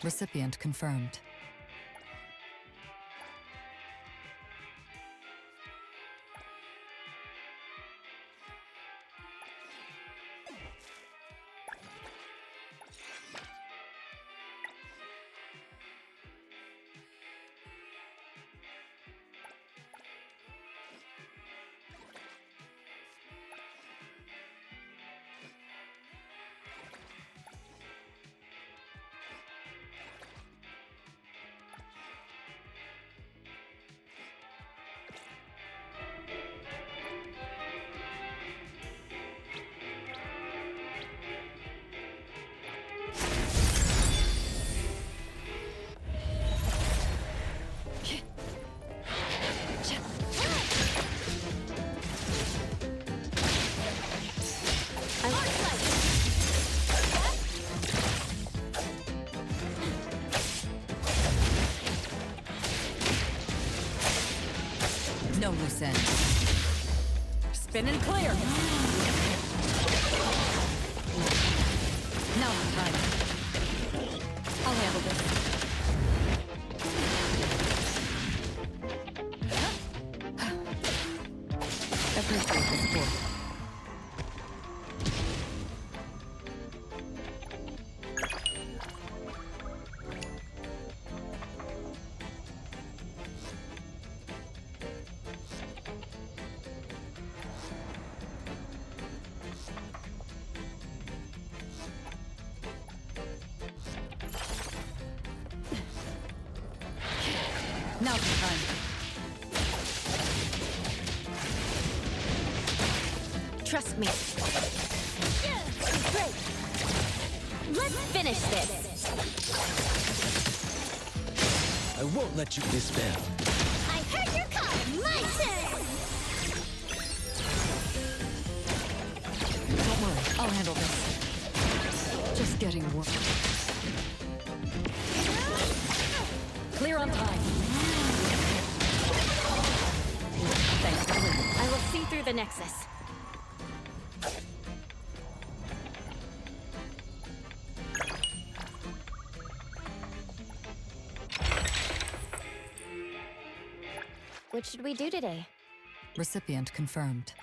Recipient confirmed. No loose ends. Spin and clear. Now's the time. I'll handle this. Appreciate the support. Now's the time. Trust me. Great. Let's finish this. I won't let you disband. I heard your call. My turn. Don't worry, I'll handle this. Just getting work. Clear on time. Thanks for leaving. I will see through the Nexus. What should we do today? Recipient confirmed.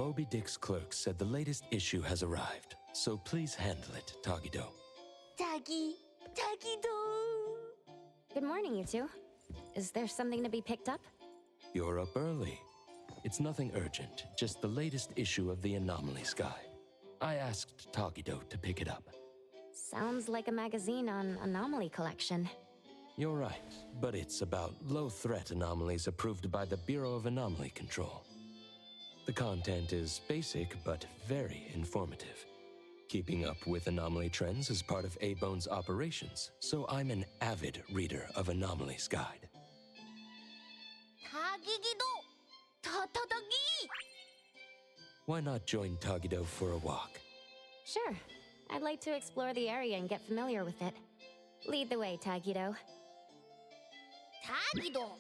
Moby Dick's clerk said the latest issue has arrived, so please handle it, Tagido. Tagido! Good morning, you two. Is there something to be picked up? You're up early. It's nothing urgent, just the latest issue of the Anomalies Guide. I asked Tagido to pick it up. Sounds like a magazine on anomaly collection. You're right, but it's about low-threat anomalies approved by the Bureau of Anomaly Control. The content is basic, but very informative. Keeping up with anomaly trends is part of A-Bone's operations, so I'm an avid reader of Anomalies Guide. Tagido! Tatagi! Why not join Tagido for a walk? Sure. I'd like to explore the area and get familiar with it. Lead the way, Tagido. Tagido!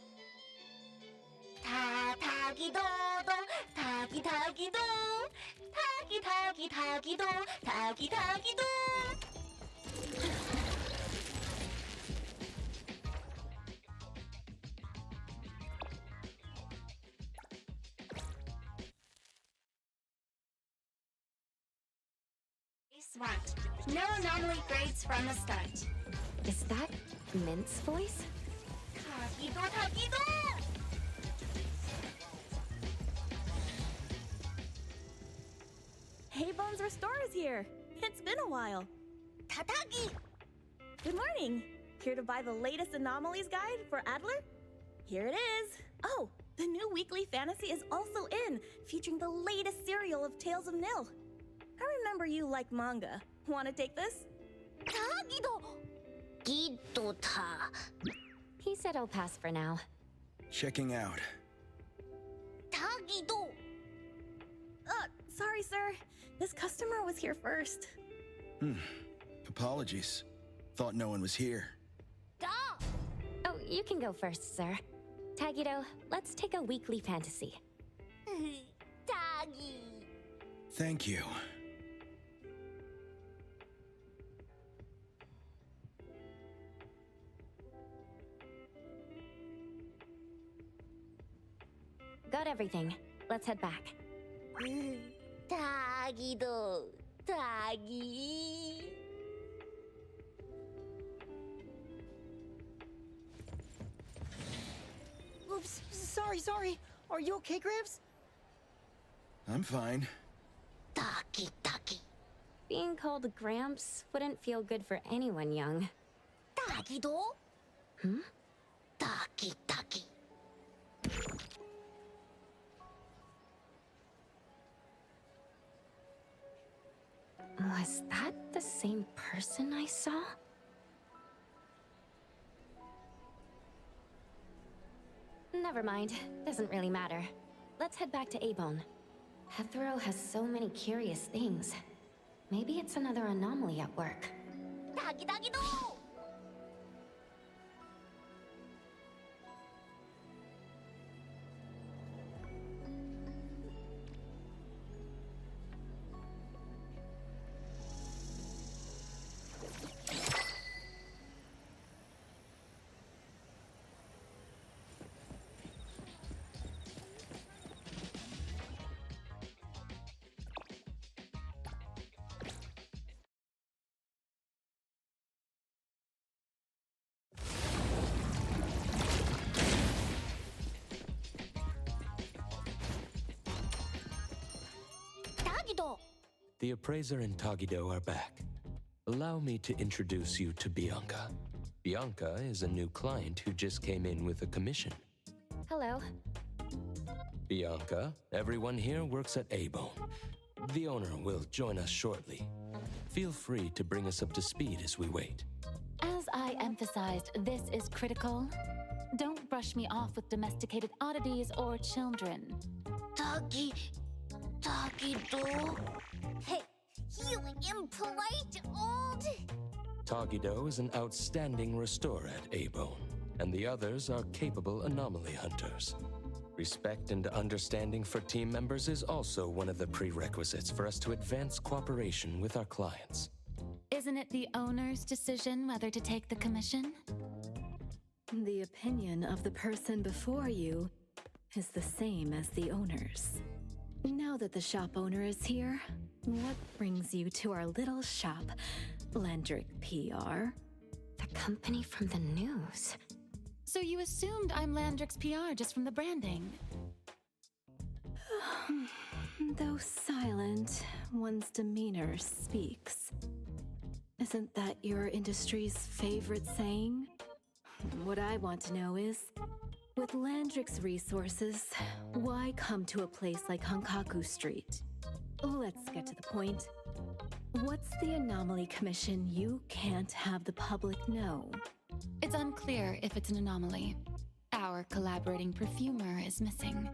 Tagido! Tagido! Tagido! Tagido! Smart. No anomaly grades from the start. Is that Mint's voice? Tagido! Hey, Bones Restore is here. It's been a while. Tatagi! Good morning. Here to buy the latest Anomalies Guide for Adler? Here it is. Oh, the new weekly fantasy is also in, featuring the latest serial of Tales of Nil. I remember you like manga. Want to take this? Tagido! Gidota. He said I'll pass for now. Checking out. Tagido! Sorry, sir. This customer was here first. Apologies. Thought no one was here. Oh, you can go first, sir. Tagido, let's take a weekly fantasy. Tagi! Thank you. Got everything. Let's head back. Tagido! Tagi! Oops, sorry. Are you okay, Gramps? I'm fine. Taki. Being called Gramps wouldn't feel good for anyone young. Tagido? Taki. Was that the same person I saw? Never mind. Doesn't really matter. Let's head back to A-Bone. Hethro has so many curious things. Maybe it's another anomaly at work. Tagido! The appraiser and Tagido are back. Allow me to introduce you to Bianca. Bianca is a new client who just came in with a commission. Hello. Bianca, everyone here works at A-Bone. The owner will join us shortly. Feel free to bring us up to speed as we wait. As I emphasized, this is critical. Don't brush me off with domesticated oddities or children. Tagido? Hey, you impolite old... Tagido is an outstanding restorer at A-Bone, and the others are capable anomaly hunters. Respect and understanding for team members is also one of the prerequisites for us to advance cooperation with our clients. Isn't it the owner's decision whether to take the commission? The opinion of the person before you is the same as the owner's. Now that the shop owner is here, what brings you to our little shop, Landrick PR? The company from the news. So you assumed I'm Landrick's PR just from the branding? Though silent, one's demeanor speaks. Isn't that your industry's favorite saying? What I want to know is, with Landrick's resources, why come to a place like Hankaku Street? Let's get to the point. What's the Anomaly Commission you can't have the public know? It's unclear if it's an anomaly. Our collaborating perfumer is missing.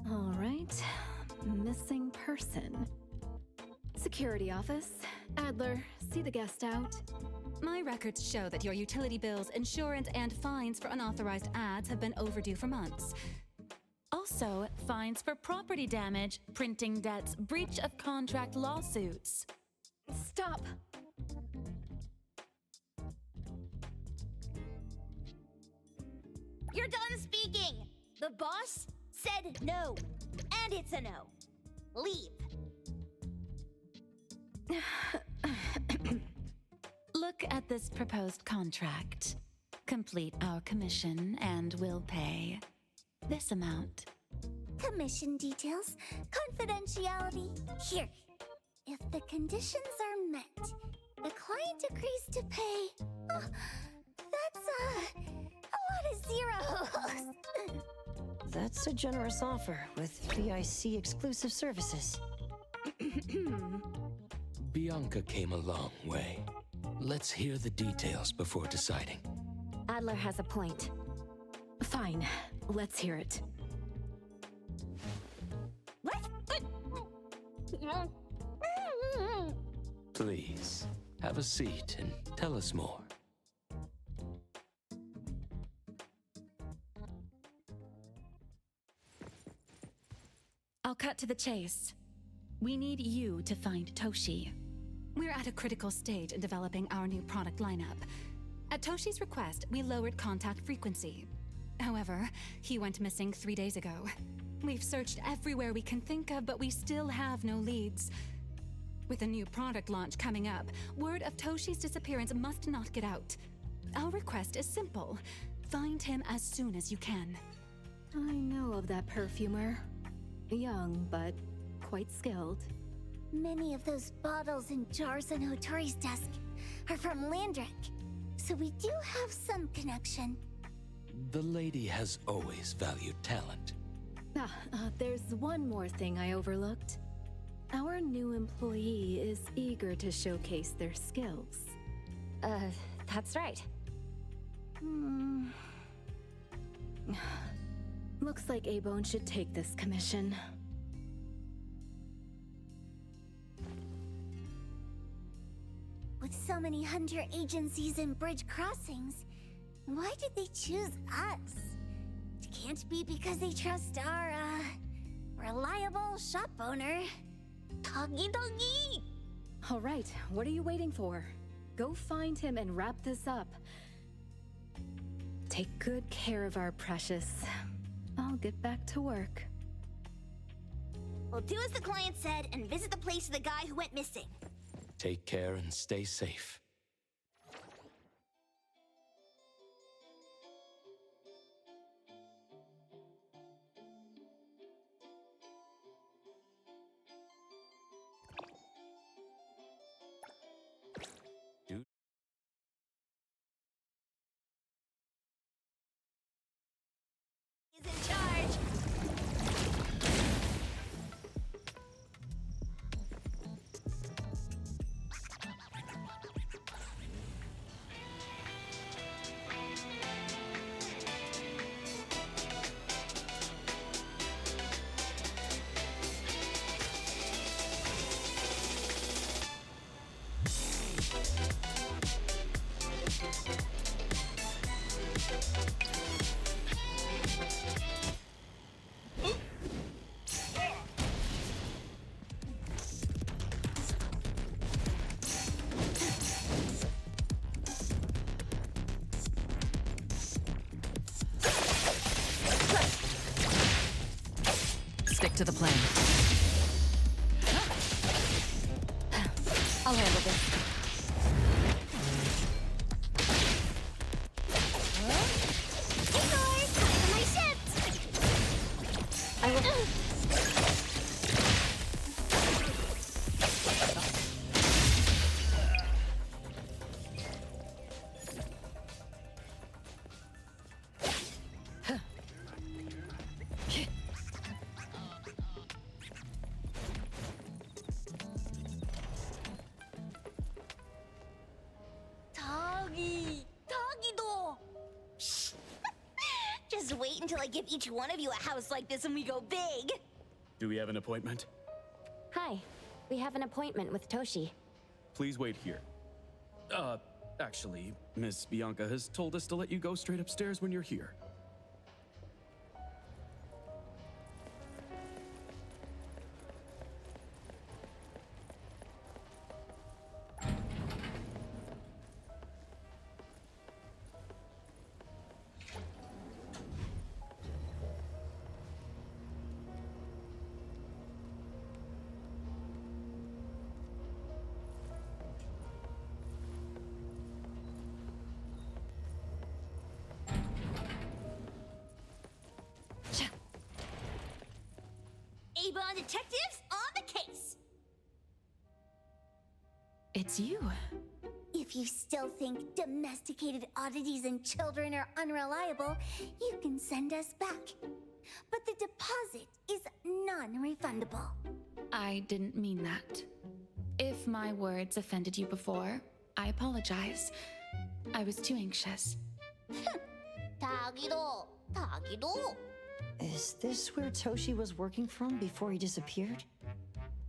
All right. Missing person. Security office. Adler, see the guest out. My records show that your utility bills, insurance, and fines for unauthorized ads have been overdue for months. Also, fines for property damage, printing debts, breach of contract lawsuits. Stop! You're done speaking! The boss said no. And it's a no. Leave. Look at this proposed contract. Complete our commission and we'll pay this amount. Commission details, confidentiality. Here. If the conditions are met, the client agrees to pay. Oh, that's a lot of zeros. That's a generous offer with BIC exclusive services. Bianca came a long way. Let's hear the details before deciding. Adler has a point. Fine, let's hear it. Please, have a seat and tell us more. I'll cut to the chase. We need you to find Toshi. We're at a critical stage in developing our new product lineup. At Toshi's request, we lowered contact frequency. However, he went missing 3 days ago. We've searched everywhere we can think of, but we still have no leads. With a new product launch coming up, word of Toshi's disappearance must not get out. Our request is simple. Find him as soon as you can. I know of that perfumer. Young, but quite skilled. Many of those bottles and jars on Hotori's desk are from Landrick, so we do have some connection. The lady has always valued talent. There's one more thing I overlooked. Our new employee is eager to showcase their skills. That's right. Looks like A-Bone should take this commission. With so many hunter agencies and bridge crossings, why did they choose us? It can't be because they trust our, reliable shop owner. Togi-dogi! All right, what are you waiting for? Go find him and wrap this up. Take good care of our precious. I'll get back to work. We'll do as the client said and visit the place of the guy who went missing. Take care and stay safe. He's in charge. Stick to the plan. I'll handle this. My ship! I will... Toggy-do! Shh. Just wait until I give each one of you a house like this and we go big! Do we have an appointment? Hi. We have an appointment with Toshi. Please wait here. Actually, Miss Bianca has told us to let you go straight upstairs when you're here. A-Bond detectives on the case! It's you. If you still think domesticated oddities and children are unreliable, you can send us back. But the deposit is non-refundable. I didn't mean that. If my words offended you before, I apologize. I was too anxious. Toggy-do! Toggy-do! Is this where Toshi was working from before he disappeared?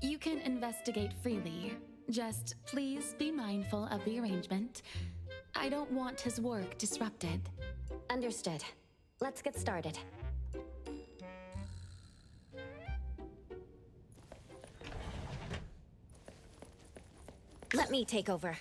You can investigate freely. Just please be mindful of the arrangement. I don't want his work disrupted. Understood. Let's get started. Let me take over.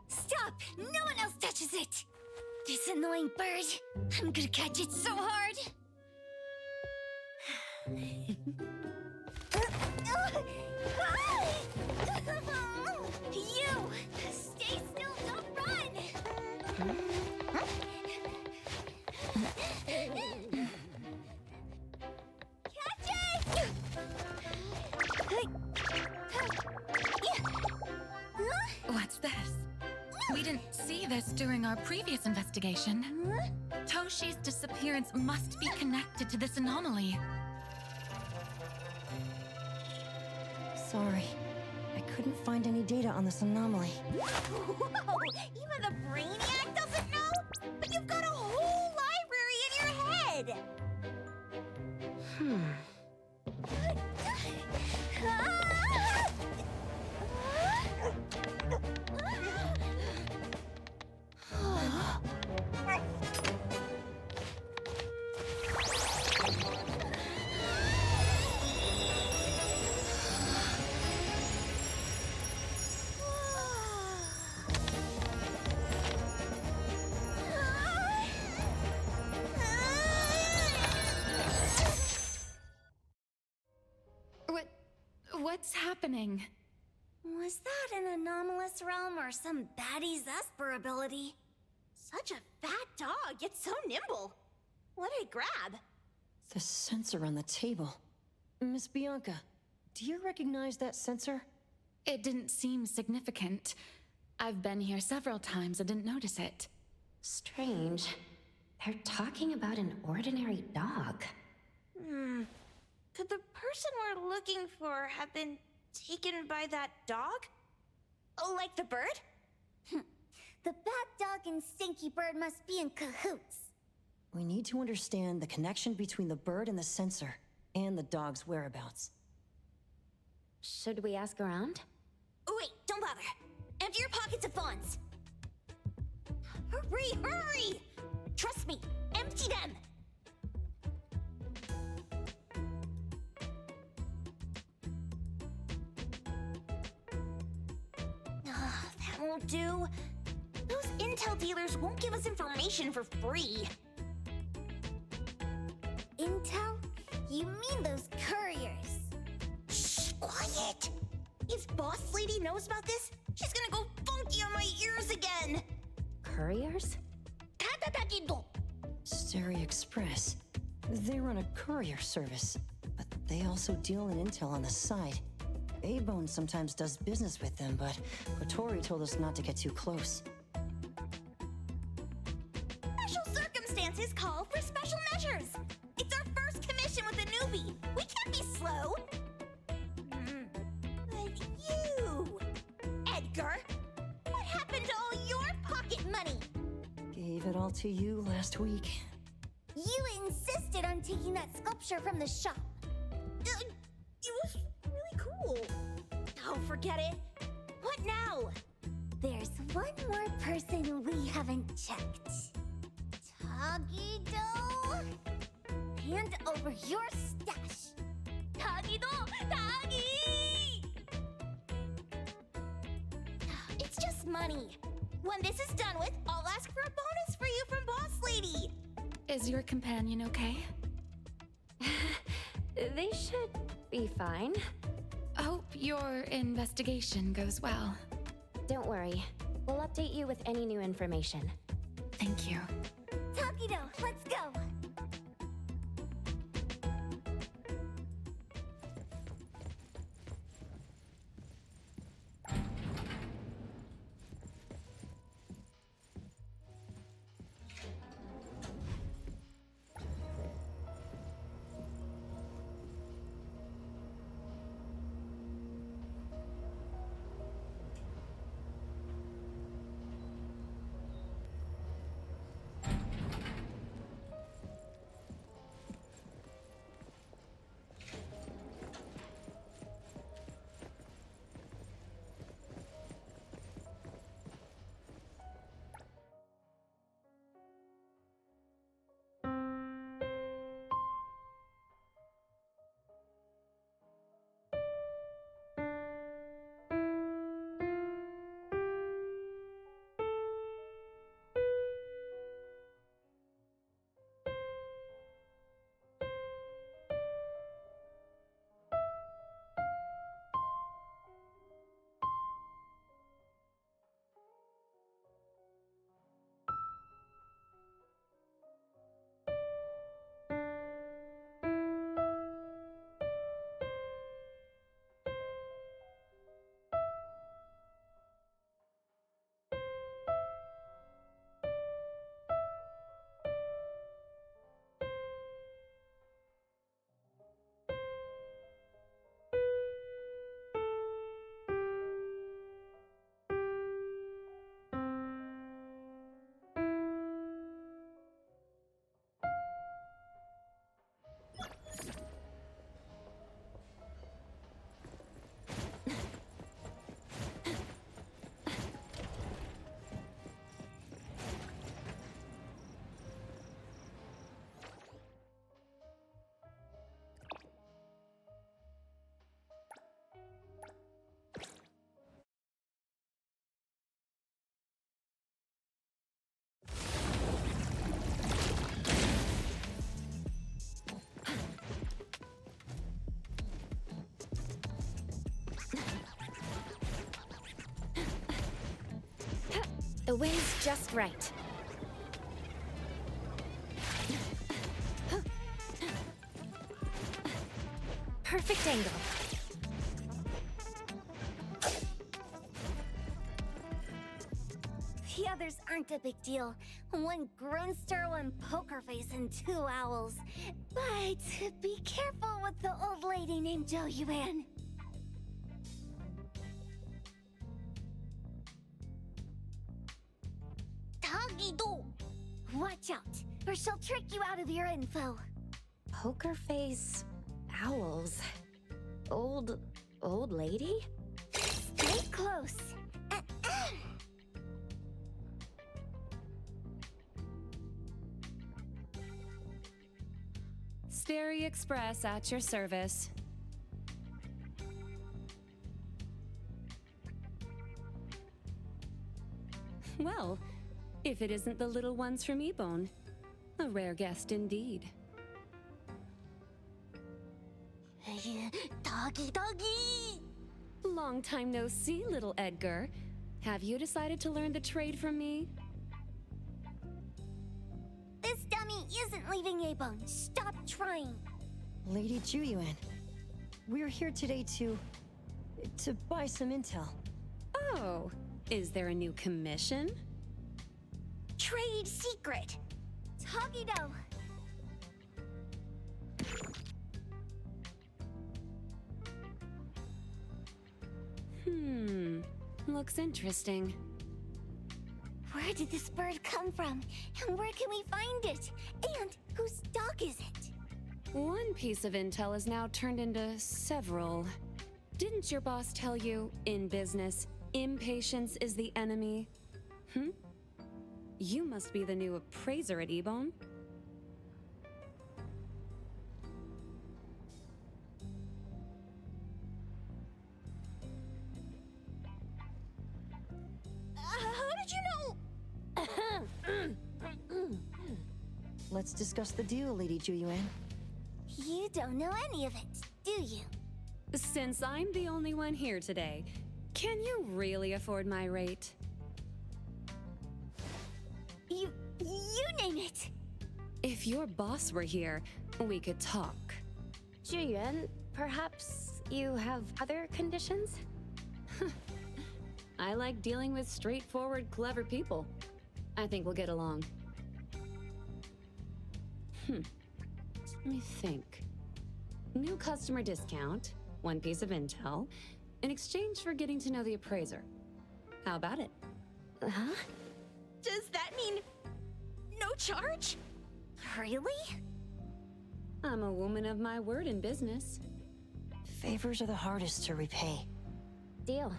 Stop! No one else touches it! This annoying bird. I'm gonna catch it so hard. You! Stay still, don't run! Catch it! What's this? We didn't see this during our previous investigation. Toshi's disappearance must be connected to this anomaly. Sorry. I couldn't find any data on this anomaly. Whoa! Even the Brainiac doesn't know? But you've got a whole library in your head! Ah! What's happening? Was that an anomalous realm or some baddie's Esper ability? Such a fat dog, yet so nimble. What did it grab? The sensor on the table. Miss Bianca, do you recognize that sensor? It didn't seem significant. I've been here several times and didn't notice it. Strange. They're talking about an ordinary dog. Could the person we're looking for have been taken by that dog? Oh, like the bird? The bad dog and Stinky Bird must be in cahoots. We need to understand the connection between the bird and the sensor, and the dog's whereabouts. Should we ask around? Oh, wait, don't bother. Empty your pockets of funds. Hurry, hurry! Trust me, empty them! That won't do. Those intel dealers won't give us information for free. Intel? You mean those couriers? Shh, quiet! If Boss Lady knows about this, she's gonna go funky on my ears again! Couriers? Steri Express. They run a courier service, but they also deal in intel on the side. A-Bone sometimes does business with them, but Kotori told us not to get too close. Special circumstances call for special measures! It's our first commission with a newbie! We can't be slow! But you... Edgar! What happened to all your pocket money? Gave it all to you last week. You insisted on taking that sculpture from the shop. It was really cool. Oh, forget it. What now? There's one more person we haven't checked. Tagido? Hand over your stash. Tagido! Tagi! It's just money. When this is done with, I'll ask for a bonus for you from Boss Lady. Is your companion okay? They should be fine. Hope your investigation goes well. Don't worry. We'll update you with any new information. Thank you. Tagido, let's go! The wind's just right. Perfect angle. The others aren't a big deal. One Grunster, one Poker Face, and 2 owls. But be careful with the old lady named Jo Yuan. Tagido! Watch out, or she'll trick you out of your info. Poker face, owls, old lady? Stay close. Stary Express at your service. Well, if it isn't the little ones from Ebone, a rare guest indeed. Doggy, doggy! Long time no see, little Edgar. Have you decided to learn the trade from me? This dummy isn't leaving Ebone. Stop trying. Lady Juyuan, we're here today to buy some intel. Oh, is there a new commission? Trade secret. Tagido. Looks interesting. Where did this bird come from? And where can we find it? And whose dog is it? One piece of intel is now turned into several. Didn't your boss tell you, in business, impatience is the enemy? You must be the new appraiser at Ebone. How did you know? Let's discuss the deal, Lady Juyuan. You don't know any of it, do you? Since I'm the only one here today, can you really afford my rate? You name it. If your boss were here, we could talk. Juyuan, perhaps you have other conditions? I like dealing with straightforward, clever people. I think we'll get along. Let me think. New customer discount, one piece of intel, in exchange for getting to know the appraiser. How about it? Huh? Does that mean no charge? Really? I'm a woman of my word in business. Favors are the hardest to repay. Deal.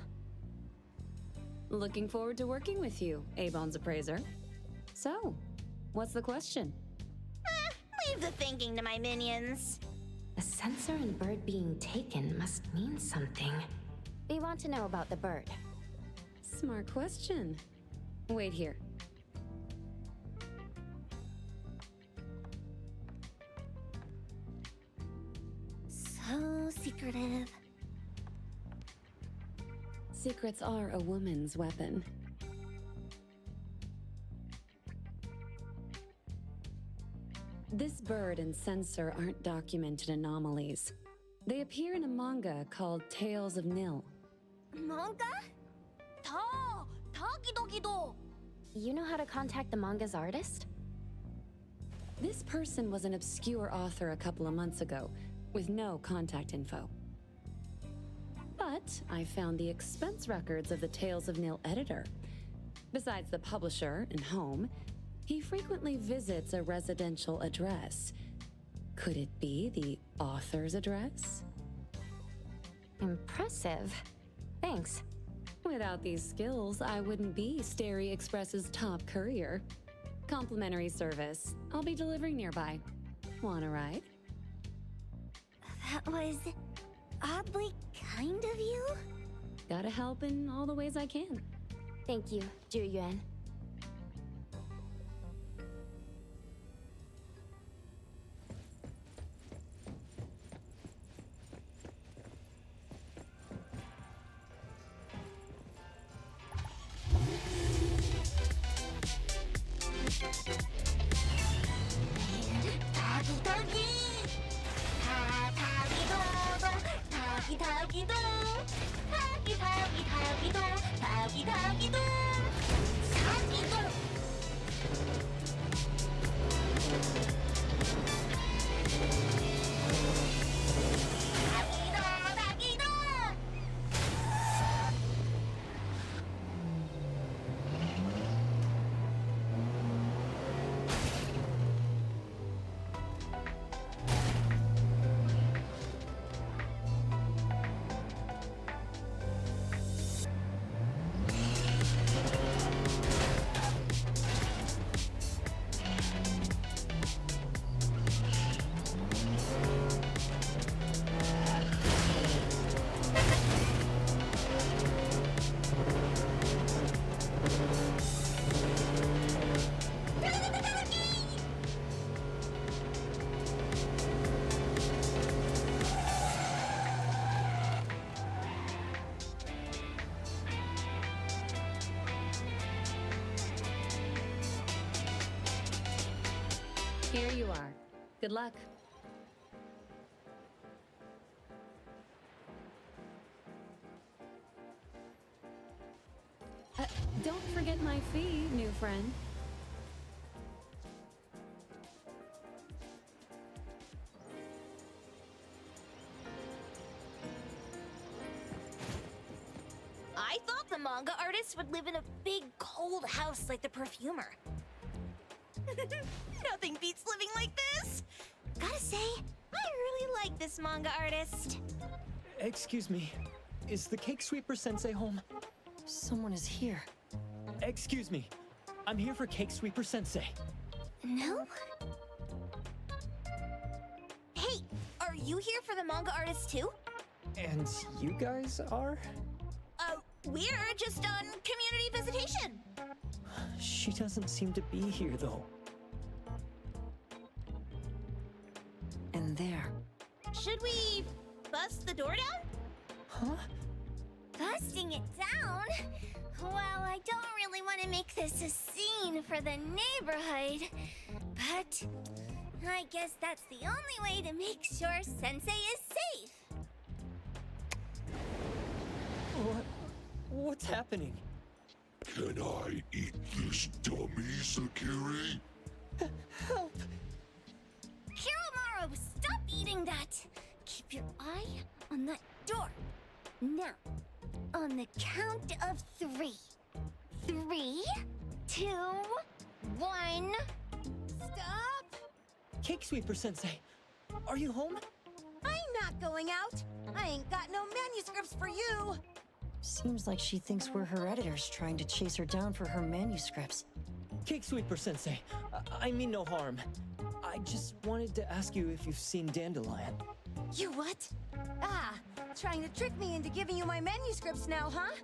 Looking forward to working with you, Ebone's appraiser. So, what's the question? Leave the thinking to my minions. The sensor and bird being taken must mean something. We want to know about the bird. Smart question. Wait here. So secretive. Secrets are a woman's weapon. This bird and sensor aren't documented anomalies. They appear in a manga called Tales of Nil. Manga? Tagidogido! You know how to contact the manga's artist? This person was an obscure author a couple of months ago, with no contact info. But I found the expense records of the Tales of Nil editor. Besides the publisher and home, he frequently visits a residential address. Could it be the author's address? Impressive. Thanks. Without these skills, I wouldn't be Stary Express's top courier. Complimentary service. I'll be delivering nearby. Want a ride? That was oddly kind of you? Gotta help in all the ways I can. Thank you, Juyuan. 타기도 타기도 타기도 타기도 Here you are. Good luck. Don't forget my fee, new friend. I thought the manga artist would live in a big, cold house like the perfumer. Nothing beats living like this! Gotta say, I really like this manga artist. Excuse me, is the Cake Sweeper Sensei home? Someone is here. Excuse me, I'm here for Cake Sweeper Sensei. No? Hey, are you here for the manga artist too? And you guys are? We're just on community visitation. She doesn't seem to be here though. And there. Should we bust the door down? Huh? Busting it down? Well, I don't really want to make this a scene for the neighborhood, but I guess that's the only way to make sure Sensei is safe. What's happening? Can I eat this dummy, Sakiri? Help! Kiromaru, stop eating that! Keep your eye on that door. Now, on the count of 3. 3, 2, 1. Stop! Cake Sweeper Sensei, are you home? I'm not going out. I ain't got no manuscripts for you. Seems like she thinks we're her editors trying to chase her down for her manuscripts. Cake Sweeper Sensei, I mean no harm. I just wanted to ask you if you've seen Dandelion. You what? Ah, trying to trick me into giving you my manuscripts now, huh?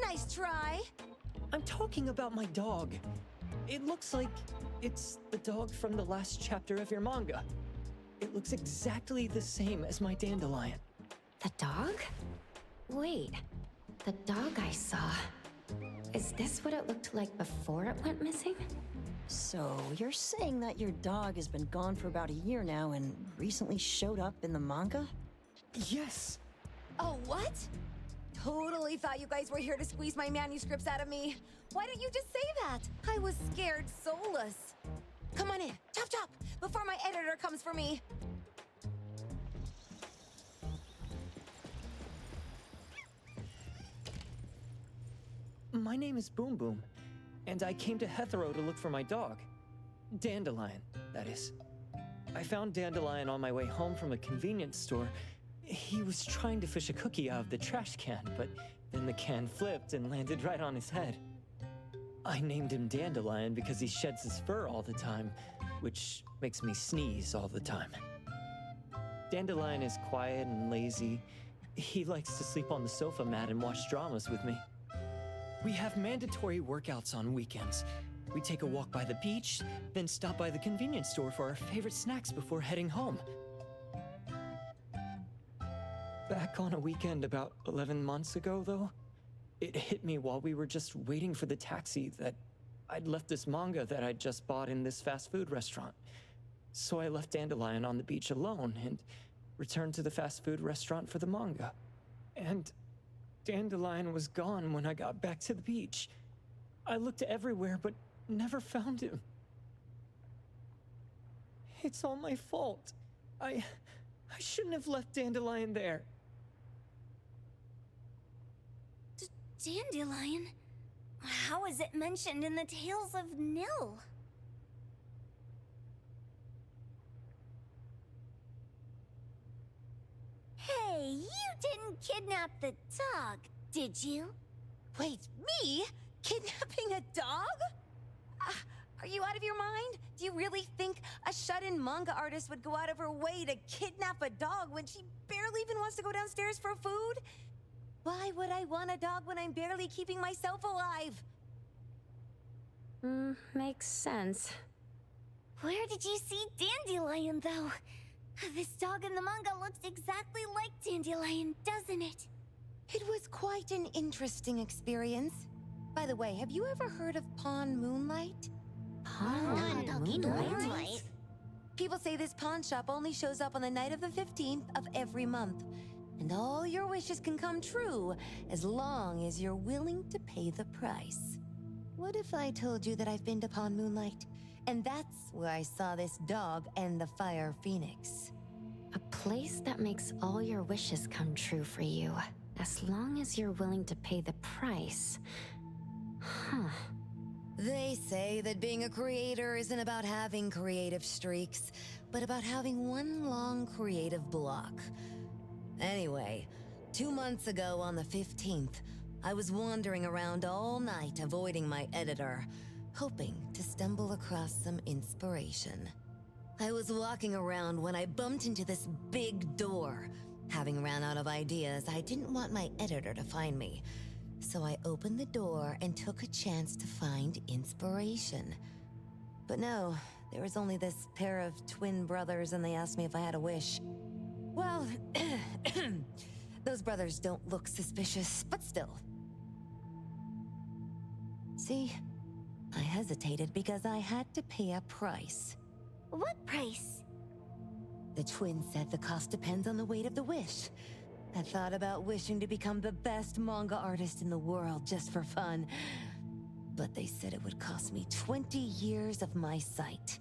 Nice try. I'm talking about my dog. It looks like it's the dog from the last chapter of your manga. It looks exactly the same as my Dandelion. The dog? Wait, the dog I saw. Is this what it looked like before it went missing? So, you're saying that your dog has been gone for about a year now and recently showed up in the manga? Yes! Oh, what? Totally thought you guys were here to squeeze my manuscripts out of me. Why don't you just say that? I was scared soulless. Come on in, chop chop, before my editor comes for me. My name is Boom Boom, and I came to Hethero to look for my dog. Dandelion, that is. I found Dandelion on my way home from a convenience store. He was trying to fish a cookie out of the trash can, but then the can flipped and landed right on his head. I named him Dandelion because he sheds his fur all the time, which makes me sneeze all the time. Dandelion is quiet and lazy. He likes to sleep on the sofa mat and watch dramas with me. We have mandatory workouts on weekends. We take a walk by the beach, then stop by the convenience store for our favorite snacks before heading home. Back on a weekend about 11 months ago, though, it hit me while we were just waiting for the taxi that I'd left this manga that I'd just bought in this fast food restaurant. So I left Dandelion on the beach alone and returned to the fast food restaurant for the manga. And Dandelion was gone when I got back to the beach. I looked everywhere, but never found him. It's all my fault. I shouldn't have left Dandelion there. Dandelion? How is it mentioned in the Tales of Nil? Hey, you didn't kidnap the dog, did you? Wait, me? Kidnapping a dog? Are you out of your mind? Do you really think a shut-in manga artist would go out of her way to kidnap a dog when she barely even wants to go downstairs for food? Why would I want a dog when I'm barely keeping myself alive? Makes sense. Where did you see Dandelion, though? This dog in the manga looks exactly like Dandelion, doesn't it? It was quite an interesting experience. By the way, have you ever heard of Pawn Moonlight? Pawn Moonlight? People say this pawn shop only shows up on the night of the 15th of every month. And all your wishes can come true as long as you're willing to pay the price. What if I told you that I've been to Pawn Moonlight? And that's where I saw this dog and the Fire Phoenix. A place that makes all your wishes come true for you, as long as you're willing to pay the price. Huh. They say that being a creator isn't about having creative streaks, but about having one long creative block. Anyway, 2 months ago on the 15th, I was wandering around all night avoiding my editor, hoping to stumble across some inspiration. I was walking around when I bumped into this big door. Having ran out of ideas, I didn't want my editor to find me. So I opened the door and took a chance to find inspiration. But no, there was only this pair of twin brothers and they asked me if I had a wish. Well, those brothers don't look suspicious, but still. See, I hesitated because I had to pay a price. What price? The twins said the cost depends on the weight of the wish. I thought about wishing to become the best manga artist in the world just for fun. But they said it would cost me 20 years of my sight.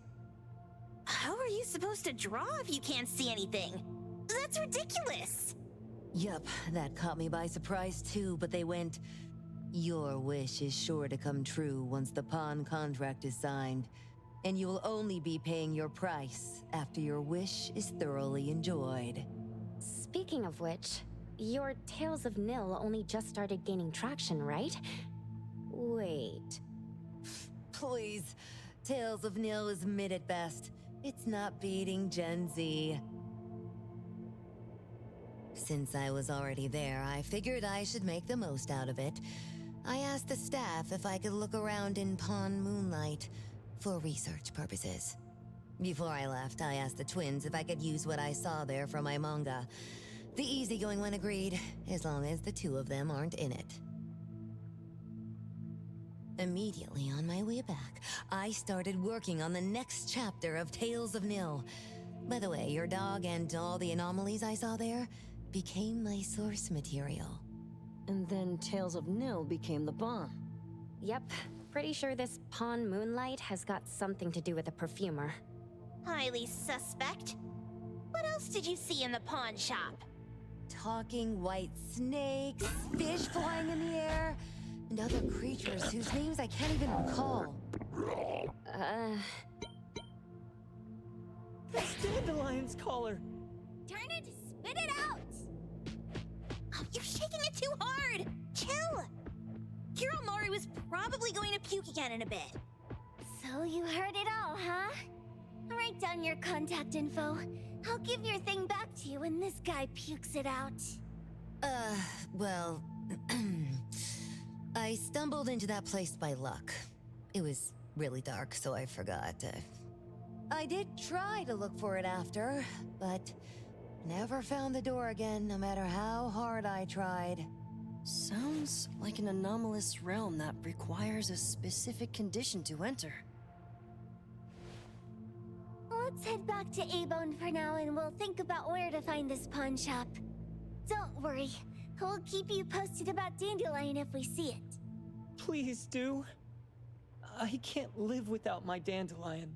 How are you supposed to draw if you can't see anything? That's ridiculous! Yup, that caught me by surprise too, but they went, "Your wish is sure to come true once the pawn contract is signed, and you will only be paying your price after your wish is thoroughly enjoyed." Speaking of which, your Tales of Nil only just started gaining traction, right? Wait. Please, Tales of Nil is mid at best. It's not beating Gen Z. Since I was already there, I figured I should make the most out of it. I asked the staff if I could look around in Pawn Moonlight for research purposes. Before I left, I asked the twins if I could use what I saw there for my manga. The easygoing one agreed, as long as the two of them aren't in it. Immediately on my way back, I started working on the next chapter of Tales of Nil. By the way, your dog and all the anomalies I saw there became my source material. And then Tales of Nil became the bomb. Yep, pretty sure this Pawn Moonlight has got something to do with a perfumer. Highly suspect. What else did you see in the pawn shop? Talking white snakes, fish flying in the air, and other creatures whose names I can't even recall. That's Dandelion's collar! Turn it! Spit it out! Oh, you're shaking it too hard! Chill! Kiromori was probably going to puke again in a bit. So you heard it all, huh? Write down your contact info. I'll give your thing back to you when this guy pukes it out. Well, I stumbled into that place by luck. It was really dark, so I forgot. I did try to look for it after, but never found the door again, no matter how hard I tried. Sounds like an anomalous realm that requires a specific condition to enter. Let's head back to A-Bone for now and we'll think about where to find this pawn shop. Don't worry, We'll keep you posted about Dandelion if we see it. Please do. I can't live without my Dandelion.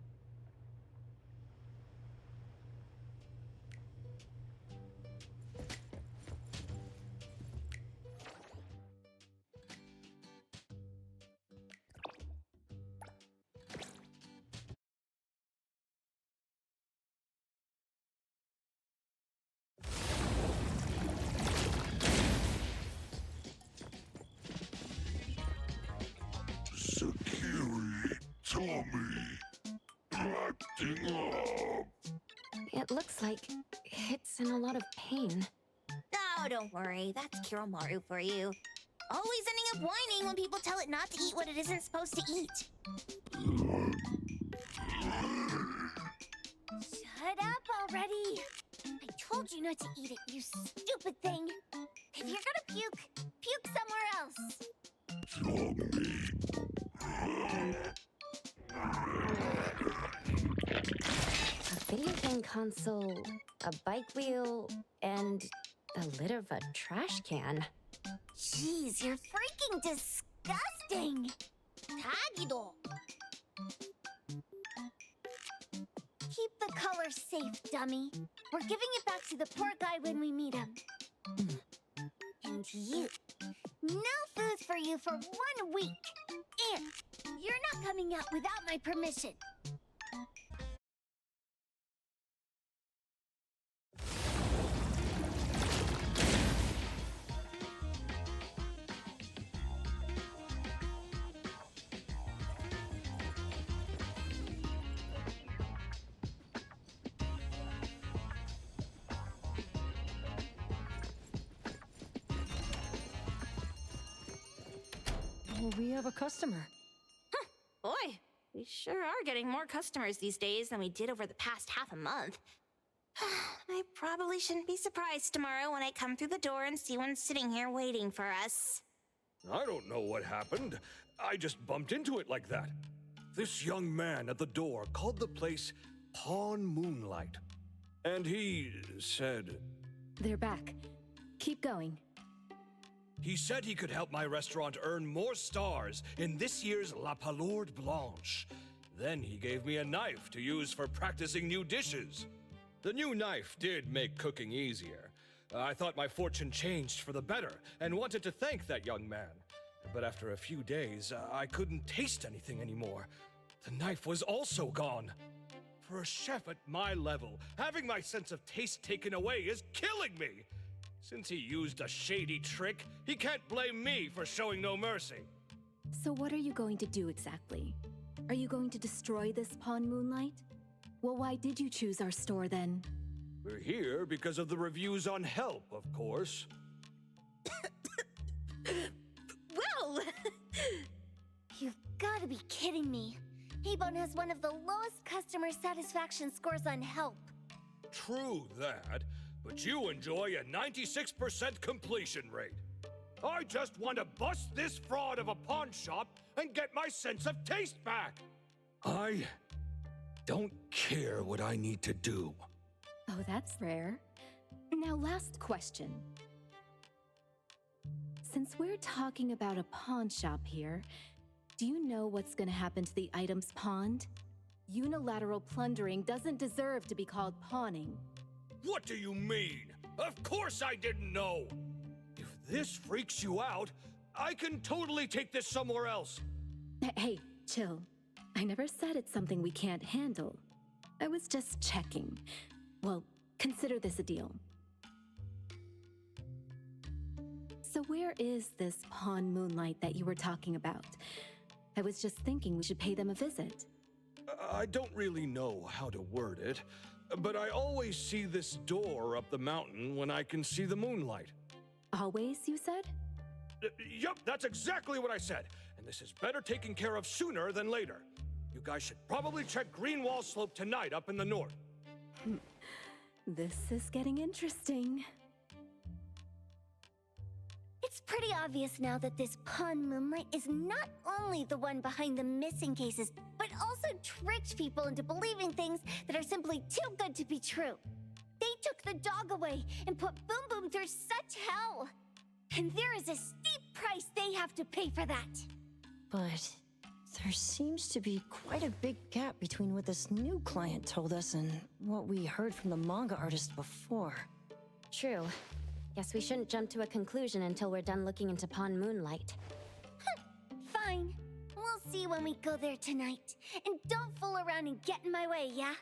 Sakiri, Tommy, acting up. It looks like it's in a lot of pain. Oh, don't worry. That's Kiromaru for you. Always ending up whining when people tell it not to eat what it isn't supposed to eat. Shut up already! I told you not to eat it, you stupid thing! If you're gonna puke, puke somewhere else! A video game console, a bike wheel, and the lid of a trash can. Jeez, you're freaking disgusting! Tagido! Keep the color safe, dummy. We're giving it back to the poor guy when we meet him. And you. No food for you for 1 week. And you're not coming out without my permission. We have a customer. Boy, we sure are getting more customers these days than we did over the past half a month. I probably shouldn't be surprised tomorrow when I come through the door and see one sitting here waiting for us. I don't know what happened. I just bumped into it like that. This young man at the door called the place Pawn Moonlight. And he said... They're back. Keep going. He said he could help my restaurant earn more stars in this year's La Palourde Blanche. Then he gave me a knife to use for practicing new dishes. The new knife did make cooking easier. I thought my fortune changed for the better and wanted to thank that young man. But after a few days, I couldn't taste anything anymore. The knife was also gone. For a chef at my level, having my sense of taste taken away is killing me. Since he used a shady trick, he can't blame me for showing no mercy. So what are you going to do exactly? Are you going to destroy this Pawn Moonlight? Well, why did you choose our store then? We're here because of the reviews on Help, of course. Well! You've gotta be kidding me. Hebone has one of the lowest customer satisfaction scores on Help. True that, but you enjoy a 96% completion rate. I just want to bust this fraud of a pawn shop and get my sense of taste back. I don't care what I need to do. Oh, that's rare. Now, last question. Since we're talking about a pawn shop here, do you know what's gonna happen to the items pawned? Unilateral plundering doesn't deserve to be called pawning. What do you mean? Of course I didn't know! If this freaks you out, I can totally take this somewhere else. Hey, chill. I never said it's something we can't handle. I was just checking. Well, consider this a deal. So where is this Pawn Moonlight that you were talking about? I was just thinking we should pay them a visit. I don't really know how to word it, but I always see this door up the mountain when I can see the moonlight. Always, you said? Yup, that's exactly what I said. And this is better taken care of sooner than later. You guys should probably check Greenwall Slope tonight up in the north. This is getting interesting. It's pretty obvious now that this Pawn Moonlight is not only the one behind the missing cases, but also tricked people into believing things that are simply too good to be true. They took the dog away and put Boom Boom through such hell. And there is a steep price they have to pay for that. But there seems to be quite a big gap between what this new client told us and what we heard from the manga artist before. True. Guess we shouldn't jump to a conclusion until we're done looking into Pond Moonlight. Fine. We'll see when we go there tonight. And don't fool around and get in my way, yeah?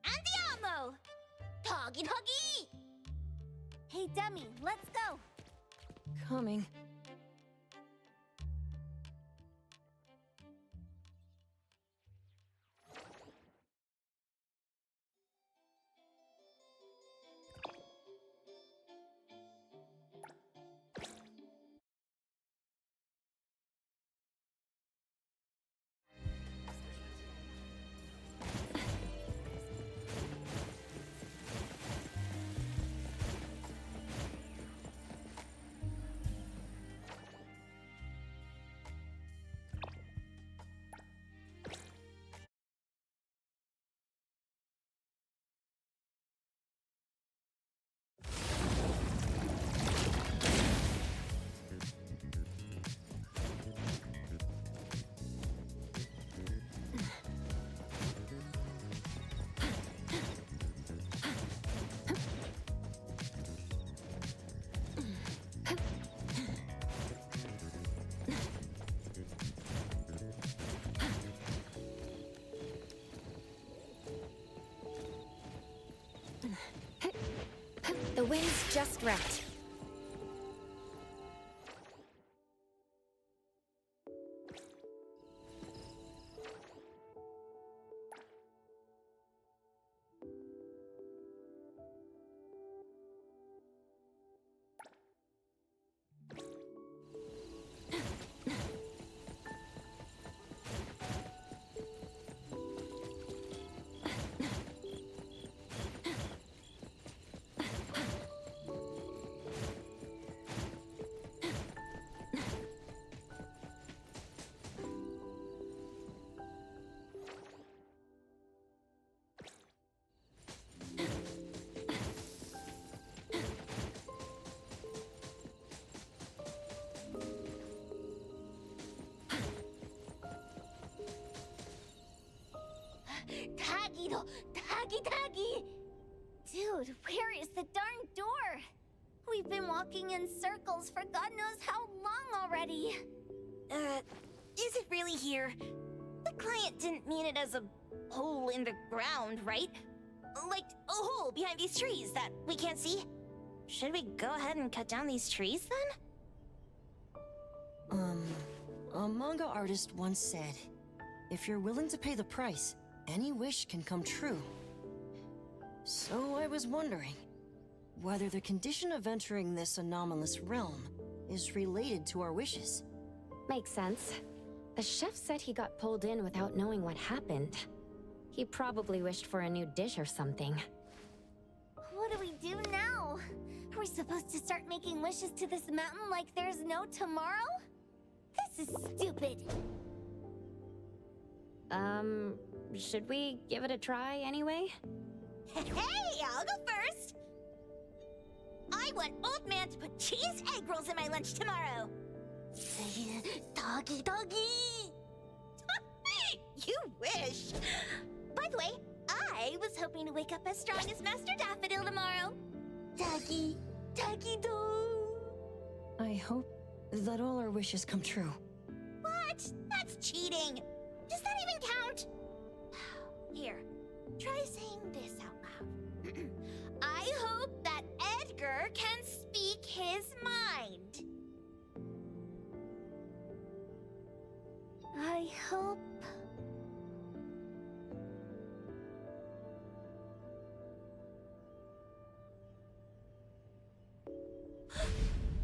Andiamo! Doggy doggy! Hey, dummy, let's go. Coming. The wind's just right. Tagido, Tagi. Dude, where is the darn door? We've been walking in circles for God knows how long already. Is it really here? The client didn't mean it as a hole in the ground, right? Like a hole behind these trees that we can't see? Should we go ahead and cut down these trees then? A manga artist once said, if you're willing to pay the price, any wish can come true. So I was wondering whether the condition of entering this anomalous realm is related to our wishes. Makes sense. The chef said he got pulled in without knowing what happened. He probably wished for a new dish or something. What do we do now? Are we supposed to start making wishes to this mountain like there's no tomorrow? This is stupid. Should we give it a try anyway? Hey, I'll go first! I want Old Man to put cheese egg rolls in my lunch tomorrow! Doggy! You wish! By the way, I was hoping to wake up as strong as Master Daffodil tomorrow. Doggy do! I hope that all our wishes come true. What? That's cheating! Does that even count? Here, try saying this out loud. I hope that Edgar can speak his mind. I hope...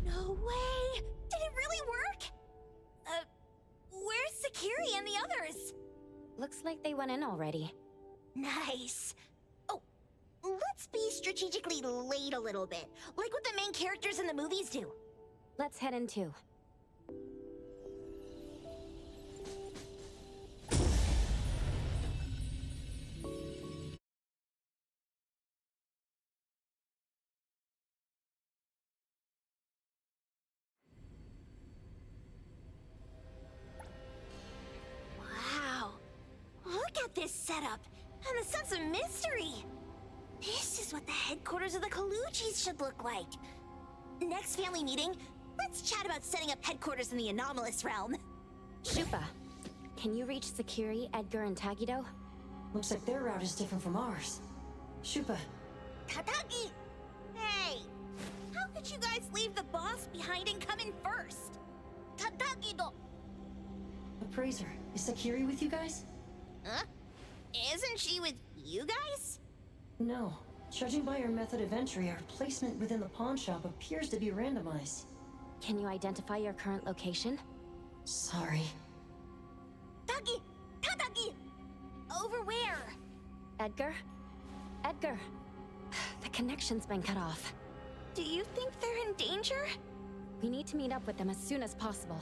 No way! Did it really work? Where's Sakiri and the others? Looks like they went in already. Nice. Oh, let's be strategically late a little bit, like what the main characters in the movies do. Let's head in too. setup, and the sense of mystery. This is what the headquarters of the Kalujis should look like. Next family meeting, let's chat about setting up headquarters in the anomalous realm. Shupa, can you reach Sakiri, Edgar, and Tagido? Looks like their route is different from ours. Shupa. Tatagi! Hey! How could you guys leave the boss behind and come in first? Tatagi-do! Appraiser, is Sakiri with you guys? Huh? Isn't she with you guys? No. Judging by our method of entry, our placement within the pawn shop appears to be randomized. Can you identify your current location? Sorry. Tagi! Tatagi! Over where? Edgar? Edgar! The connection's been cut off. Do you think they're in danger? We need to meet up with them as soon as possible.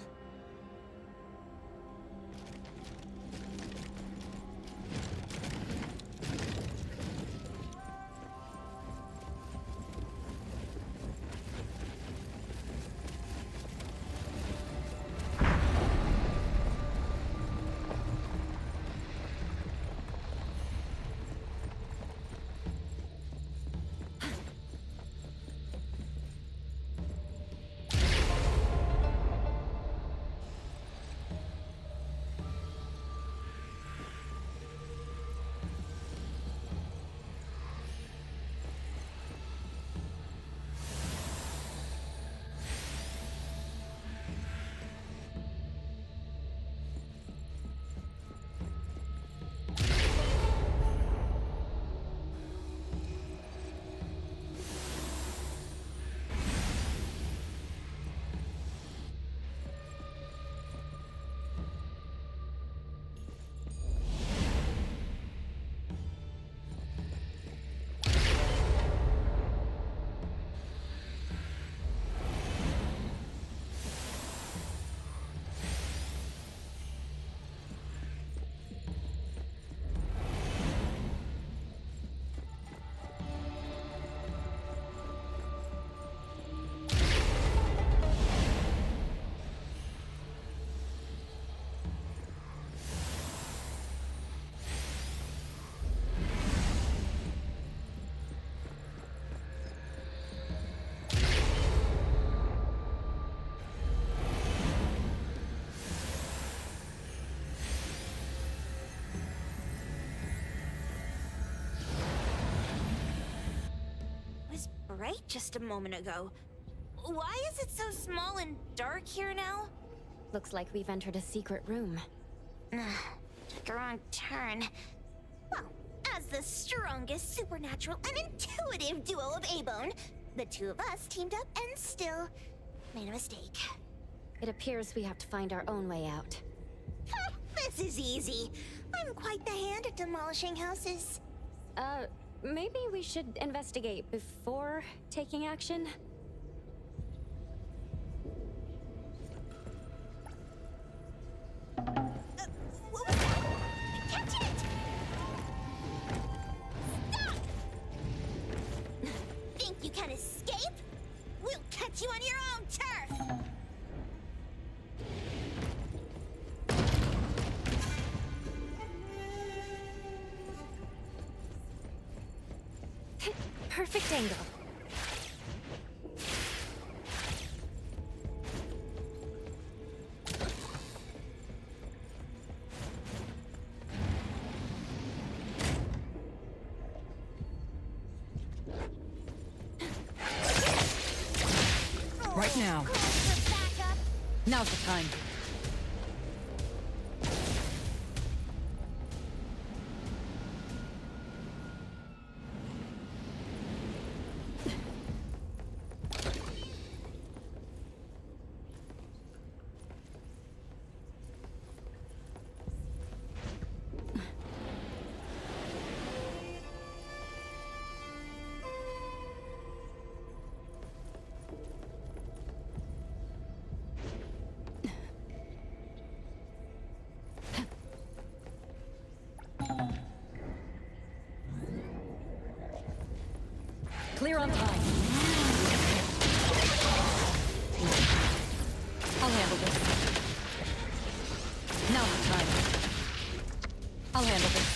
Right just a moment ago. Why is it so small and dark here now? Looks like we've entered a secret room. Took a wrong turn. Well, as the strongest supernatural and intuitive duo of A-Bone, the two of us teamed up and still made a mistake. It appears we have to find our own way out. This is easy. I'm quite the hand at demolishing houses. Maybe we should investigate before taking action? What was that? Catch it! Stop! Think you can escape? We'll catch you on your own turf! Perfect angle. Right now. Now's the time. Clear on time. I'll handle this. Now's the time. I'll handle this.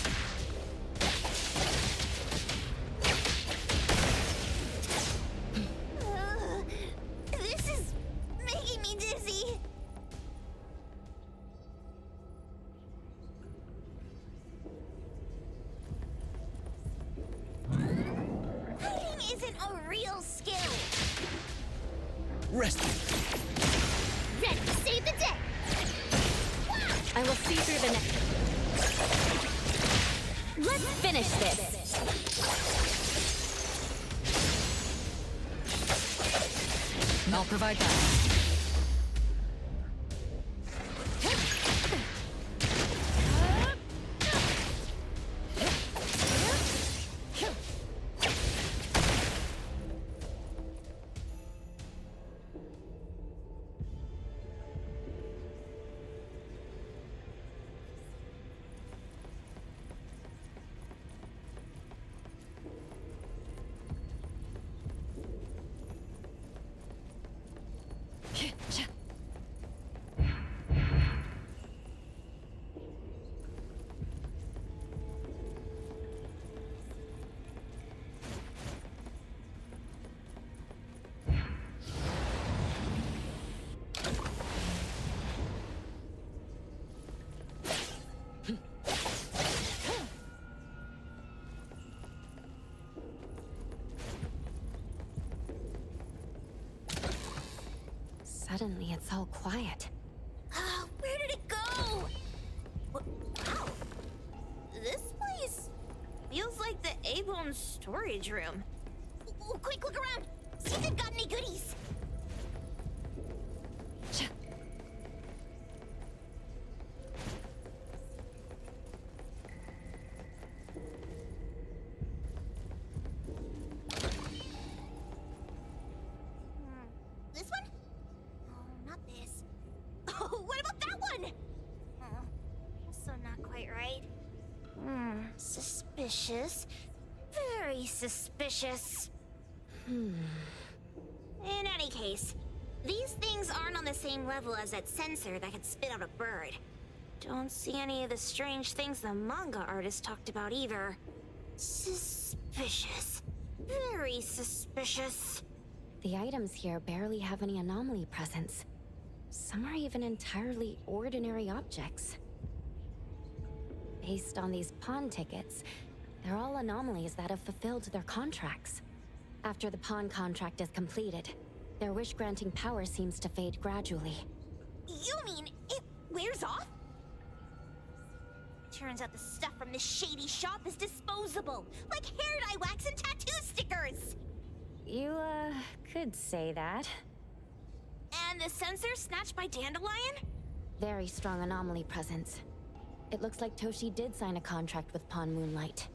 Rescue! Ready to save the day! I will see through the nectar. Let's finish this! I'll provide that. Suddenly, it's all quiet. Oh, where did it go? Wow. This place feels like the A-Bone storage room. Ooh, quick, look around! See if they've got any goodies! This one? Oh, not this. Oh, what about that one? Oh, also not quite right. Suspicious. Very suspicious. In any case, these things aren't on the same level as that sensor that could spit out a bird. Don't see any of the strange things the manga artist talked about either. Suspicious. Very suspicious. The items here barely have any anomaly presence. Some are even entirely ordinary objects. Based on these pawn tickets, they're all anomalies that have fulfilled their contracts. After the pawn contract is completed, their wish-granting power seems to fade gradually. You mean it wears off? Turns out the stuff from this shady shop is disposable, like hair dye wax and tattoo stickers! You, could say that. And the sensor snatched by Dandelion? Very strong anomaly presence. It looks like Toshi did sign a contract with Pawn Moonlight.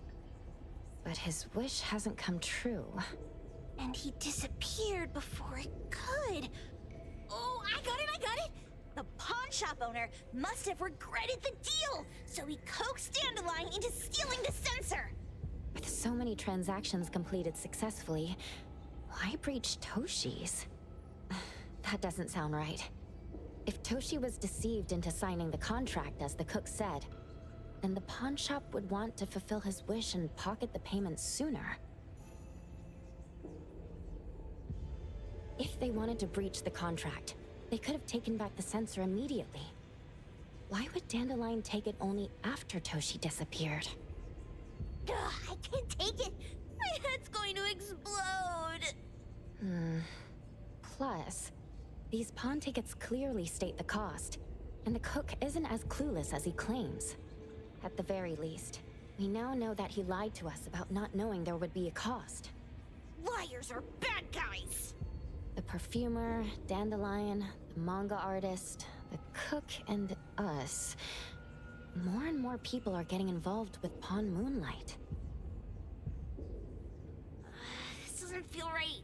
But his wish hasn't come true. And he disappeared before it could. Oh, I got it! The pawn shop owner must have regretted the deal, so he coaxed Dandelion into stealing the sensor! With so many transactions completed successfully, why breach Toshi's? That doesn't sound right. If Toshi was deceived into signing the contract, as the cook said, then the pawn shop would want to fulfill his wish and pocket the payment sooner. If they wanted to breach the contract, they could have taken back the sensor immediately. Why would Dandelion take it only after Toshi disappeared? Ugh, I can't take it! My head's going to explode! Plus, these pawn tickets clearly state the cost, and the cook isn't as clueless as he claims. At the very least, we now know that he lied to us about not knowing there would be a cost. Liars are bad guys! The perfumer, Dandelion, the manga artist, the cook, and us. More and more people are getting involved with Pawn Moonlight. This doesn't feel right.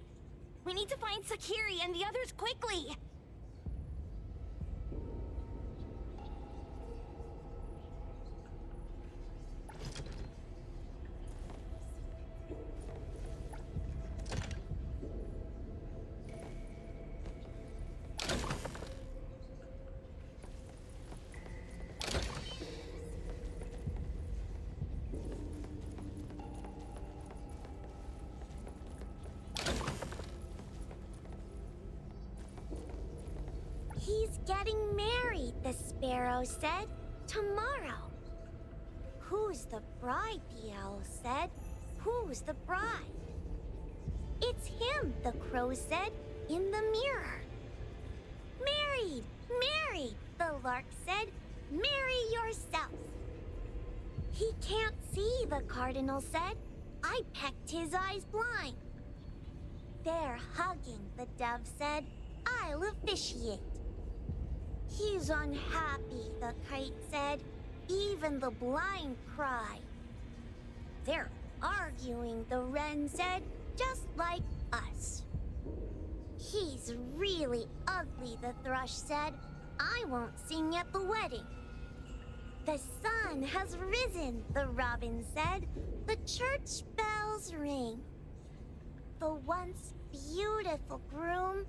We need to find Sakiri and the others quickly! He's getting married, the sparrow said. Tomorrow. Who's the bride, the owl said. Who's the bride? It's him, the crow said, in the mirror. marry yourself. He can't see, the cardinal said. I pecked his eyes blind. They're hugging, the dove said. I'll officiate. He's unhappy, the kite said. Even the blind cry. They're arguing, the wren said, just like us. He's really ugly, the thrush said. I won't sing at the wedding. The sun has risen, the robin said. The church bells ring. The once beautiful groom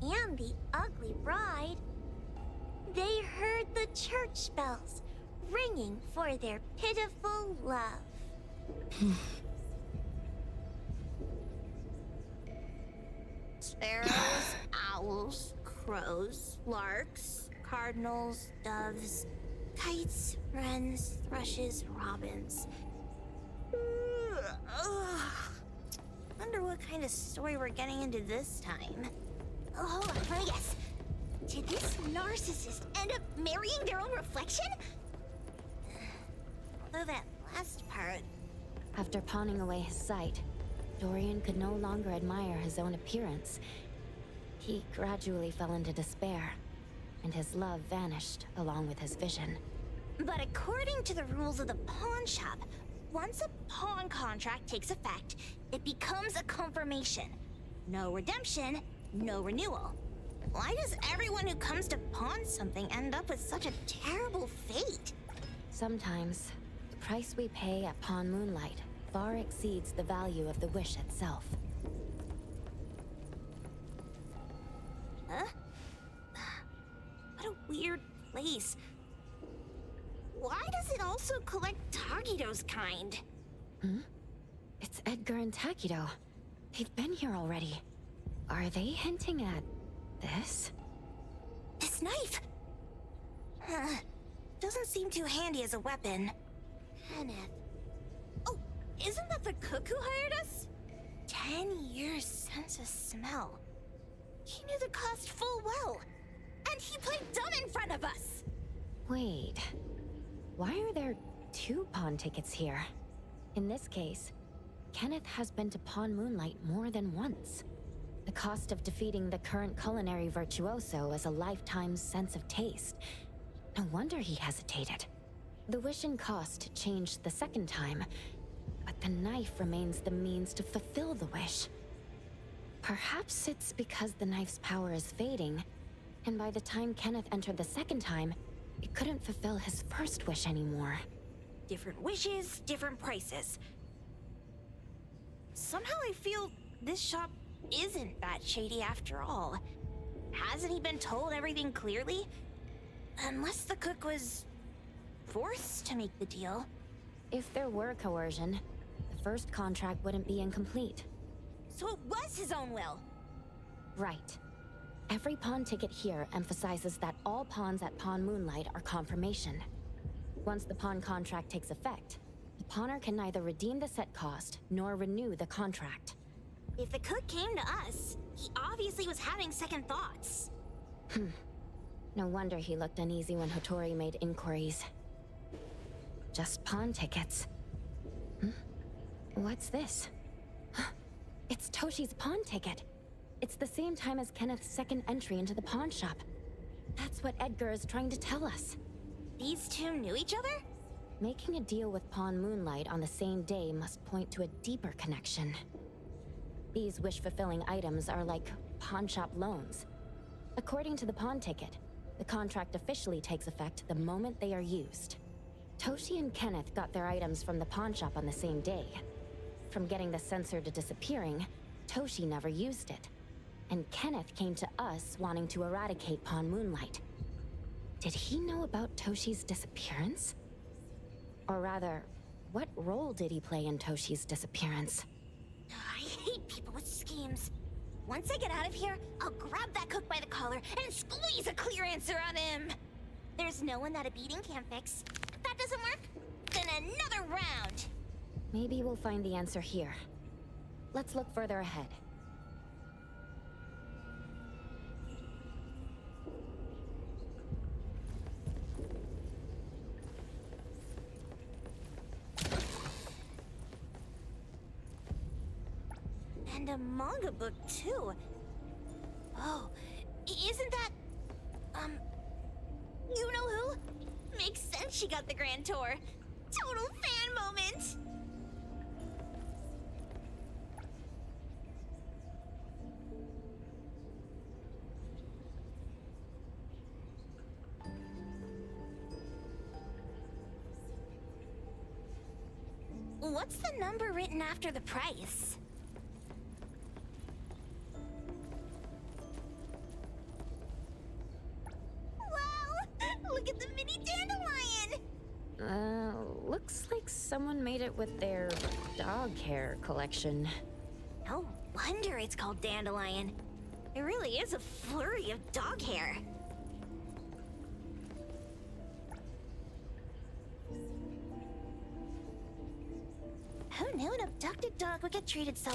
and the ugly bride, they heard the church bells ringing for their pitiful love. Sparrows, owls, crows, larks, cardinals, doves, kites, wrens, thrushes, robins. Wonder what kind of story we're getting into this time. Oh, hold on, let me guess. Did this narcissist end up marrying their own reflection? Although that last part... After pawning away his sight, Dorian could no longer admire his own appearance. He gradually fell into despair, and his love vanished along with his vision. But according to the rules of the pawn shop, once a pawn contract takes effect, it becomes a confirmation. No redemption, no renewal. Why does everyone who comes to pawn something end up with such a terrible fate? Sometimes, the price we pay at Pawn Moonlight far exceeds the value of the wish itself. Huh? What a weird place. Why does it also collect Tagido's kind? It's Edgar and Takido. They've been here already. Are they hinting at this? This knife! Doesn't seem too handy as a weapon. Kenneth. Oh, isn't that the cook who hired us? 10 years sense of smell. He knew the cost full well. And he played dumb in front of us! Wait. Why are there 2 pawn tickets here? In this case, Kenneth has been to Pawn Moonlight more than once. The cost of defeating the current culinary virtuoso is a lifetime's sense of taste. No wonder he hesitated. The wish and cost changed the second time, but the knife remains the means to fulfill the wish. Perhaps it's because the knife's power is fading, and by the time Kenneth entered the second time, it couldn't fulfill his first wish anymore. Different wishes, different prices. Somehow I feel this shop isn't that shady after all. Hasn't he been told everything clearly? Unless the cook was forced to make the deal. If there were coercion, the first contract wouldn't be incomplete. So it was his own will? Right. Every pawn ticket here emphasizes that all pawns at Pawn Moonlight are confirmation. Once the pawn contract takes effect, the pawner can neither redeem the set cost nor renew the contract. If the cook came to us, he obviously was having second thoughts. No wonder he looked uneasy when Hotori made inquiries. Just pawn tickets. What's this? It's Toshi's pawn ticket. It's the same time as Kenneth's second entry into the pawn shop. That's what Edgar is trying to tell us. These two knew each other? Making a deal with Pawn Moonlight on the same day must point to a deeper connection. These wish-fulfilling items are like pawn shop loans. According to the pawn ticket, the contract officially takes effect the moment they are used. Toshi and Kenneth got their items from the pawn shop on the same day. From getting the sensor to disappearing, Toshi never used it. And Kenneth came to us wanting to eradicate Pawn Moonlight. Did he know about Toshi's disappearance? Or rather, what role did he play in Toshi's disappearance? I hate people with schemes. Once I get out of here, I'll grab that cook by the collar and squeeze a clear answer on him. There's no one that a beating can't fix. If that doesn't work, then another round. Maybe we'll find the answer here. Let's look further ahead. And a manga book, too. Oh, isn't that... you know who? Makes sense she got the grand tour. Total fan moment! What's the number written after the price? Wow! Look at the mini dandelion! Looks like someone made it with their dog hair collection. No wonder it's called dandelion. It really is a flurry of dog hair. Who knew an abducted dog would get treated so...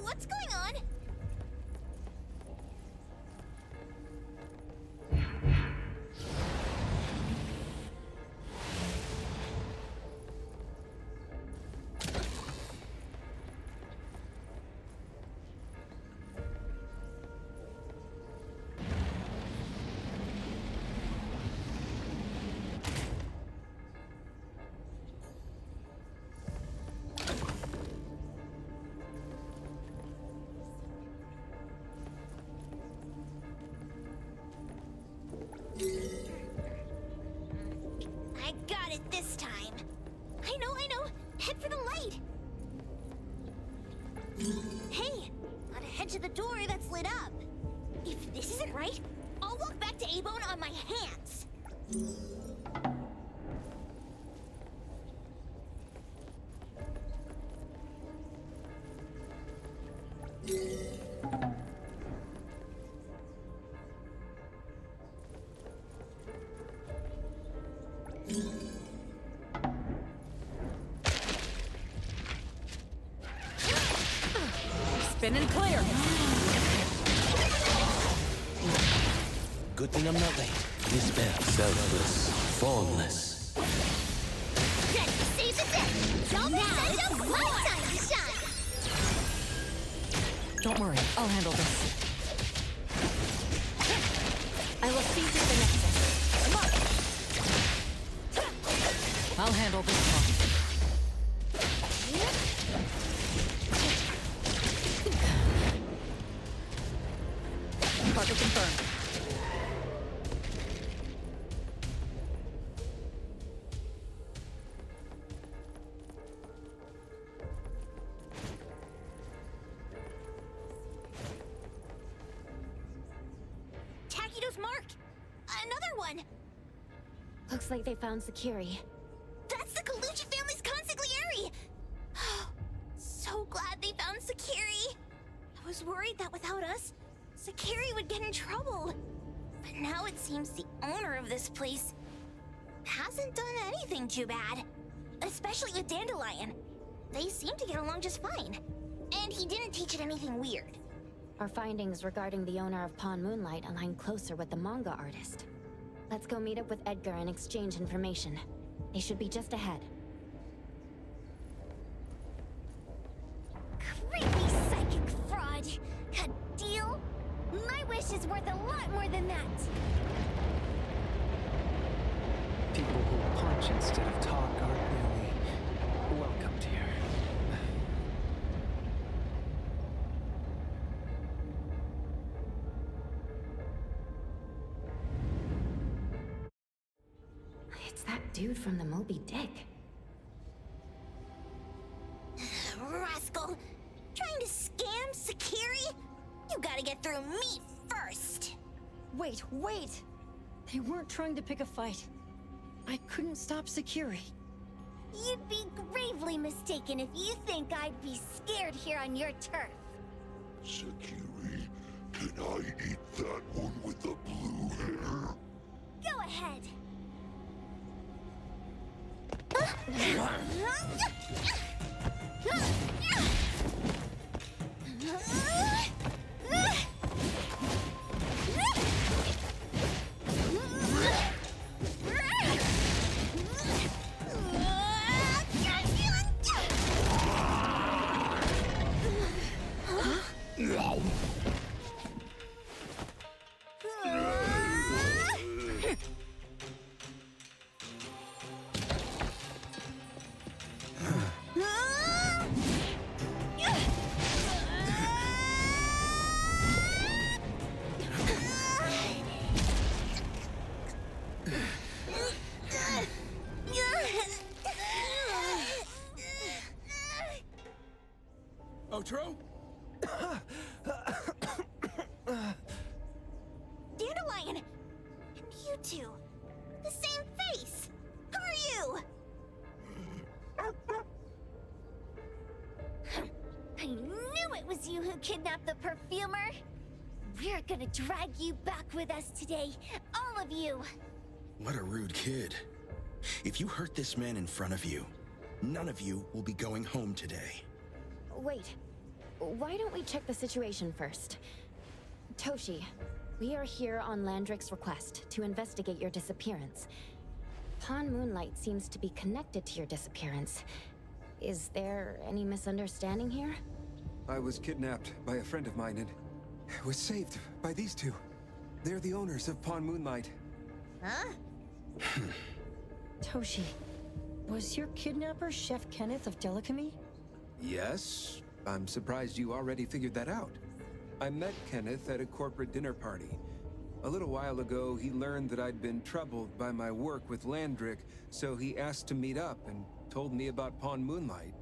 What's going on? I got it this time. I know. Head for the light. Hey, gotta head to the door that's lit up. If this isn't right, I'll walk back to A-Bone on my hands. Spin and clear. Good thing I'm not late. This bell, selfless, formless. Ready to save the day! Don't send up my time to shine! Don't worry, I'll handle this. I will see through the nexus. I'll handle this one. Target confirmed. Takido's mark! Another one! Looks like they found Sakiri. That's the Colucci family's consigliere! So glad they found Sakiri! I was worried that without us, Sakiri would get in trouble. But now it seems the owner of this place hasn't done anything too bad. Especially with Dandelion. They seem to get along just fine. And he didn't teach it anything weird. Our findings regarding the owner of Pawn Moonlight align closer with the manga artist. Let's go meet up with Edgar and exchange information. They should be just ahead. Creepy psychic fraud! A deal? My wish is worth a lot more than that! People who punch instead of talk aren't really welcomed here. that dude from the Moby Dick. Rascal! Trying to scam Sakiri? You gotta get through me first! Wait! They weren't trying to pick a fight. I couldn't stop Sakiri. You'd be gravely mistaken if you think I'd be scared here on your turf. Sakiri, can I eat that one with the blue hair? Go ahead! Otro? Dandelion! And you two! The same face! Who are you? I knew it was you who kidnapped the perfumer! We're gonna drag you back with us today, all of you! What a rude kid. If you hurt this man in front of you, none of you will be going home today. Wait. Why don't we check the situation first? Toshi, we are here on Landrick's request to investigate your disappearance. Pawn Moonlight seems to be connected to your disappearance. Is there any misunderstanding here? I was kidnapped by a friend of mine and was saved by these two. They're the owners of Pawn Moonlight. Huh? Toshi, was your kidnapper Chef Kenneth of Delicamy? Yes. I'm surprised you already figured that out. I met Kenneth at a corporate dinner party. A little while ago, he learned that I'd been troubled by my work with Landrick, so he asked to meet up and told me about Pawn Moonlight.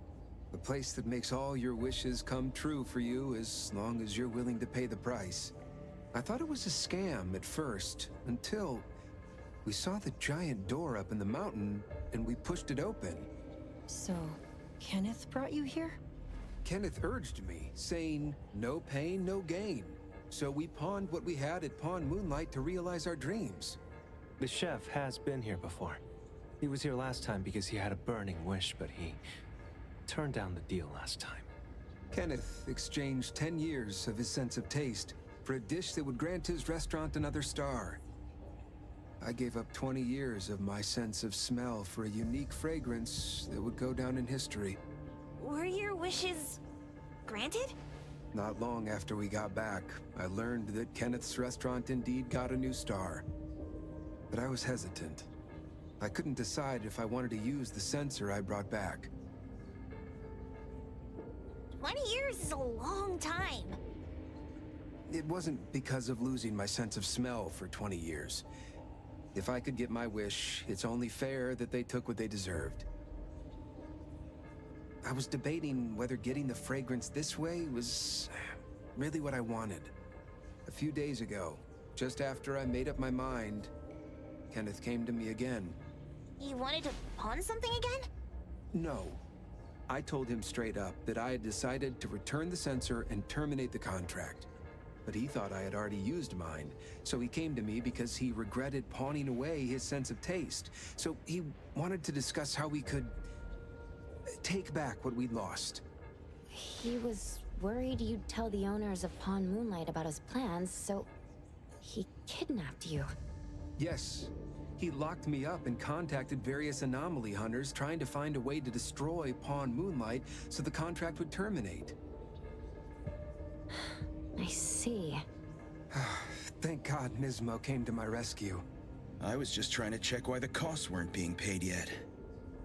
The place that makes all your wishes come true for you as long as you're willing to pay the price. I thought it was a scam at first, until we saw the giant door up in the mountain and we pushed it open. So, Kenneth brought you here? Kenneth urged me, saying, no pain, no gain. So we pawned what we had at Pawn Moonlight to realize our dreams. The chef has been here before. He was here last time because he had a burning wish, but he turned down the deal last time. Kenneth exchanged 10 years of his sense of taste for a dish that would grant his restaurant another star. I gave up 20 years of my sense of smell for a unique fragrance that would go down in history. Were your wishes granted? Not long after we got back, I learned that Kenneth's restaurant indeed got a new star. But I was hesitant. I couldn't decide if I wanted to use the sensor I brought back. 20 years is a long time. It wasn't because of losing my sense of smell for 20 years. If I could get my wish, it's only fair that they took what they deserved. I was debating whether getting the fragrance this way was really what I wanted. A few days ago, just after I made up my mind, Kenneth came to me again. You wanted to pawn something again? No. I told him straight up that I had decided to return the sensor and terminate the contract. But he thought I had already used mine, so he came to me because he regretted pawning away his sense of taste. So he wanted to discuss how we could take back what we'd lost. He was worried you'd tell the owners of Pawn Moonlight about his plans, so he kidnapped you. Yes. He locked me up and contacted various anomaly hunters trying to find a way to destroy Pawn Moonlight so the contract would terminate. I see. Thank God Nismo came to my rescue. I was just trying to check why the costs weren't being paid yet.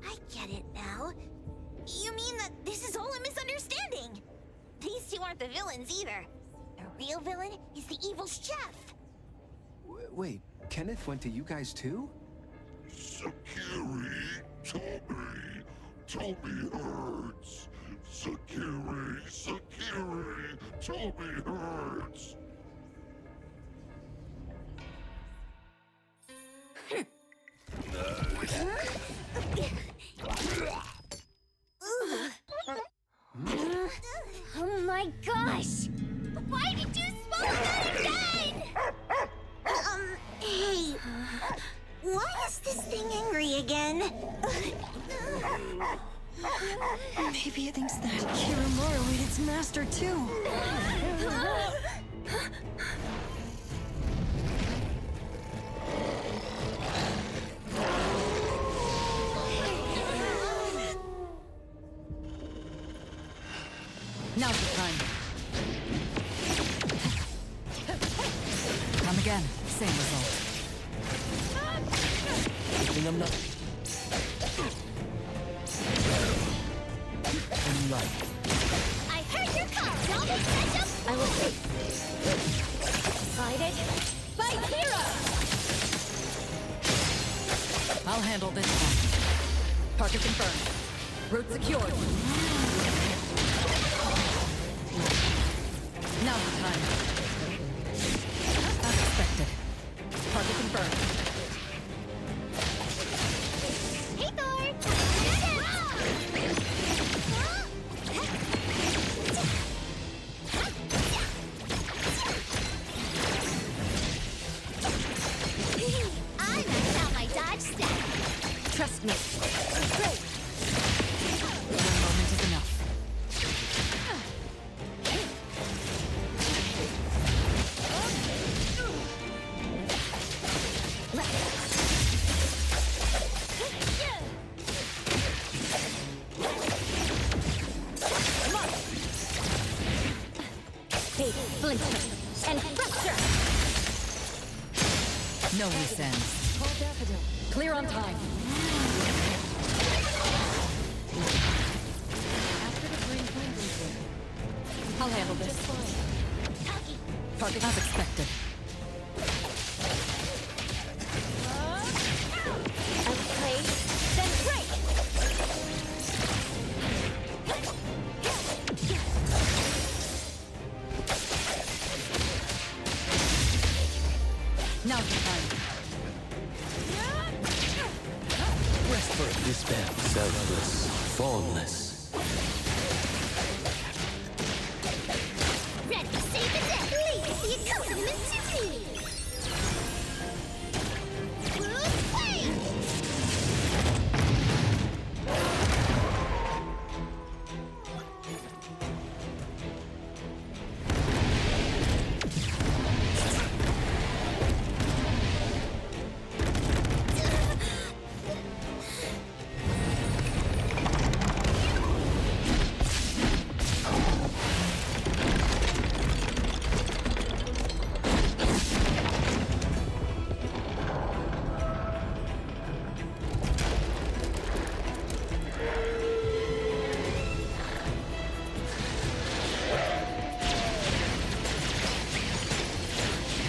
I get it now. You mean that this is all a misunderstanding? These two aren't the villains either. The real villain is the evil chef. Wait, Kenneth went to you guys too? Sakiri! Toby hurts! Sakiri, Toby hurts! Oh my gosh! Why did you smoke that again? Hey. Why is this thing angry again? Maybe it thinks that Kiramaru ate its master too. Now's the time. Come again. Same result. I'm not. I'm right. I heard your call! Don't be such a... I will wait. Decided by hero! I'll handle this one. Target confirmed. Route secured. Now's the time. As expected. Target confirmed. Hey, Thor! I maxed out my dodge stat. Trust me. Great. One moment is enough. Splinter and fracture. No loose ends. Call Daffodil. Clear on time. After the green flame. I'll handle this. Target as expected. Outplay, then break. Now's the time. Rest for a dispel, selfless, formless. Ready, save the day! Legacy accompaniment to me!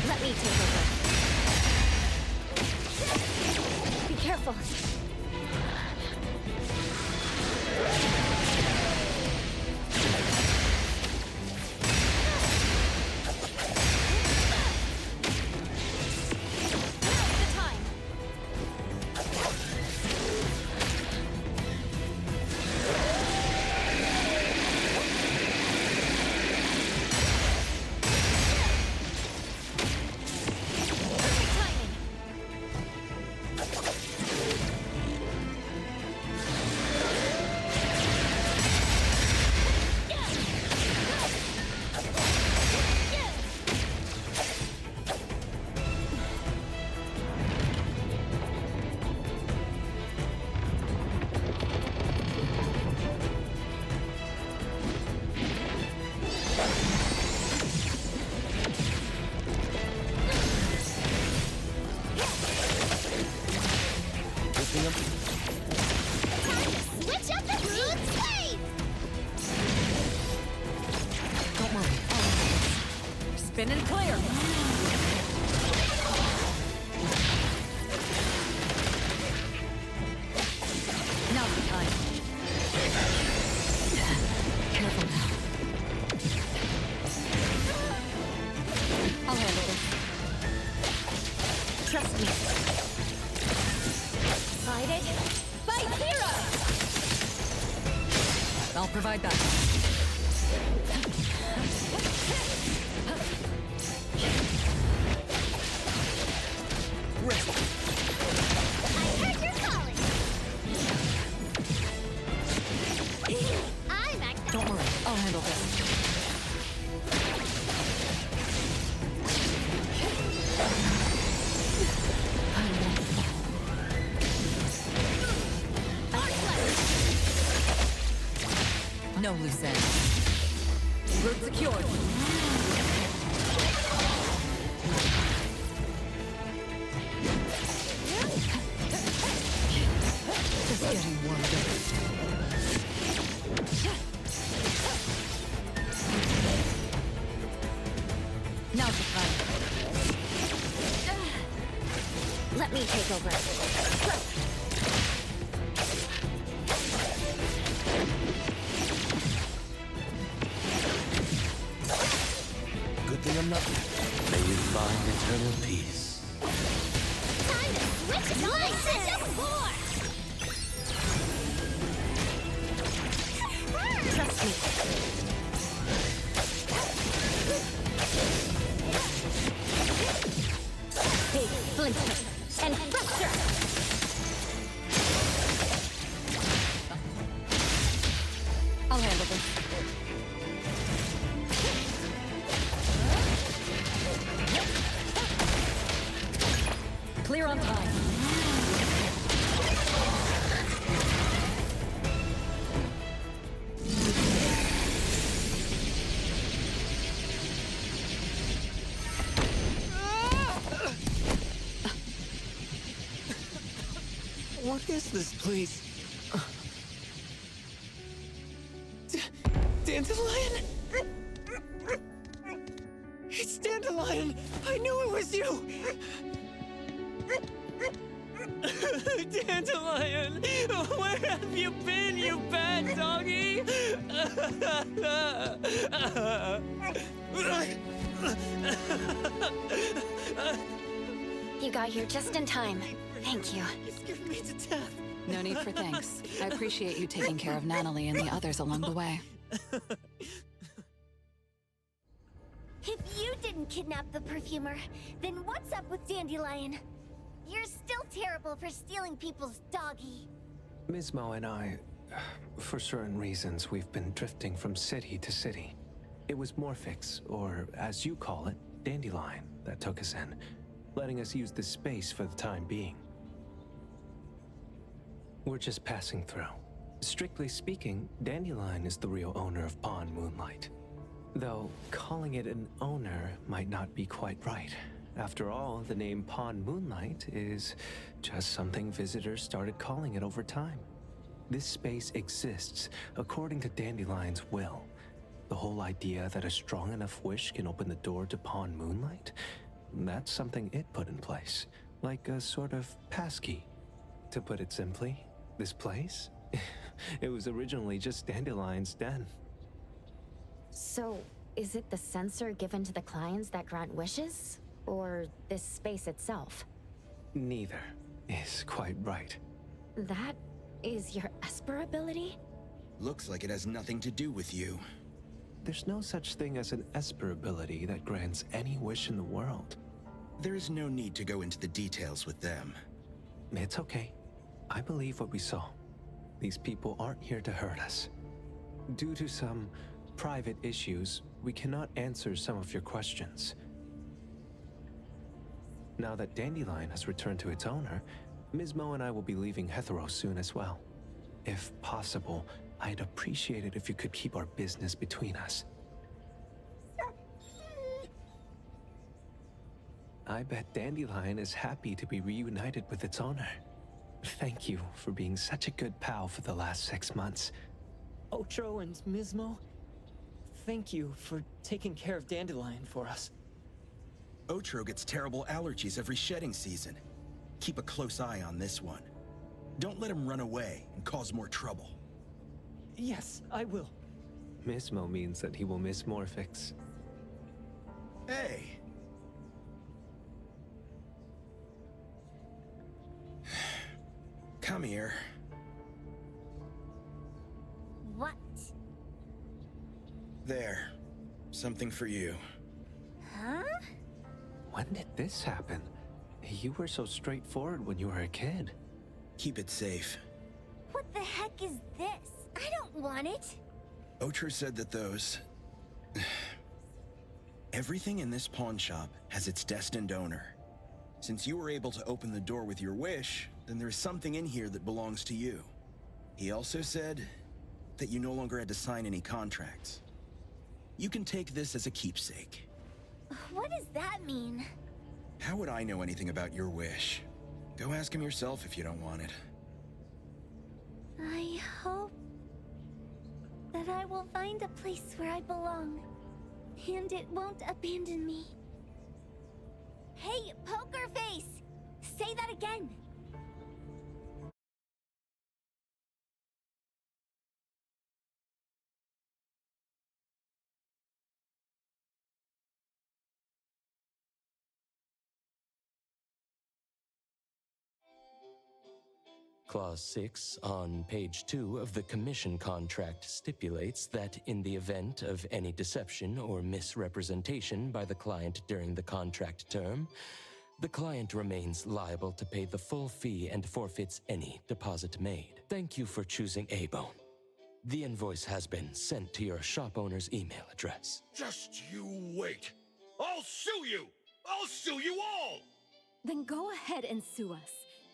Let me take over. Be careful. Switch up the root wave! Don't worry. I'll handle this. Spin and clear. I'll provide backup. I heard you're calling. I'm acting. Don't worry, I'll handle this. No loose ends. Route secured. Just getting warmed up. Now's the time. Let me take over. Good thing I'm not. May you find eternal peace. Time to switch places. Trust me. Big splinter and fracture. I'll handle this. Clear on time. What is this place? Dandelion? It's Dandelion! I knew it was you! Dandelion! Where have you been, you bad doggy? You got here just in time. Thank you. You scared me to death. No need for thanks. I appreciate you taking care of Natalie and the others along the way. If you didn't kidnap the perfumer, then what's up with Dandelion? You're still terrible for stealing people's doggy. Mismo and I, for certain reasons, we've been drifting from city to city. It was Morphix, or as you call it, Dandelion, that took us in, letting us use this space for the time being. We're just passing through. Strictly speaking, Dandelion is the real owner of Pond Moonlight. Though, calling it an owner might not be quite right. After all, the name Pond Moonlight is just something visitors started calling it over time. This space exists according to Dandelion's will. The whole idea that a strong enough wish can open the door to Pond Moonlight? That's something it put in place, like a sort of passkey. To put it simply, this place? It was originally just Dandelion's den. So, is it the sensor given to the clients that grant wishes? Or this space itself? Neither is quite right. That is your Esper ability? Looks like it has nothing to do with you. There's no such thing as an Esper ability that grants any wish in the world. There is no need to go into the details with them. It's okay. I believe what we saw. These people aren't here to hurt us. Due to some private issues, we cannot answer some of your questions. Now that Dandelion has returned to its owner, Mismo and I will be leaving Hetero soon as well. If possible, I'd appreciate it if you could keep our business between us. I bet Dandelion is happy to be reunited with its owner. Thank you for being such a good pal for the last 6 months. Otro and Mismo, thank you for taking care of Dandelion for us. Otro gets terrible allergies every shedding season. Keep a close eye on this one. Don't let him run away and cause more trouble. Yes, I will. Mismo means that he will miss Morphix. Hey! Come here. What? There. Something for you. Huh? When did this happen? You were so straightforward when you were a kid. Keep it safe. What the heck is this? I don't want it. Ocher said that those... Everything in this pawn shop has its destined owner. Since you were able to open the door with your wish, then there's something in here that belongs to you. He also said that you no longer had to sign any contracts. You can take this as a keepsake. What does that mean? How would I know anything about your wish? Go ask him yourself if you don't want it. I hope that I will find a place where I belong, and it won't abandon me. Hey, Poker Face! Say that again! Clause 6 on page 2 of the commission contract stipulates that in the event of any deception or misrepresentation by the client during the contract term, the client remains liable to pay the full fee and forfeits any deposit made. Thank you for choosing A-Bone. The invoice has been sent to your shop owner's email address. Just you wait. I'll sue you! I'll sue you all! Then go ahead and sue us.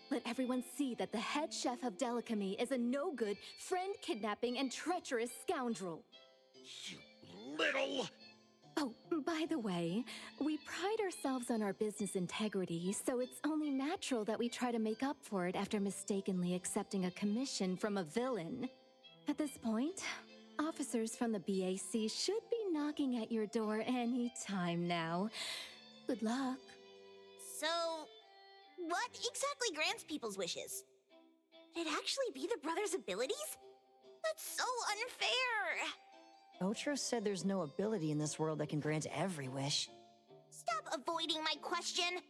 Let everyone see that the head chef of Delicamy is a no-good, friend-kidnapping, and treacherous scoundrel. You little... Oh, by the way, we pride ourselves on our business integrity, so it's only natural that we try to make up for it after mistakenly accepting a commission from a villain. At this point, officers from the BAC should be knocking at your door any time now. Good luck. So, what exactly grants people's wishes? Could it actually be the brothers' abilities? That's so unfair! Ocho said there's no ability in this world that can grant every wish. Stop avoiding my question!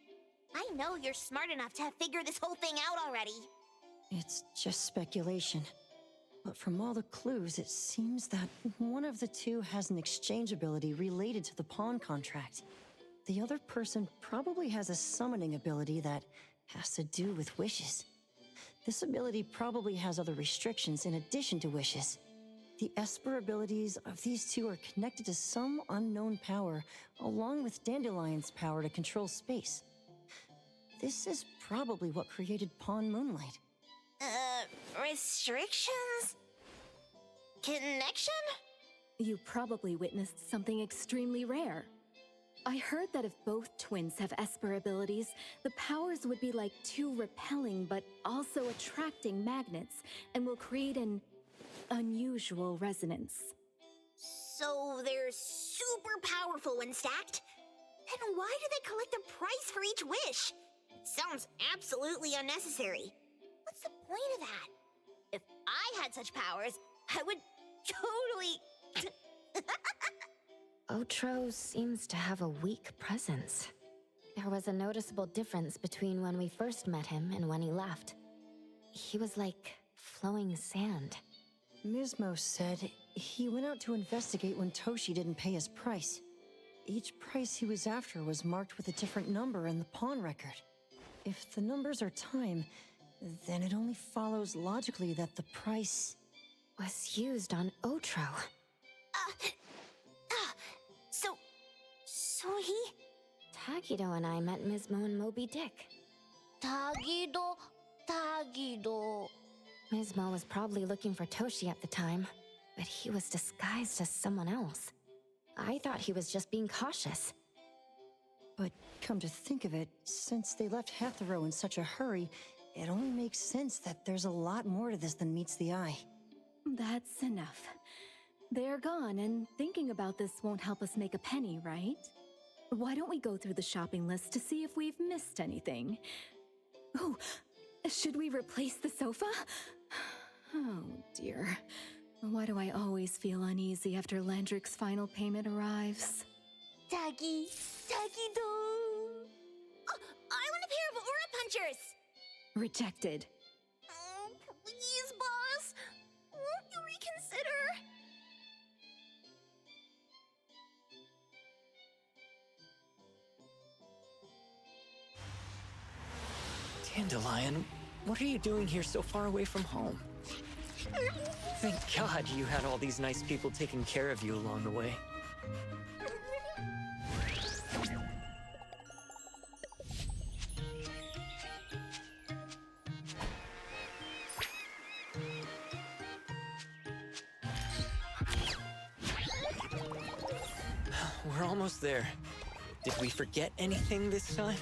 I know you're smart enough to have figured this whole thing out already. It's just speculation. But from all the clues, it seems that one of the two has an exchange ability related to the pawn contract. The other person probably has a summoning ability that has to do with wishes. This ability probably has other restrictions in addition to wishes. The Esper abilities of these two are connected to some unknown power, along with Dandelion's power to control space. This is probably what created Pawn Moonlight. Restrictions? Connection? You probably witnessed something extremely rare. I heard that if both twins have Esper abilities, the powers would be like two repelling but also attracting magnets, and will create an unusual resonance. So they're super powerful when stacked? Then why do they collect a price for each wish? It sounds absolutely unnecessary. What's the point of that? If I had such powers, I would totally... Ocho seems to have a weak presence. There was a noticeable difference between when we first met him and when he left. He was like flowing sand. Mismo said he went out to investigate when Toshi didn't pay his price. Each price he was after was marked with a different number in the pawn record. If the numbers are time, then it only follows logically that the price was used on Ocho. So he... Tagido and I met Mismo and Moby Dick. Tagido. Mismo was probably looking for Toshi at the time, but he was disguised as someone else. I thought he was just being cautious. But come to think of it, since they left Hetero in such a hurry, it only makes sense that there's a lot more to this than meets the eye. That's enough. They're gone, and thinking about this won't help us make a penny, right? Why don't we go through the shopping list to see if we've missed anything? Oh, should we replace the sofa? Oh dear. Why do I always feel uneasy after Landrick's final payment arrives? Tagido. Oh, I want a pair of aura punchers! Rejected. Oh, please, boss. Won't you reconsider? Dandelion, what are you doing here so far away from home? Thank God you had all these nice people taking care of you along the way. We're almost there. Did we forget anything this time?